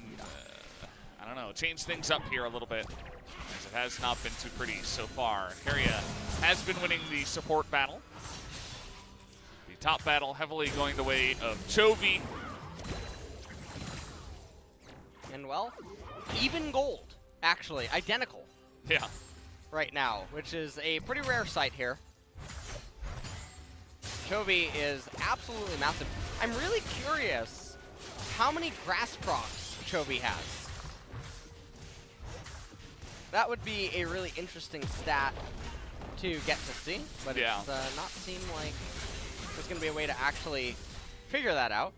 I don't know, change things up here a little bit, as it has not been too pretty so far. Keria has been winning the support battle. The top battle heavily going the way of Chovy.
And well, even gold, actually, identical
Yeah.
right now, which is a pretty rare sight here. Chovy is absolutely massive. I'm really curious how many grass procs Chovy has. That would be a really interesting stat to get to see, but
Yeah.
it's not seem like there's going to be a way to actually figure that out.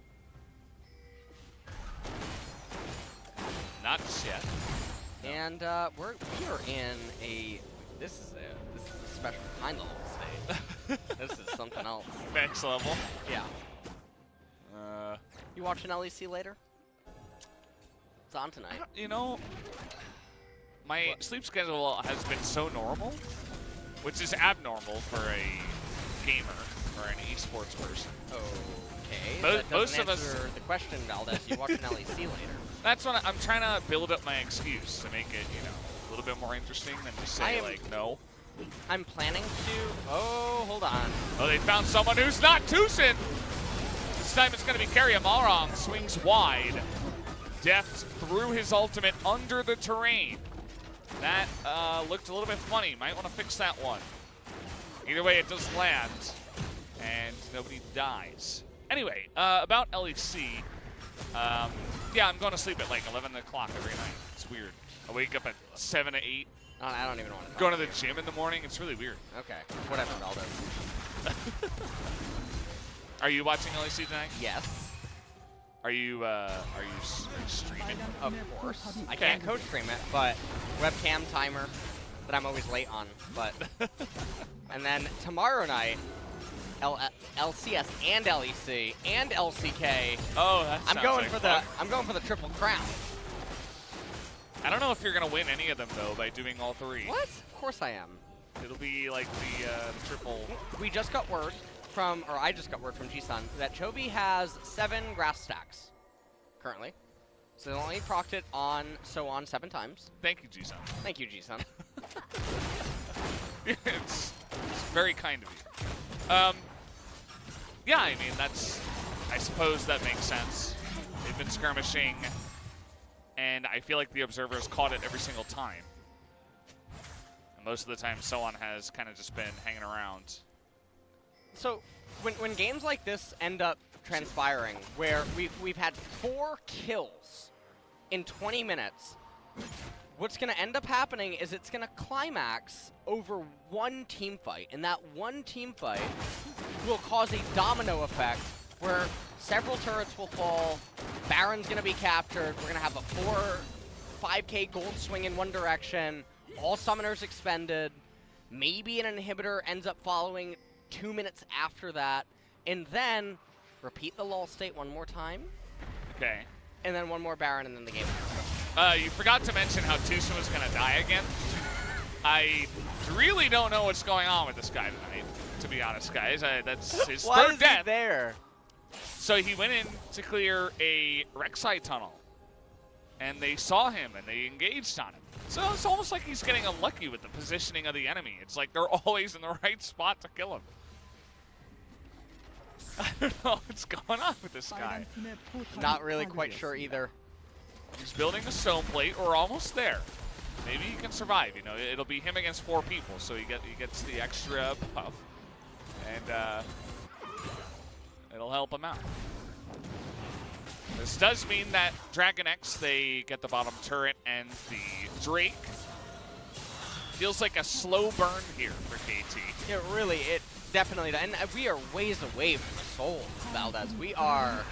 Not just yet.
And we are in a this is a special kind of state. This is something else.
Next level.
Yeah. You watching LEC later? It's on tonight.
You know, my sleep schedule has been so normal, which is abnormal for a gamer or an esports person.
Okay.
Most
that doesn't
of us-
answer the question, Valdez. You watching LEC later?
That's what I'm trying to build up my excuse to make it, a little bit more interesting than just say, like, no.
I'm planning to. Oh, hold on.
Oh, they found someone who's not TusiN. This time it's going to be Keria. Malrong swings wide. Deft threw his ultimate under the terrain. That looked a little bit funny. Might want to fix that one. Either way, it does land, and nobody dies. Anyway, about LEC. Yeah, I'm going to sleep at like 11 o'clock every night. It's weird. I wake up at 7 to 8.
I don't even want to.
Going to the gym in the morning. It's really weird.
Okay. Whatever, Valdez.
Are you watching LEC tonight?
Yes.
Are you streaming?
Of course. I can't co-stream it, but webcam timer that I'm always late on. But and then tomorrow night, LCS and LEC and LCK.
Oh, that
I'm
sounds
going
like
for
fun.
I'm going for the triple crown.
I don't know if you're gonna win any of them though by doing all three.
What? Of course I am.
It'll be like the triple.
We just got word from, or I just got word from G-Sun that Chovy has 7 grass stacks currently. So they only procced it on SoHwan 7 times.
Thank you, G-Sun.
Thank you, G-Sun.
it's very kind of you. Yeah, I mean I suppose that makes sense. They've been skirmishing, and I feel like the observers caught it every single time. And most of the time, SoHwan has kind of just been hanging around.
So when games like this end up transpiring, where we've had 4 kills in 20 minutes, what's going to end up happening is it's going to climax over one team fight, and that one team fight will cause a domino effect where several turrets will fall, Baron's going to be captured, we're going to have a 5K gold swing in one direction, all summoners expended, maybe an inhibitor ends up following 2 minutes after that, and then repeat the lull state one more time.
Okay.
And then one more Baron, and then the game.
You forgot to mention how TusiN was going to die again. I really don't know what's going on with this guy tonight, to be honest, guys. That's his
Why
third
is
death.
he there?
So he went in to clear a Rek'Sai tunnel, and they saw him, and they engaged on him. So it's almost like he's getting unlucky with the positioning of the enemy. It's like they're always in the right spot to kill him. I don't know what's going on with this guy.
Not really quite sure either.
He's building a stone plate. We're almost there. Maybe he can survive. You know, it'll be him against 4 people, so he gets the extra buff, and it'll help him out. This does mean that DragonX, they get the bottom turret, and the Drake feels like a slow burn here for KT.
It definitely does. And we are ways away from the soul, Valdez. We are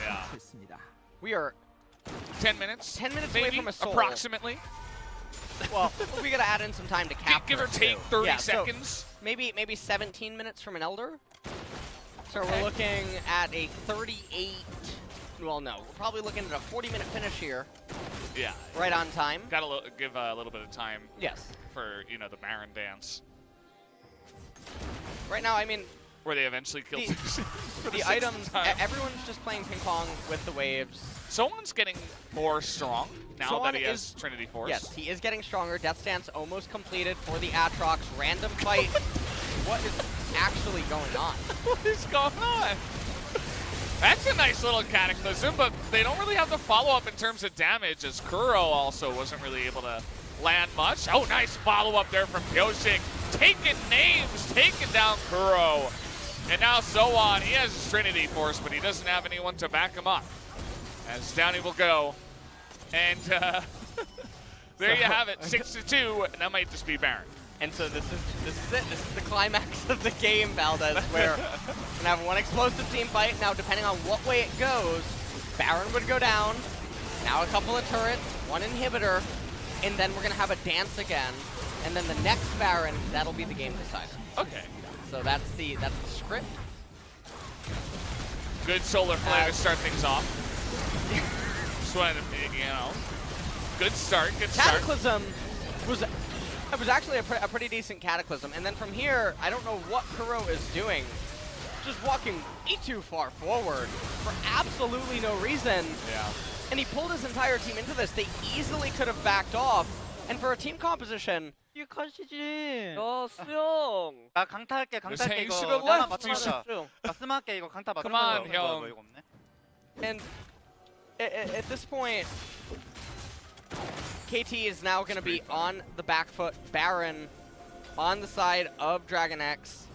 10 minutes?
10 minutes
maybe,
away from a soul.
approximately.
Well, we gotta add in some time to capture.
Give or
it,
take
too.
30
Yeah, so
seconds.
maybe 17 minutes from an Elder. So
Okay.
we're looking at a 38. Well, no, we're probably looking at a 40-minute finish here.
Yeah.
Right on time.
Gotta give a little bit of time
Yes.
for, the Baron dance,
Right now, I mean,
where they eventually kill
The-
TusiN for
the
sixth
items,
time.
everyone's just playing ping pong with the waves.
SoHwan's getting more strong now
SoHwan
that he has
is-
Trinity Force.
Yes, he is getting stronger. Death Stance almost completed for the Aatrox. Random fight. What is actually going on?
What is going on? That's a nice little Cataclysm, but they don't really have the follow-up in terms of damage, as Kuro also wasn't really able to land much. Oh, nice follow-up there from Pyosik. Taking names, taking down Kuro. And now SoHwan, he has his Trinity Force, but he doesn't have anyone to back him up. As down he will go. And there you have it, 6-2, and that might just be Baron.
And so this is it. This is the climax of the game, Valdez, where we're gonna have one explosive team fight. Now, depending on what way it goes, Baron would go down. Now a couple of turrets, one inhibitor, and then we're gonna have a dance again. And then the next Baron, that'll be the game decider.
Okay.
So that's the script.
Good solar flare to start things off. Just wanted to, you know, good start, good start.
Cataclysm was actually a pretty decent Cataclysm. And then from here, I don't know what Kuro is doing. Just walking way too far forward for absolutely no reason.
Yeah.
And he pulled his entire team into this. They easily could have backed off. And for a team composition,
이게 컷이지.
어, 수영.
나 강타할게, 강타할게.
You
이거
should have
하나
left.
맞춰보자. 나 스마할게, 이거 강타 맞춰보자.
Come on,
뭐야,
형.
뭐야, 이거 없네.
And at this point, KT is now going to be on the back foot. Baron on the side of DragonX.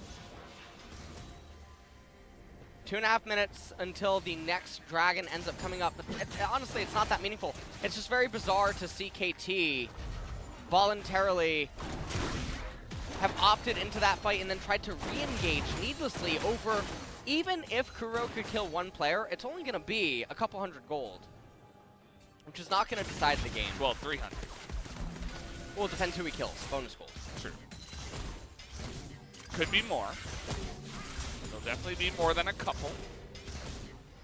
2.5 minutes until the next dragon ends up coming up. But honestly, it's not that meaningful. It's just very bizarre to see KT voluntarily have opted into that fight and then tried to re-engage needlessly over. Even if Kuro could kill one player, it's only going to be a couple hundred gold, which is not going to decide the game.
Well, 300.
Well, it depends who he kills. Bonus gold.
True. Could be more. There'll definitely be more than a couple.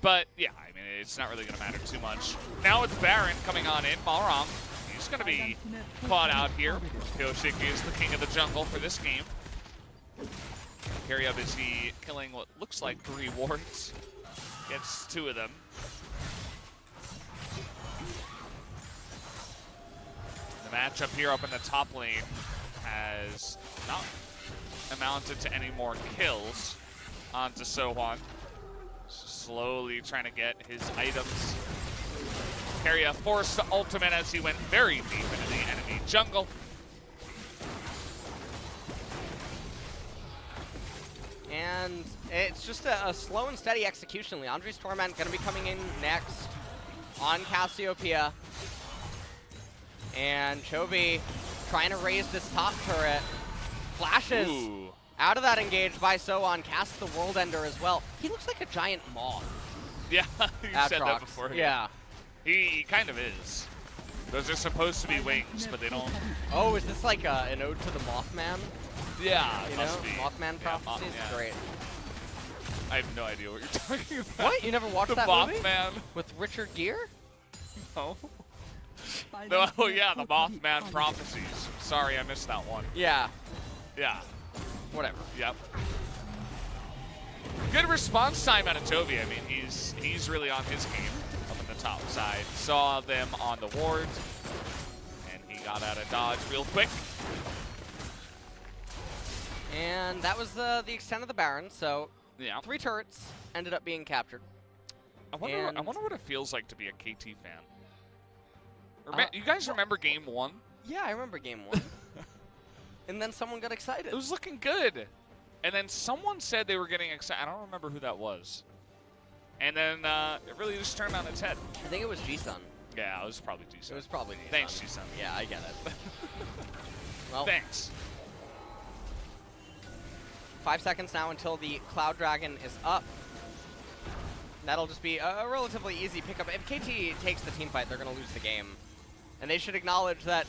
But, yeah, I mean, it's not really going to matter too much. Now it's Baron coming on in. Balrog, he's going to be caught out here. Pyosik is the king of the jungle for this game. Keria busy killing what looks like 3 wards. Gets 2 of them. The matchup here up in the top lane has not amounted to any more kills onto SoHwan. Slowly trying to get his items. Keria forced the ultimate as he went very deep into the enemy jungle.
And it's just a slow and steady execution. Leandri's Torment going to be coming in next on Cassiopeia. And Chovy trying to raise this top turret. Flashes out of that engage by SoHwan. Casts the World Ender as well. He looks like a giant moth.
Yeah, you said that before.
Yeah.
He kind of is. Those are supposed to be wings, but they don't.
Oh, is this like an ode to the Mothman?
Yeah,
You
must
know,
be.
Mothman prophecies?
Yeah.
Great.
I have no idea what you're talking about.
What? You never watched
The
that movie?
Mothman?
With Richard Gere?
No. No, oh yeah, the Mothman prophecies. Sorry, I missed that one.
Yeah.
Yeah.
Whatever.
Yep. Good response time out of Chovy. I mean, he's really on his game up in the top side. Saw them on the wards, and he got out of dodge real quick.
And that was the extent of the Baron. So
Yeah.
3 turrets ended up being captured.
I wonder what it feels like to be a KT fan. You
Uh,
guys remember Game 1?
Yeah, I remember game 1. And then someone got excited.
It was looking good. And then someone said they were getting excited. I don't remember who that was. And then it really just turned on its head.
I think it was G-Sun.
Yeah, it was probably G-Sun.
It was probably G-Sun.
Thanks, G-Sun.
Yeah, I get it. Well,
Thanks.
5 seconds now until the Cloud Dragon is up. That'll just be a relatively easy pickup. If KT takes the team fight, they're going to lose the game. And they should acknowledge that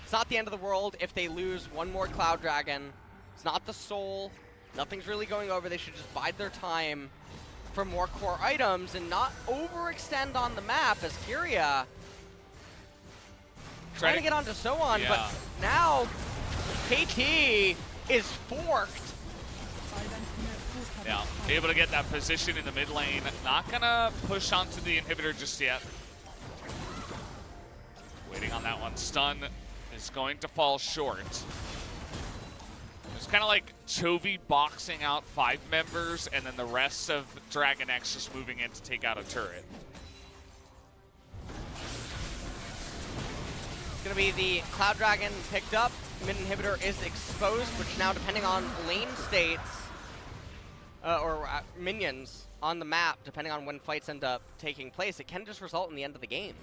it's not the end of the world if they lose one more Cloud Dragon. It's not the soul. Nothing's really going over. They should just bide their time for more core items and not overextend on the map as Keria trying to get onto SoHwan,
Yeah.
but now KT is forked.
Yeah, able to get that position in the mid lane. Not gonna push onto the inhibitor just yet. Waiting on that one. Stun is going to fall short. It's kind of like Chovy boxing out 5 members and then the rest of DragonX just moving in to take out a turret.
It's going to be the Cloud Dragon picked up. Mid inhibitor is exposed, which now, depending on lane states, minions on the map, depending on when fights end up taking place, it can just result in the end of the game.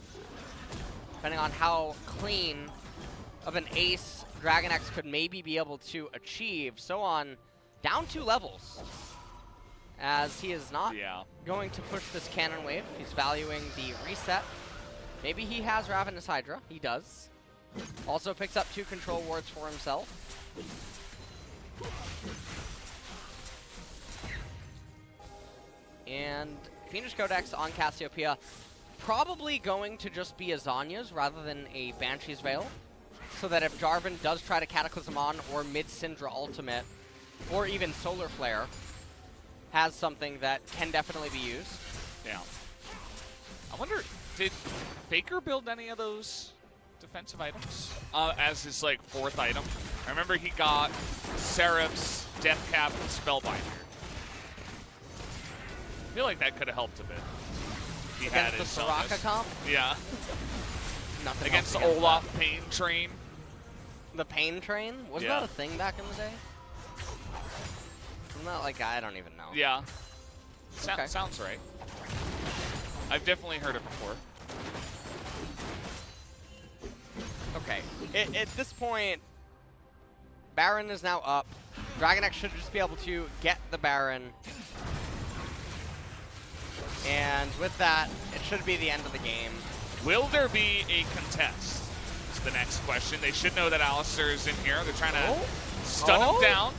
Depending on how clean of an ace DragonX could maybe be able to achieve. SoHwan down 2 levels, as he is not going to push this cannon wave. He's valuing the reset. Maybe he has Ravenous Hydra. He does. Also picks up 2 control wards for himself. And Fiendish Codex on Cassiopeia, probably going to just be a Zanya's rather than a Banshee's Veil. So that if Jarvan does try to Cataclysm on, or mid-Syndra ultimate, or even Solar Flare, has something that can definitely be used.
Yeah. I wonder, did Faker build any of those defensive items as his like 4th item? I remember he got Seraph's Death Cap and Spellbinder. I feel like that could have helped a bit. He
Against
had
the
his
Soraka comp?
Yeah.
Nothing
Against the
else
Olaf Pain Train.
The Pain Train? Wasn't that a thing back in the day? I'm not like, I don't even know.
Yeah.
Okay.
Sounds right. I've definitely heard it before.
Okay. At this point, Baron is now up. DragonX should just be able to get the Baron. And with that, it should be the end of the game.
Will there be a contest? Is the next question. They should know that Alistair is in here. They're trying to stun him down.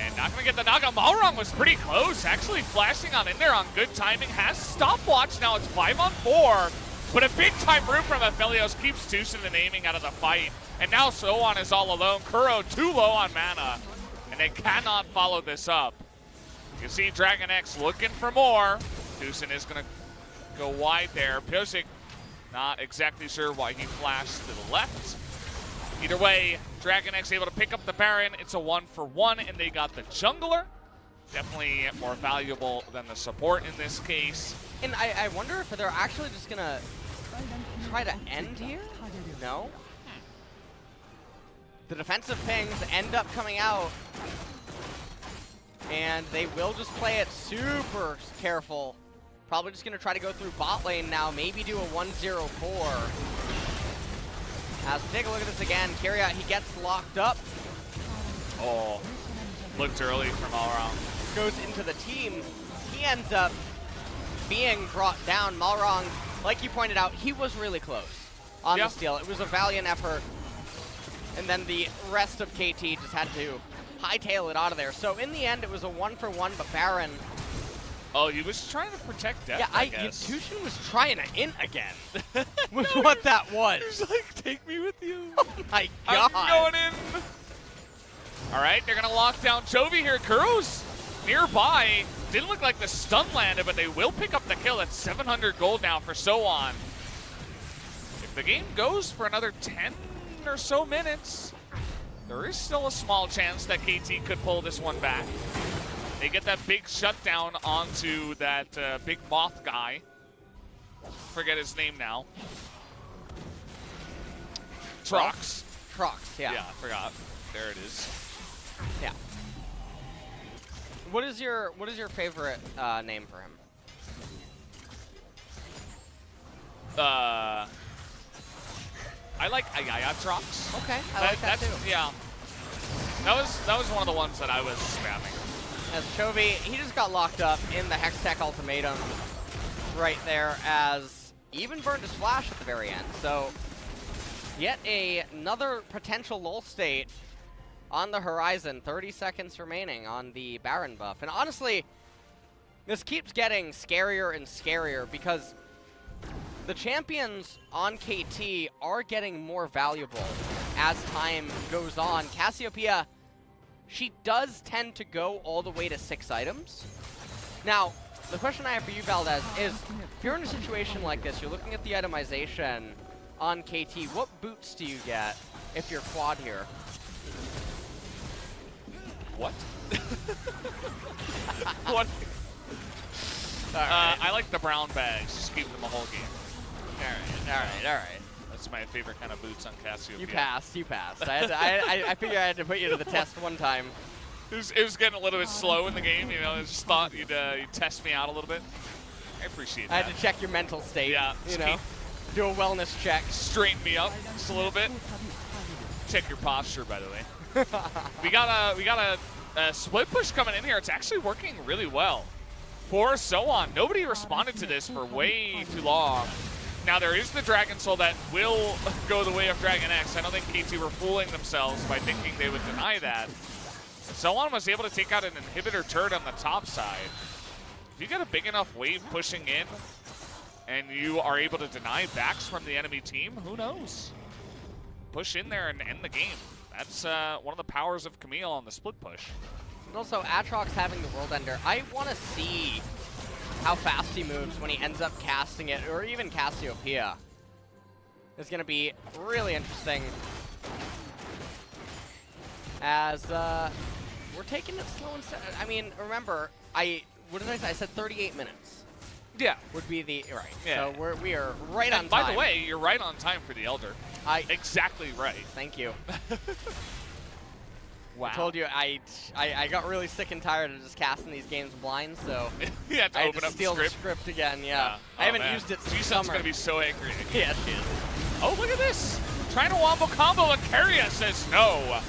And not going to get the knockout. Malrong was pretty close, actually flashing on in there on good timing. Has stopwatch. Now it's 5-on-4. But a big-time room from Aphelios keeps TusiN and aiming out of the fight. And now SoHwan is all alone. Kuro too low on mana. And they cannot follow this up. You can see DragonX looking for more. TusiN is going to go wide there. Pyosik not exactly sure why he flashed to the left. Either way, DragonX able to pick up the Baron. It's a 1-for-1, and they got the jungler. Definitely more valuable than the support in this case.
And I wonder if they're actually just going to try to end here? No? The defensive pings end up coming out. And they will just play it super careful. Probably just going to try to go through bot lane now. Maybe do a 1-0-4. As we take a look at this again, Keria, he gets locked up.
Oh, looked early from Malrong.
Goes into the team. He ends up being brought down. Malrong, like you pointed out, he was really close on the steal. It was a valiant effort. And then the rest of KT just had to hightail it out of there. So in the end, it was a 1-for-1, but Baron...
Oh, he was trying to protect Deft, I guess.
TusiN was trying to in again. Was what that was.
He's like, take me with you.
Oh my god.
I'm going in. All right, they're going to lock down Chovy here. Kuro's nearby. Didn't look like the stun landed, but they will pick up the kill. It's 700 gold now for SoHwan. If the game goes for another 10 or so minutes, there is still a small chance that KT could pull this one back. They get that big shutdown onto that big moth guy. Forget his name now. Trox.
Trox, yeah.
Yeah, I forgot. There it is.
Yeah. What is your favorite name for him?
I like Ayaya Trox.
Okay, I like that too.
Yeah. That was one of the ones that I was spamming.
As Chovy, he just got locked up in the Hextech ultimatum right there, as he even burned his flash at the very end. So yet another potential lull state on the horizon. 30 seconds remaining on the Baron buff. And honestly, this keeps getting scarier and scarier because the champions on KT are getting more valuable as time goes on. Cassiopeia, she does tend to go all the way to 6 items. Now, the question I have for you, Valdez, is if you're in a situation like this, you're looking at the itemization on KT, what boots do you get if you're quad here?
What? What? I like the brown bags. Just keep them a whole game.
All right.
That's my favorite kind of boots on Cassiopeia.
You passed. I figured I had to put you to the test one time.
It was getting a little bit slow in the game, you know. I just thought you'd test me out a little bit. I appreciate
I
that.
had to check your mental state.
Yeah,
You know, do a wellness check.
Straighten me up just a little bit. Check your posture, by the way. we got a split push coming in here. It's actually working really well for SoHwan. Nobody responded to this for way too long. Now there is the Dragon Soul that will go the way of DragonX. I don't think KT were fooling themselves by thinking they would deny that. SoHwan was able to take out an inhibitor turret on the top side. If you get a big enough wave pushing in and you are able to deny backs from the enemy team, who knows? Push in there and end the game. That's one of the powers of Camille on the split push.
And also, Aatrox having the World Ender. I want to see how fast he moves when he ends up casting it, or even Cassiopeia. It's going to be really interesting. As we're taking it slow and steady. I mean, remember, what did I say? I said 38 minutes.
Yeah.
Would be the, right.
Yeah.
So we are right on
And
time.
by the way, you're right on time for the Elder. Exactly right.
Thank you.
Wow.
I told you I got really sick and tired of just casting these games blind, so
you had to
I had
open
to
up
steal
the script.
again, yeah. I haven't used it since
G-Sun's
summer.
going to be so angry.
Yeah, she is.
Oh, look at this. Trying to wombo combo, and Keria says no.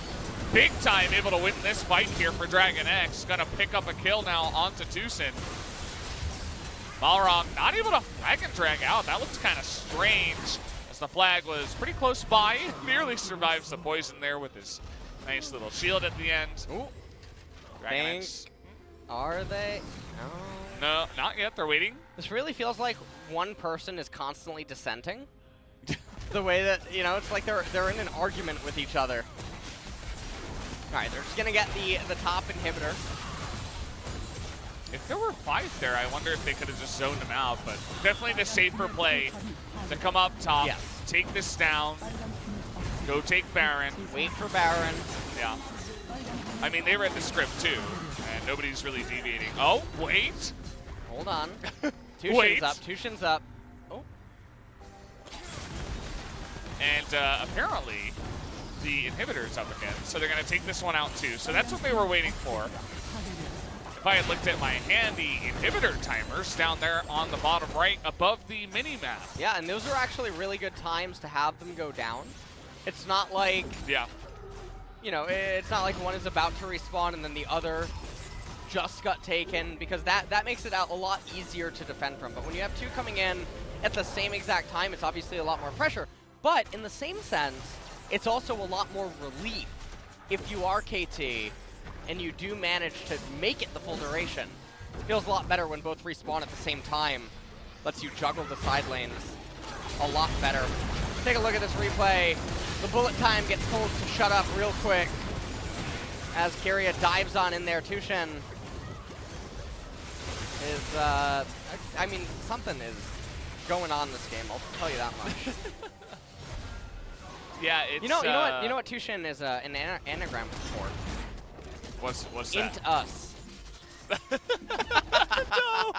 Big time able to win this fight here for DragonX. Gonna pick up a kill now onto TusiN. Balrog not able to flag and drag out. That looks kind of strange, as the flag was pretty close by. Nearly survives the poison there with his nice little shield at the end.
Ooh.
DragonX.
Are they? No.
No, not yet. They're waiting.
This really feels like one person is constantly dissenting. The way that, you know, it's like they're in an argument with each other. All right, they're just gonna get the top inhibitor.
If there were 5 there, I wonder if they could have just zoned them out, but definitely the safer play to come up top,
Yes.
take this down, go take Baron.
Wait for Baron.
Yeah. I mean, they read the script too, and nobody's really deviating. Oh, wait.
Hold on.
Wait.
TusiN's up. TusiN's up. Oh.
And apparently, the inhibitor's up again, so they're going to take this one out too. So that's what they were waiting for. If I had looked at my handy inhibitor timers down there on the bottom right above the mini-map.
Yeah, and those are actually really good times to have them go down. It's not like,
Yeah.
you know, it's not like one is about to respawn and then the other just got taken, because that makes it a lot easier to defend from. But when you have 2 coming in at the same exact time, it's obviously a lot more pressure. But in the same sense, it's also a lot more relief if you are KT and you do manage to make it the full duration. It feels a lot better when both respawn at the same time. Lets you juggle the side lanes a lot better. Take a look at this replay. The bullet time gets told to shut up real quick as Keria dives on in there. TusiN is, I mean, something is going on this game, I'll tell you that much.
Yeah, it's...
You know what TusiN is an anagram for?
What's that?
Int us.
No!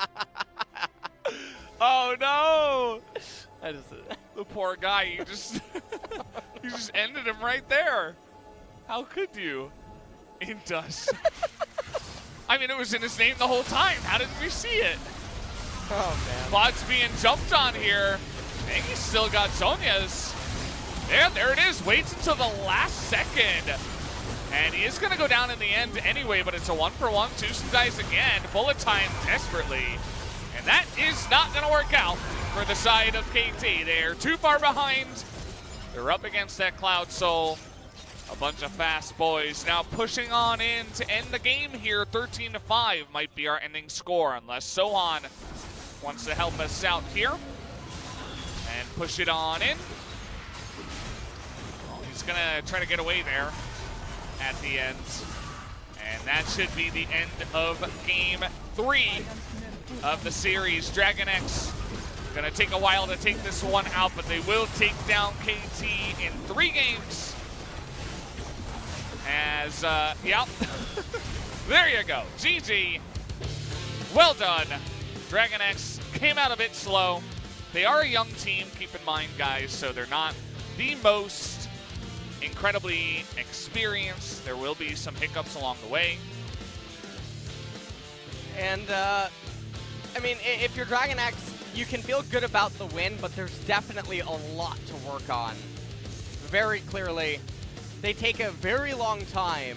Oh no!
I just,
The poor guy, you just you just ended him right there. How could you? Int us. I mean, it was in his name the whole time. How didn't we see it?
oh man.
Bod's being jumped on here. And he's still got Sonya's. There it is. Waits until the last second. And he is going to go down in the end anyway, but it's a 1-for-1. TusiN dies again. Bullet time desperately. And that is not going to work out for the side of KT. They're too far behind. They're up against that Cloud Soul. A bunch of fast boys now pushing on in to end the game here. 13-5 might be our ending score, unless SoHwan wants to help us out here and push it on in. Well, he's going to try to get away there at the end. And that should be the end of game 3 of the series. DragonX gonna take a while to take this one out, but they will take down KT in 3 games. As, yep. There you go, GG. Well done. DragonX came out a bit slow. They are a young team, keep in mind, guys, so they're not the most incredibly experienced. There will be some hiccups along the way.
And, I mean, if you're DragonX, you can feel good about the win, but there's definitely a lot to work on. Very clearly, they take a very long time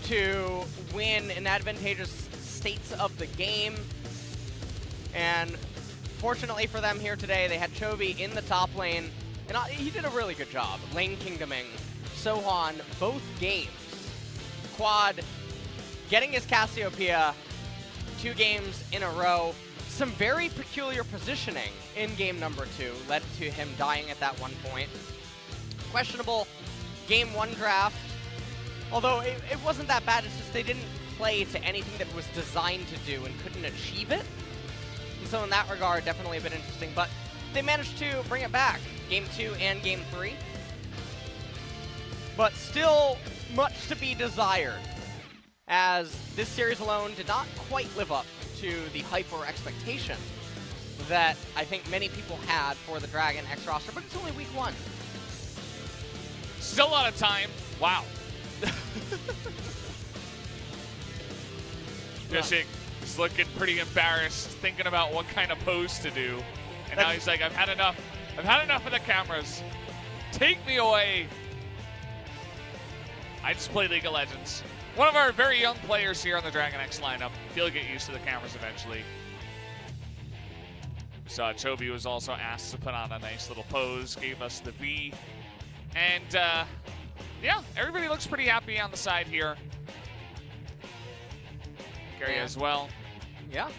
to win in advantageous states of the game. And fortunately for them here today, they had Chovy in the top lane, and he did a really good job lane kingdoming SoHwan both games. Quad getting his Cassiopeia 2 games in a row. Some very peculiar positioning in game number 2 led to him dying at that one point. Questionable game 1 draft, although it wasn't that bad. It's just they didn't play to anything that it was designed to do and couldn't achieve it. And so in that regard, definitely a bit interesting. But they managed to bring it back, game 2 and game 3. But still much to be desired, as this series alone did not quite live up to the hype or expectation that I think many people had for the DragonX roster, but it's only week 1.
Still a lot of time. Wow. Pyosik is looking pretty embarrassed, thinking about what kind of pose to do. And now he's like, I've had enough. I've had enough of the cameras. Take me away. I just play League of Legends. One of our very young players here on the DragonX lineup. He'll get used to the cameras eventually. So Chovy was also asked to put on a nice little pose, gave us the V. And yeah, everybody looks pretty happy on the side here. Keria as well.
Yeah.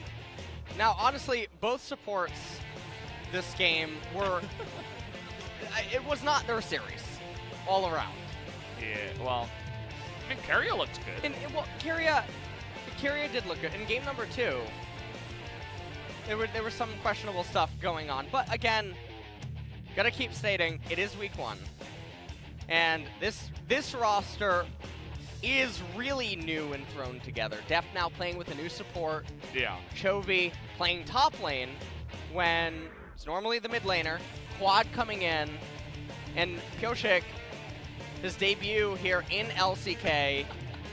Now, honestly, both supports this game were... it was not their series all around.
Yeah, well, I mean, Keria looked good.
Well, Keria did look good. In game number 2, there was some questionable stuff going on. But again, gotta keep stating, it is week 1. And this roster is really new and thrown together. Deft now playing with a new support.
Yeah.
Chovy playing top lane when it's normally the mid laner. Quad coming in. And Pyosik, his debut here in LCK,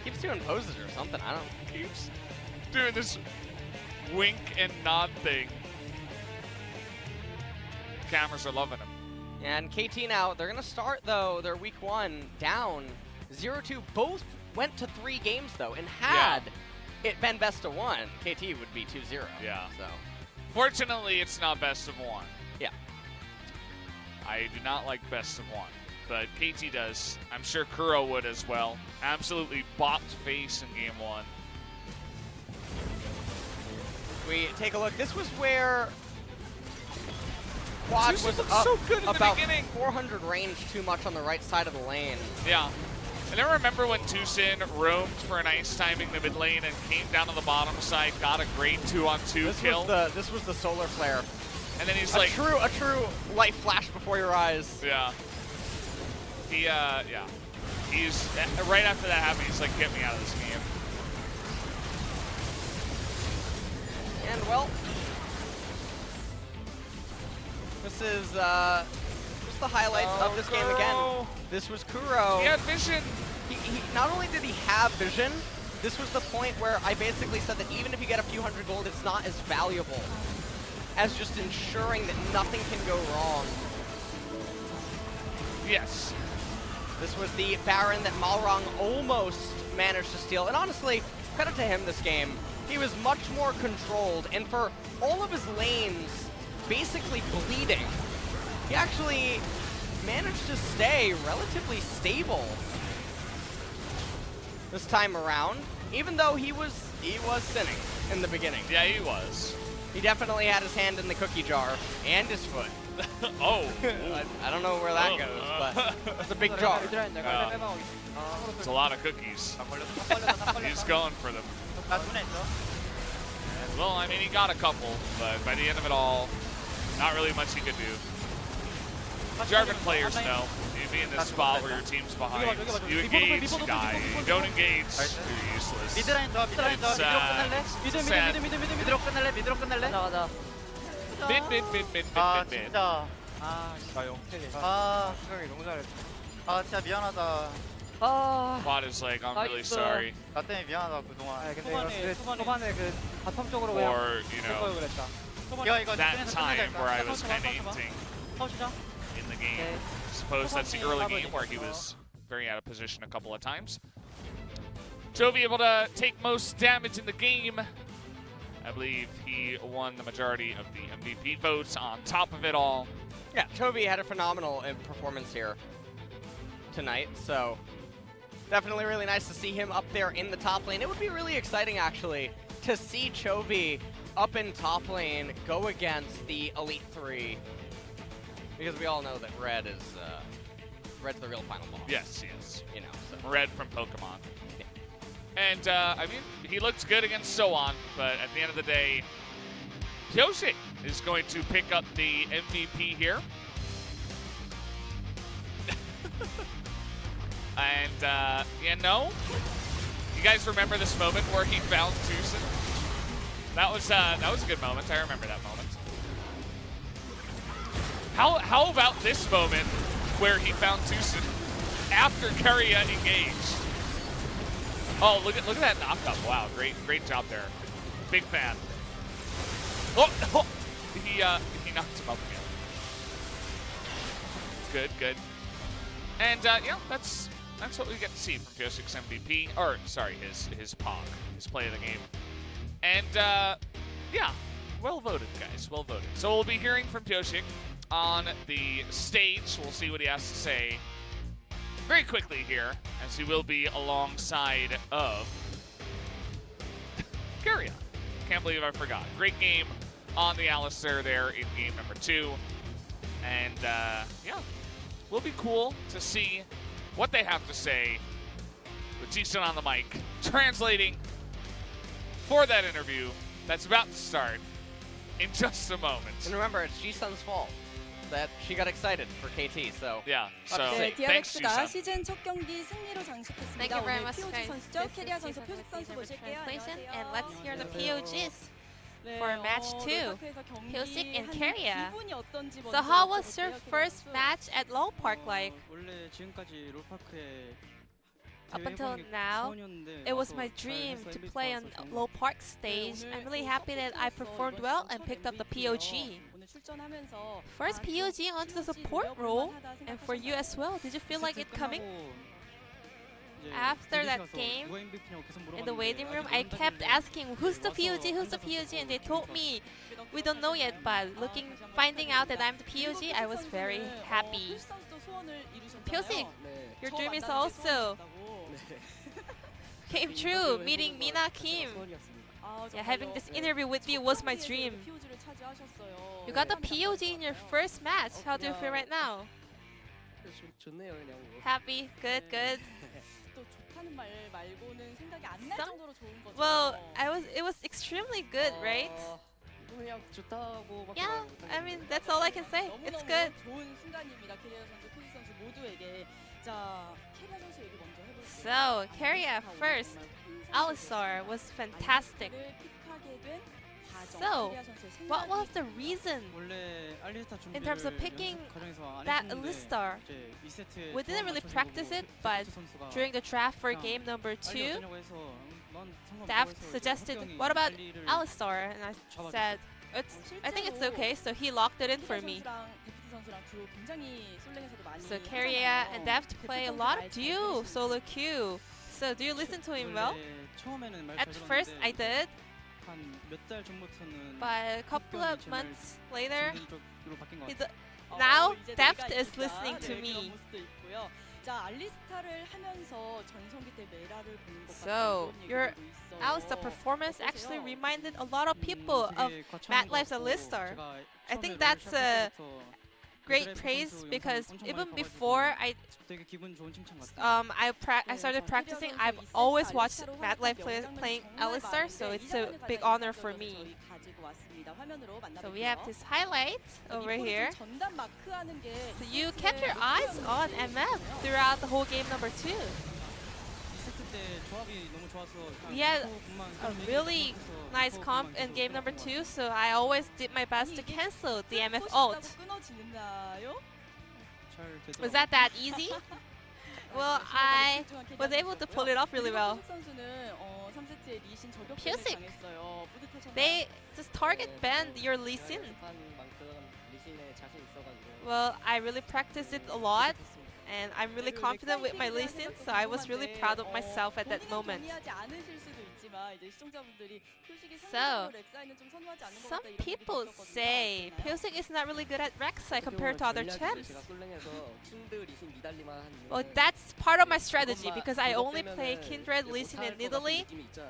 keeps doing poses or something. I don't know.
Keeps doing this wink and nod thing. Cameras are loving him.
And KT now, they're going to start, though, their week 1 down 0-2. Both went to 3 games, though, and had it been best of 1, KT would be 2-0.
Yeah.
So,
fortunately, it's not best of 1.
Yeah.
I do not like best of 1, but KT does. I'm sure Kuro would as well. Absolutely bopped face in game 1.
We take a look. This was where Quad was up
so good in
about
the beginning.
400 range too much on the right side of the lane.
Yeah. And I remember when TusiN roamed for a nice timing the mid lane and came down to the bottom side, got a great 2-on-2 kill.
This was the solar flare.
And then he's
A
like...
true light flash before your eyes.
Yeah. He's... Right after that happened, he's like, get me out of this game.
And, well, this is just the highlights of this game again. This was Kuro.
He had vision.
He not only did he have vision, this was the point where I basically said that even if you get a few hundred gold, it's not as valuable as just ensuring that nothing can go wrong.
Yes.
This was the Baron that Malrong almost managed to steal. And honestly, credit to him this game. He was much more controlled, and for all of his lanes basically bleeding, he actually managed to stay relatively stable this time around, even though he was sinning in the beginning.
Yeah, he was.
He definitely had his hand in the cookie jar and his foot.
Oh.
I don't know where that goes, but it's a big jar.
It's a lot of cookies. He's going for them. Well, I mean, he got a couple, but by the end of it all, not really much he could do. Jarvan players know. You be in this spot where your team's behind. You engage, you die. You don't engage, you're useless.
미드라인 더, 미드라인 더. 미드로 끝낼래? 미드로 끝낼래? 미드로 끝낼래?
가자.
Mid.
진짜. 아, 진짜요. 아, 생각이 너무 잘했어. 아 진짜 미안하다.
아,
Quad is like, I'm really
나이스.
sorry.
나 때문에 미안하다 그동안.
아 근데 초반에 그 바텀 쪽으로
Or, you
갈
know,
걸 그랬다.
야 이거
that
집중해서
time
끝내자,
where I
일단.
was kind of hinting
터치자.
in the game. Suppose that's the early game where he was very out of position a couple of times. Chovy able to take most damage in the game. I believe he won the majority of the MVP votes on top of it all.
yeah, Chovy had a phenomenal performance here tonight, so definitely really nice to see him up there in the top lane. It would be really exciting, actually, to see Chovy up in top lane go against the Elite Three, because we all know that Red's the real final boss.
Yes, yes.
You know, so.
Red from Pokemon. And, I mean, he looked good against SoHwan, but at the end of the day, Pyosik is going to pick up the MVP here. And, you know, you guys remember this moment where he found TusiN? That was a good moment. I remember that moment. How about this moment where he found TusiN after Keria engaged? Oh, look at that knockup! Wow, great job there. Big fan. Oh, he knocked him up again. Good. And yeah, that's what we get to see from Pyosik's MVP, or sorry, his POG, his play of the game. And yeah, well voted, guys, well voted. So we'll be hearing from Pyosik on the stage. We'll see what he has to say very quickly here, as he will be alongside of Keria. Can't believe I forgot. Great game on the Alistar there in game number 2. And yeah, will be cool to see what they have to say with TusiN on the mic, translating for that interview that's about to start in just a moment.
And remember, it's Ji-sun's fault that she got excited for KT, so.
Yeah, so
네,
thanks,
DRX가
Ji-sun.
시즌 첫 경기 승리로 장식했습니다.
Thank you very
오늘
much,
POG
guys.
선수죠.
This
캐리아
is
선수,
Ji-sun
표식
with
선수
TusiN
보실게요.
translation,
안녕하세요.
and let's hear the POGs
네,
for match 2.
노력해서 경기
Pyosik and
한
Keria.
기분이 어떤지
So
먼저
how was your
여쭤볼게요,
first
캐리아 선수.
match at Low Park like?
원래 지금까지 롤파크에
Up until now, it was my dream to play on Low Park stage. I'm really happy that I performed well and picked up the POG.
오늘 출전하면서
First POG onto the support role, and for you as well. Did you feel like it coming? After that game, in the waiting room, I kept asking, who's the POG, who's the POG? And they told me, we don't know yet, but finding out that I'm the POG, I was very happy. Pyosik, your dream is also came true. Meeting Mina Kim. Yeah, having this interview with you was my dream. You got the POG in your first match. How do you feel right now? Happy? Good. Well, it was extremely good, right? Yeah, I mean, that's all I can say. It's good. So, Keria first. Alistar was fantastic. So, what was the reason in terms of picking that Alistar? We didn't really practice it, but during the draft for game number 2, Deft suggested, what about Alistar? And I said, I think it's okay, so he locked it in for me. So Keria and Deft play a lot of duo solo queue. So do you listen to him well? At first I did, but a couple of months later, now Deft is listening to me. So your Alistar performance actually reminded a lot of people of MetLife's Alistar. I think that's a great praise because even before I started practicing, I've always watched MetLife playing Alistar, so it's a big honor for me. So we have this highlight over here. So you kept your eyes on MF throughout the whole game number 2. We had a really nice comp in game number 2, so I always did my best to cancel the MF ult. Was that easy? Well, I was able to pull it off really well.
선수는 3세트에 리신 저격전을
Pyosik.
당했어요. 뿌듯하셨나요?
They just target banned your Lee Sin. Well, I really practiced it a lot, and I'm really confident with my Lee Sin, so I was really proud of myself at that moment.
동의하지 않으실 수도 있지만 이제 시청자분들이 표식이
So,
상대적으로 렉사이는 좀 선호하지 않는 것
some
같다 이렇게
people
느꼈거든요.
say Pyosik is not really good at Rek'Sai compared to other champs. Well, that's part of my strategy because I only play Kindred, Lee Sin, and Nidalee.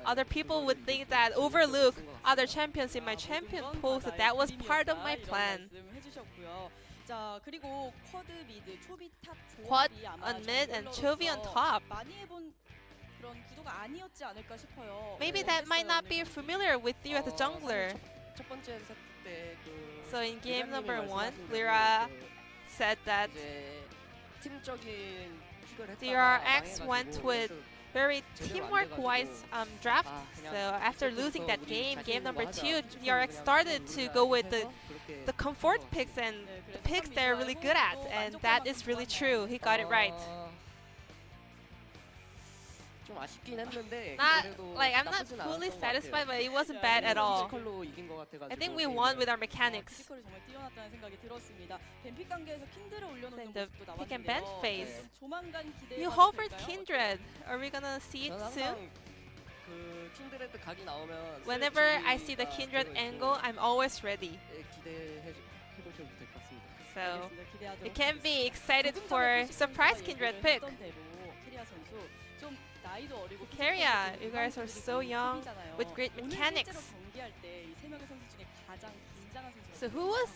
Other people would think that overlook other champions in my champion pool, so that was part of my plan.
말씀해주셨고요. 자 그리고 쿼드 미드, 초비 탑,
Quad
조합이 아마
on mid and
정글러로서
Chovy on top.
많이 해본 그런 구도가 아니었지 않을까 싶어요.
Maybe that might not be familiar with you as a jungler.
첫 번째 세트 때그
So in game number 1, Lyra said that
팀적인 픽을 했다가
DRX
망해가지고
went with very teamwork-wise draft. So after losing that game, game number 2, DRX started to go with the comfort picks and the picks they're really good at, and that is really true. He got it right.
좀 아쉽긴 했는데
Not
그래도
like I'm not
나쁘진
fully
않았던 것
satisfied,
같아요.
but it wasn't bad at all.
피지컬로 이긴 것 같아가지고
I think we won with our mechanics.
피지컬이 정말 뛰어났다는 생각이 들었습니다. 뱀픽 단계에서 킨드를 올려놓는
In the
모습도
pick and ban
나왔는데요.
phase.
네, 조만간 기대해
You
봐도
hovered
될까요?
Kindred. Are we gonna see it
저는
soon?
항상 그 킨드레드 각이 나오면
Whenever I see the Kindred angle, I'm always ready.
기대해 보셔도 될 것 같습니다.
So
알겠습니다. 기대하도록
you can be
하겠습니다.
excited
조금
for
전에
surprise
표식
Kindred
선수가
pick.
얘기했던 대로 캐리아 선수 좀 나이도 어리고
Keria,
피지컬도
you guys are
일반인들이
so young
탑이잖아요.
with great
오늘
mechanics.
실제로 경기할 때 이 세 명의 선수 중에 가장 긴장한 선수가
So who was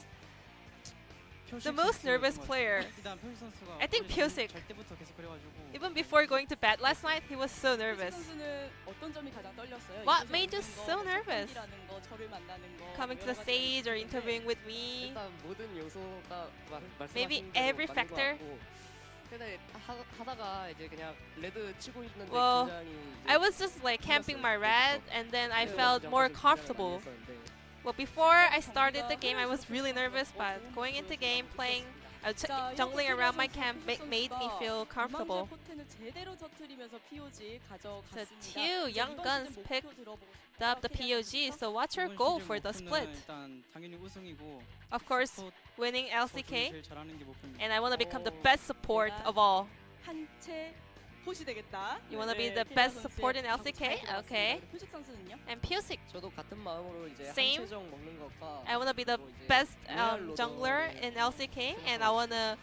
표식
the most
선수였던
nervous
것 같아요.
player?
일단 표식 선수가
I think Pyosik.
잘 때부터 계속 그래가지고
Even before going to bed last night, he was so
표식
nervous.
선수는 어떤 점이 가장 떨렸어요?
What
이곳에
made you
오는 거,
so nervous?
팬이라는 거, 저를 만나는 거,
Coming to
여러
the
가지
stage or
있는데
interviewing with me.
일단 모든 요소가
Maybe
말씀하신 대로
every
맞는 것
factor.
같고, 근데 하다가 이제 그냥 레드 치고 있는데
Well,
굉장히
I was just like camping my red, and then I felt more comfortable. Well, before I started the game, I was really nervous, but going into game, playing, jungling around my camp made me feel comfortable.
포텐을 제대로 터뜨리면서 POG
So
가져갔습니다.
two young guns picked up the POG. So what's your
이번
goal
시즌
for the
목표는
split?
일단 당연히 우승이고
Of course,
서포트
winning
저쪽이
LCK,
제일 잘하는 게 목표입니다.
and I want to become the best support of all.
한채 봇이 되겠다.
You wanna be
네,
the
캐리아
best
선수의
support in
각오 잘
LCK?
들어봤습니다.
Okay.
우리 표식 선수는요?
And Pyosik,
저도 같은 마음으로 이제
Same.
한체정 먹는 것과
I want to be the
그리고 이제
best
로얄로더
jungler in LCK, and I want to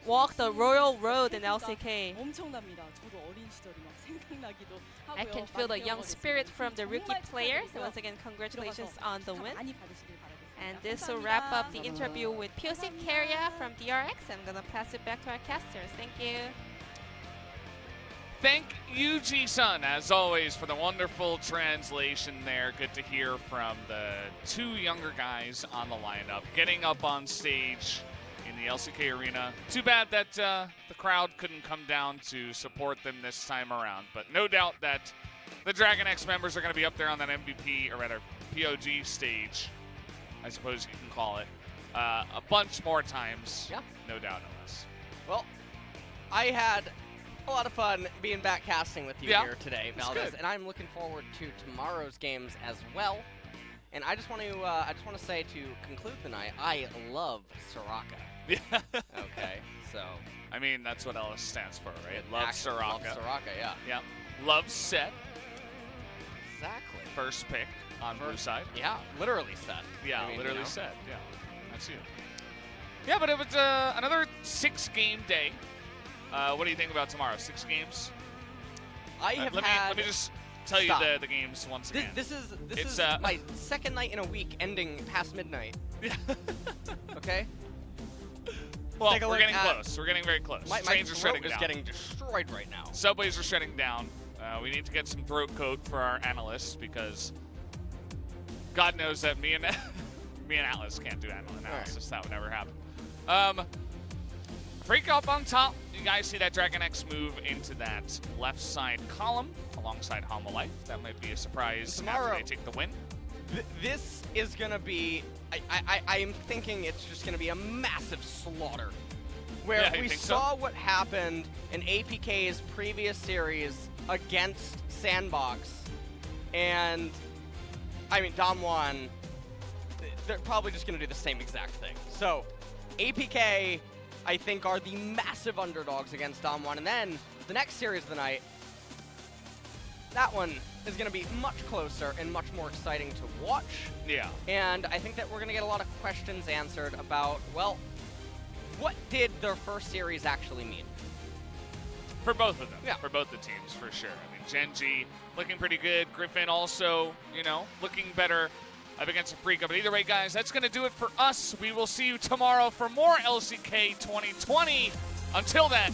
walk the royal road in LCK.
엄청납니다. 저도 어린 시절이 막 생각나기도 하고요.
I can feel the young spirit from the rookie
정말
players. So
축하드리고요.
once again, congratulations
들어가서
on the
축하
win.
많이 받으시길 바라겠습니다.
And this will wrap up the
감사합니다.
interview with Pyosik Keria from DRX. I'm gonna pass it back to our casters. Thank you.
Thank you, Ji-sun, as always, for the wonderful translation there. Good to hear from the two younger guys on the lineup, getting up on stage in the LCK arena. Too bad that the crowd couldn't come down to support them this time around, but no doubt that the DragonX members are going to be up there on that MVP, or rather POG stage, I suppose you can call it, a bunch more times.
Yeah.
No doubt on this.
Well, I had a lot of fun being back casting with you
Yeah,
here today,
it's
Valdez,
good.
and I'm looking forward to tomorrow's games as well. And I just want to say to conclude the night, I love Soraka.
Yeah.
Okay, so
I mean, that's what LS stands for, right? Love
actually
Soraka.
love Soraka, yeah,
Yep. Love set.
exactly.
First pick on blue side.
Yeah, literally set.
Yeah,
I mean, you
literally
know.
set. Yeah, that's you. Yeah, but it was another 6-game day. What do you think about tomorrow? 6 games?
I have
let
had.
me just tell
Stop.
you the games once again.
This is
It's,
my second night in a week ending past midnight.
Yeah.
Okay,
Well,
Take a
we're
look
getting
at-
close. We're getting very close.
my
Trains are
throat
shutting
is
down.
getting destroyed right now.
Subways are shutting down. We need to get some throat coat for our analysts because God knows that me and Atlas can't do analysis. That would never happen. Freak up on top. You guys see that DragonX move into that left side column alongside Homolife. That might be a surprise
Tomorrow-
after they take the win.
This is gonna be. I am thinking it's just gonna be a massive slaughter where
Yeah, you
we
think
saw what happened in APK's previous series against Sandbox, and I mean DOM1, they're probably just going to do the same exact thing. So APK, I think, are the massive underdogs against DOM1, and then the next series of the night, that one is going to be much closer and much more exciting to watch.
Yeah.
And I think that we're going to get a lot of questions answered about, well, what did their first series actually mean?
For both of them.
Yeah.
For both the teams, for sure. I mean, Genji looking pretty good. Griffin also, you know, looking better up against Afrika. But either way, guys, that's going to do it for us. We will see you tomorrow for more LCK 2020. Until then,